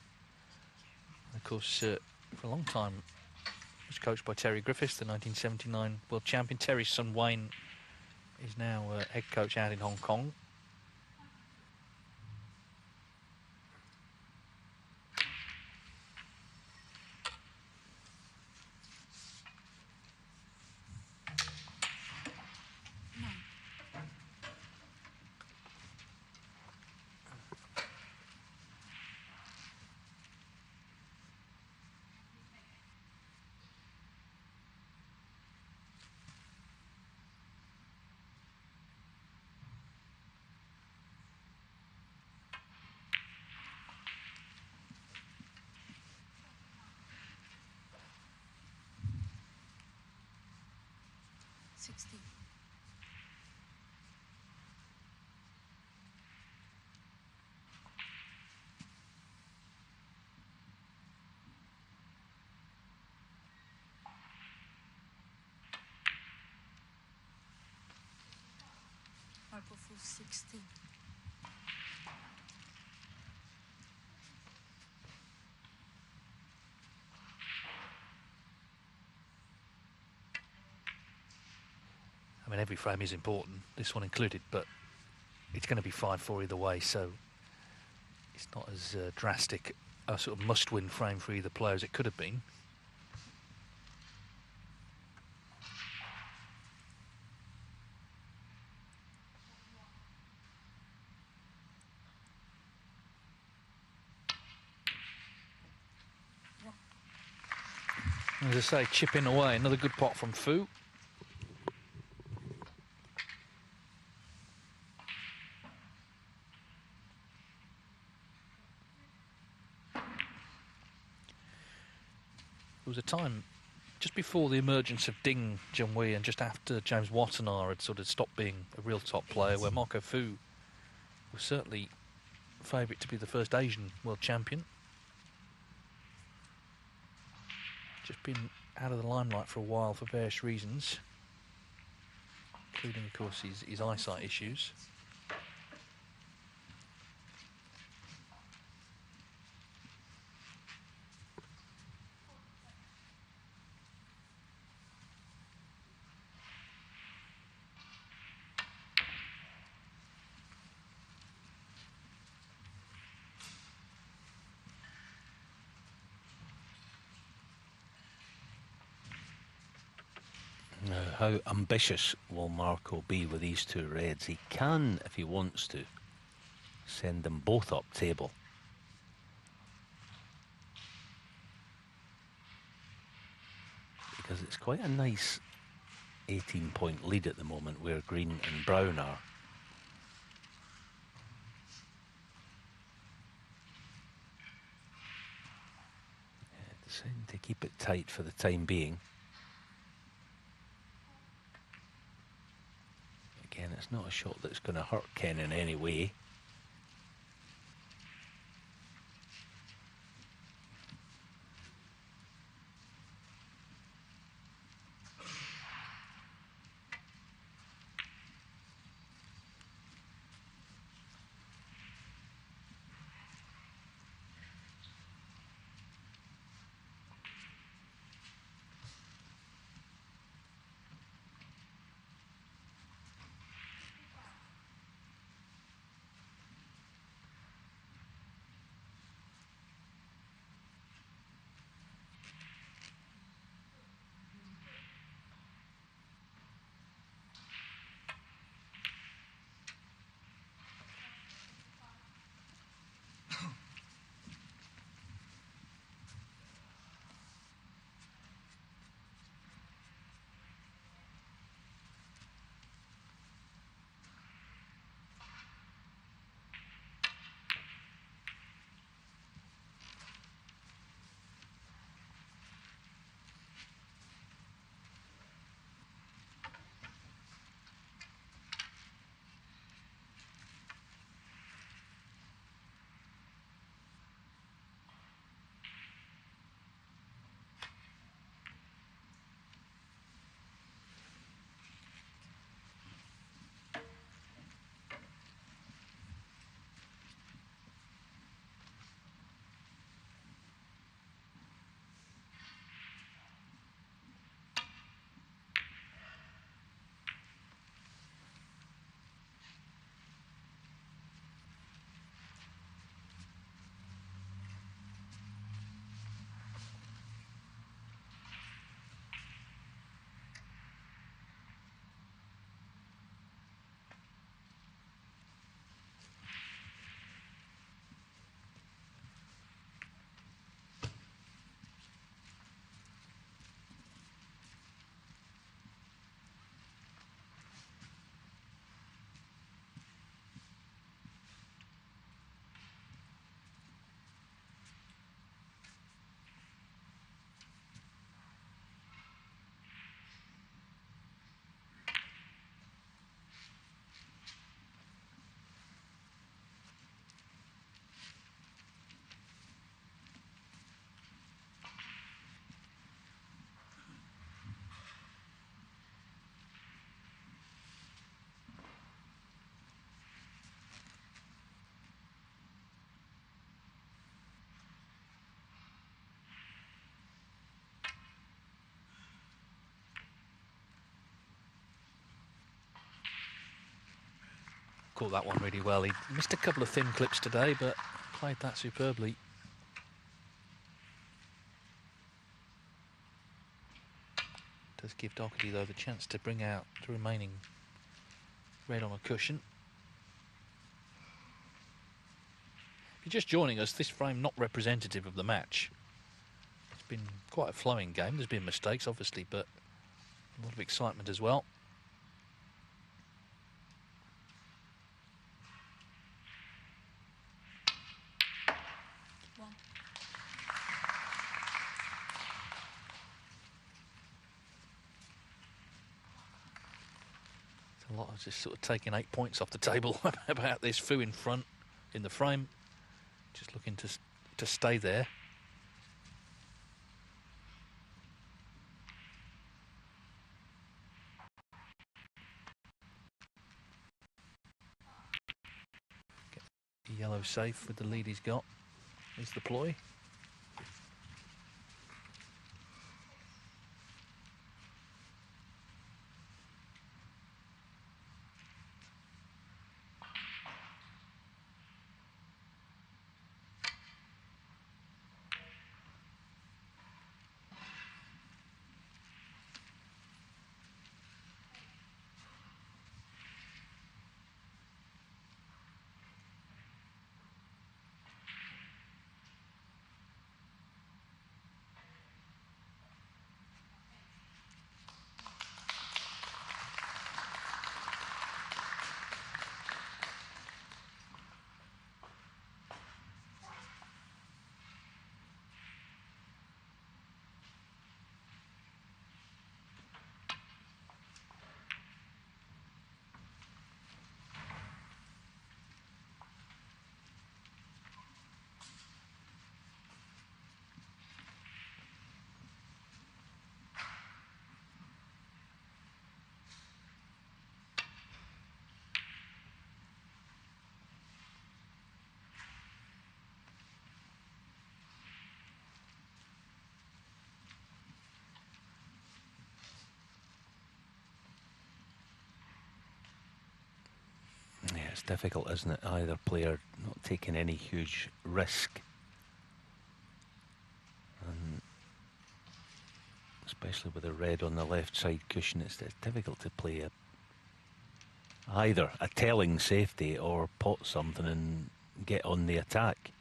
And of course, for a long time, he was coached by Terry Griffiths, the 1979 world champion. Terry's son Wayne is now head coach out in Hong Kong. Sixty. Purple full 60. I mean, every frame is important, this one included, but it's going to be 5-4 either way, so it's not as drastic a sort of must-win frame for either player as it could have been. As I say, chipping away, another good pot from Fu. There was a time just before the emergence of Ding Junhui and just after James Watanabe had sort of stopped being a real top player, where Marco Fu was certainly favourite to be the first Asian world champion. Just been out of the limelight for a while for various reasons, including, of course, his eyesight issues. Now, how ambitious will Marco be with these two reds? He can, if he wants to, send them both up table. Because it's quite a nice 18-point lead at the moment where green and brown are. Deciding to keep it tight for the time being. Again, it's not a shot that's going to hurt Ken in any way. caught that one really well. He missed a couple of thin clips today, but played that superbly. Does give Doherty, though, the chance to bring out the remaining red on a cushion. If you're just joining us, this frame not representative of the match. It's been quite a flowing game. There's been mistakes, obviously, but a lot of excitement as well. A lot of just sort of taking 8 points off the table about this. Fu in front in the frame, just looking to stay there. Get the yellow safe with the lead he's got. Is the ploy. Yeah, it's difficult, isn't it? Either player not taking any huge risk. And especially with the red on the left side cushion, it's difficult to play either a telling safety or pot something and get on the attack.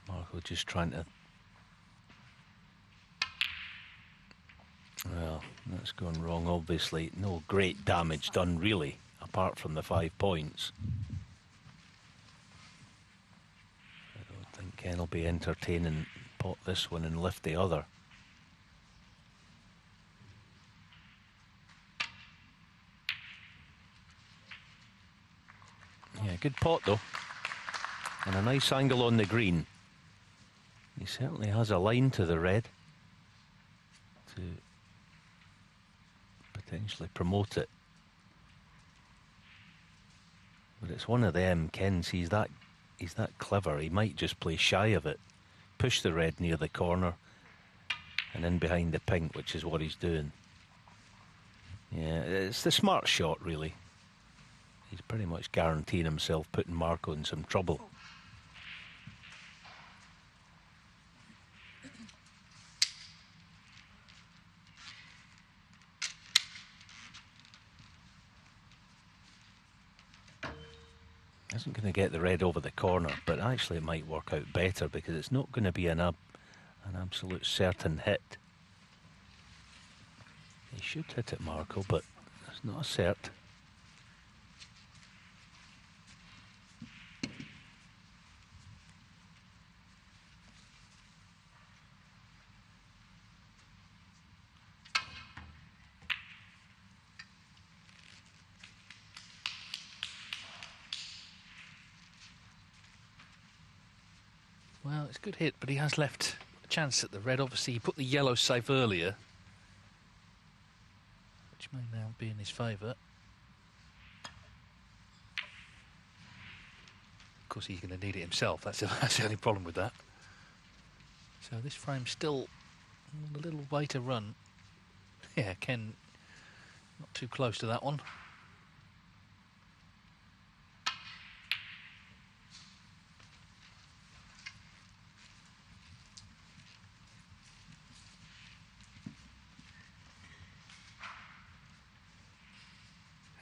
Marco just trying to... Well, that's gone wrong, obviously. No great damage done, really, apart from the 5 points. I don't think Ken will be entertaining pot this one and lift the other. Yeah, good pot though. And a nice angle on the green. He certainly has a line to the red to potentially promote it. But it's one of them. Ken sees that he's that clever. He might just play shy of it, push the red near the corner and in behind the pink, which is what he's doing. Yeah, it's the smart shot, really. He's pretty much guaranteeing himself putting Marco in some trouble. Isn't going to get the red over the corner, but actually it might work out better because it's not going to be an absolute certain hit. He should hit it, Marco, but it's not a cert. Well, it's a good hit, but he has left a chance at the red. Obviously, he put the yellow safe earlier, which may now be in his favour. Of course, he's going to need it himself. That's the only problem with that. So this frame's still a little way to run. Yeah, Ken not too close to that one.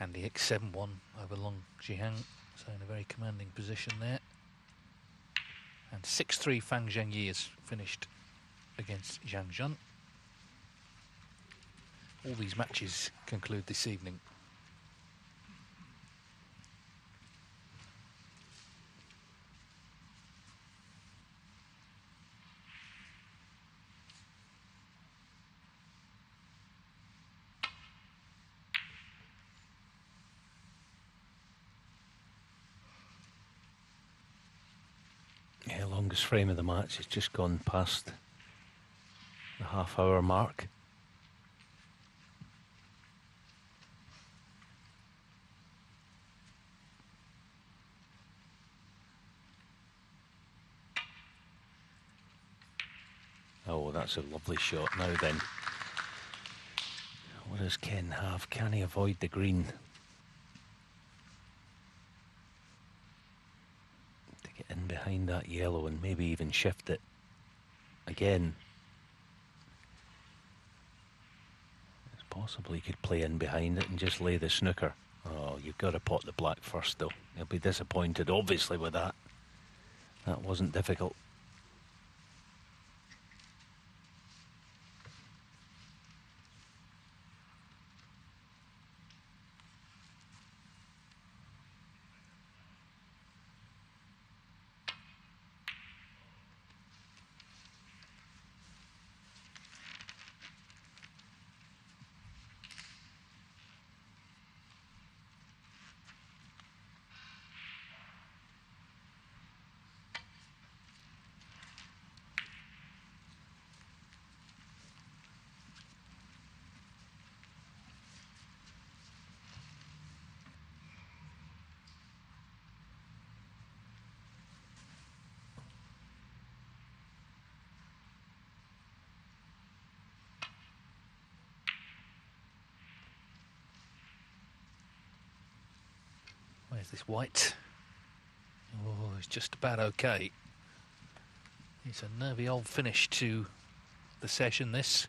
And the X7-1 over Long Jiang, so in a very commanding position there. And 6-3 Fang Zhengyi has finished against Zhang Zhun. All these matches conclude this evening. Yeah, longest frame of the match has just gone past the half-hour mark. Oh, that's a lovely shot now then. What does Ken have? Can he avoid the green? To get in behind that yellow and maybe even shift it again. It's possible he could play in behind it and just lay the snooker. Oh, you've got to pot the black first though. He'll be disappointed obviously with that. That wasn't difficult. Where's this white? Oh, it's just about okay. It's a nervy old finish to the session, this.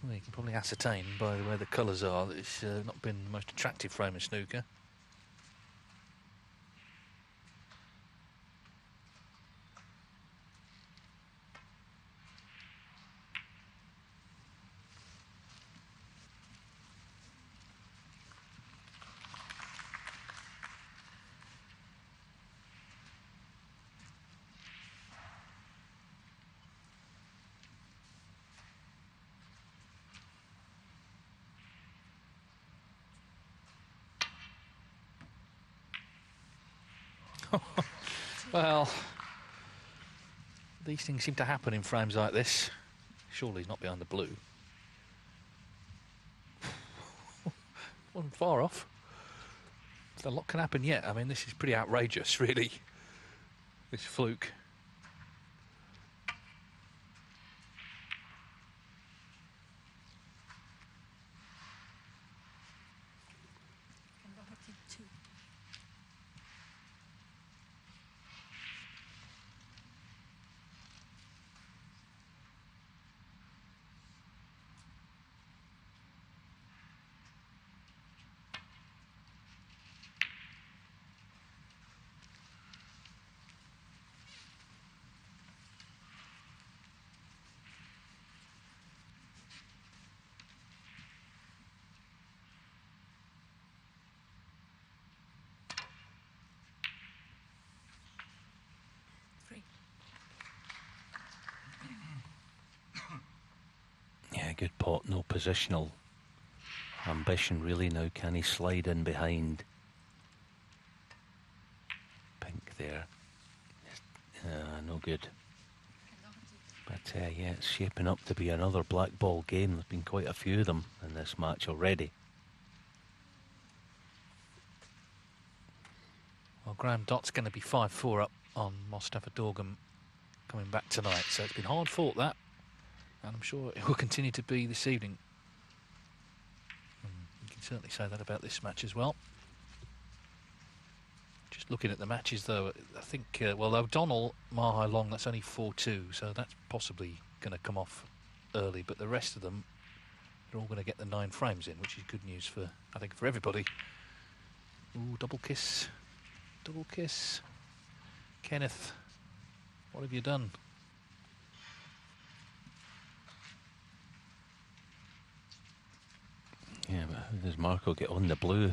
Well, you can probably ascertain by the way the colours are that it's not been the most attractive frame of snooker. Well, these things seem to happen in frames like this. Surely he's not behind the blue. Wasn't far off. A lot can happen yet. I mean, this is pretty outrageous, really. This fluke. And Doherty 2. good pot, no positional ambition really now. Can he slide in behind? Pink there. No good. But yeah, it's shaping up to be another black ball game. There's been quite a few of them in this match already. Well, Graham Dott's going to be 5-4 up on Mostafa Dorgum coming back tonight, so it's been hard fought, that, and I'm sure it will continue to be this evening. You can certainly say that about this match as well. Just looking at the matches, though, I think, well, O'Donnell, Mahai Long, that's only 4-2, so that's possibly going to come off early, but the rest of them, they're all going to get the 9 frames in, which is good news for, I think, for everybody. Ooh, double kiss. Double kiss. Kenneth, what have you done? Yeah, but how does Marco get on the blue?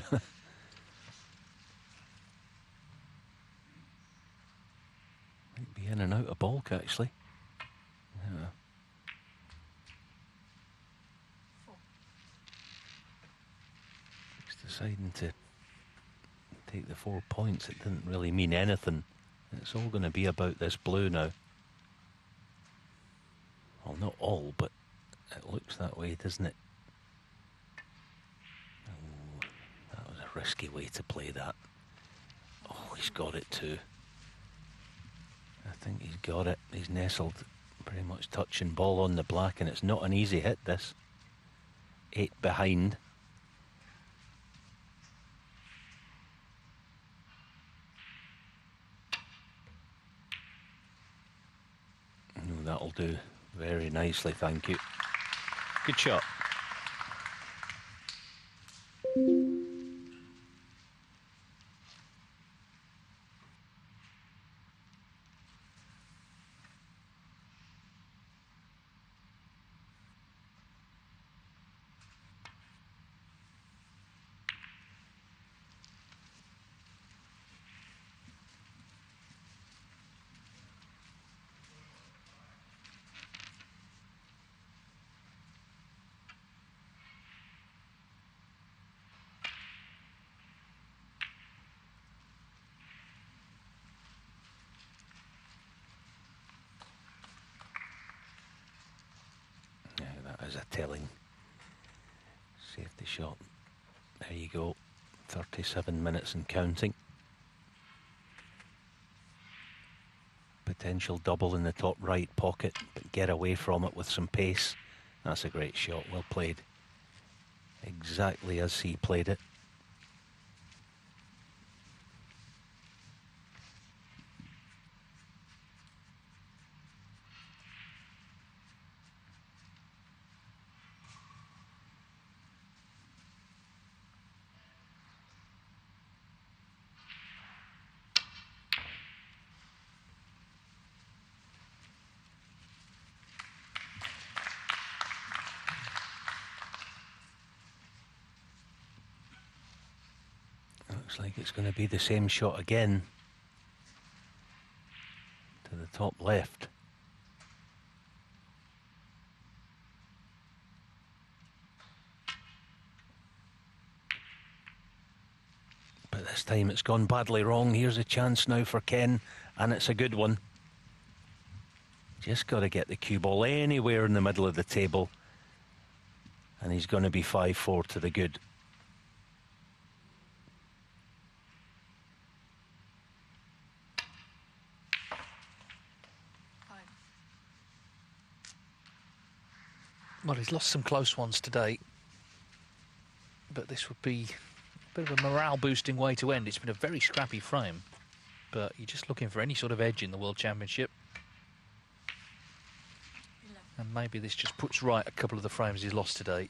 Might be in and out of bulk, actually. Yeah. He's deciding to take the 4 points. It didn't really mean anything. It's all going to be about this blue now. Well, not all, but it looks that way, doesn't it? Oh, that was a risky way to play that. Oh, he's got it too. I think he's got it. He's nestled pretty much touching ball on the black, and it's not an easy hit, this. 8 behind. Oh, that'll do very nicely, thank you. Good shot. As a telling safety shot. There you go. 37 minutes and counting. Potential double in the top right pocket, but get away from it with some pace. That's a great shot. Well played. Exactly as he played it. Looks like it's going to be the same shot again. To the top left. But this time it's gone badly wrong. Here's a chance now for Ken, and it's a good one. Just got to get the cue ball anywhere in the middle of the table, and he's going to be 5-4 to the good. Well, he's lost some close ones today, but this would be a bit of a morale-boosting way to end. It's been a very scrappy frame, but you're just looking for any sort of edge in the World Championship. And maybe this just puts right a couple of the frames he's lost today.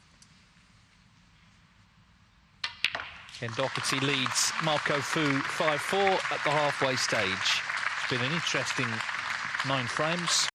Ken Doherty leads Marco Fu 5-4 at the halfway stage. It's been an interesting 9 frames.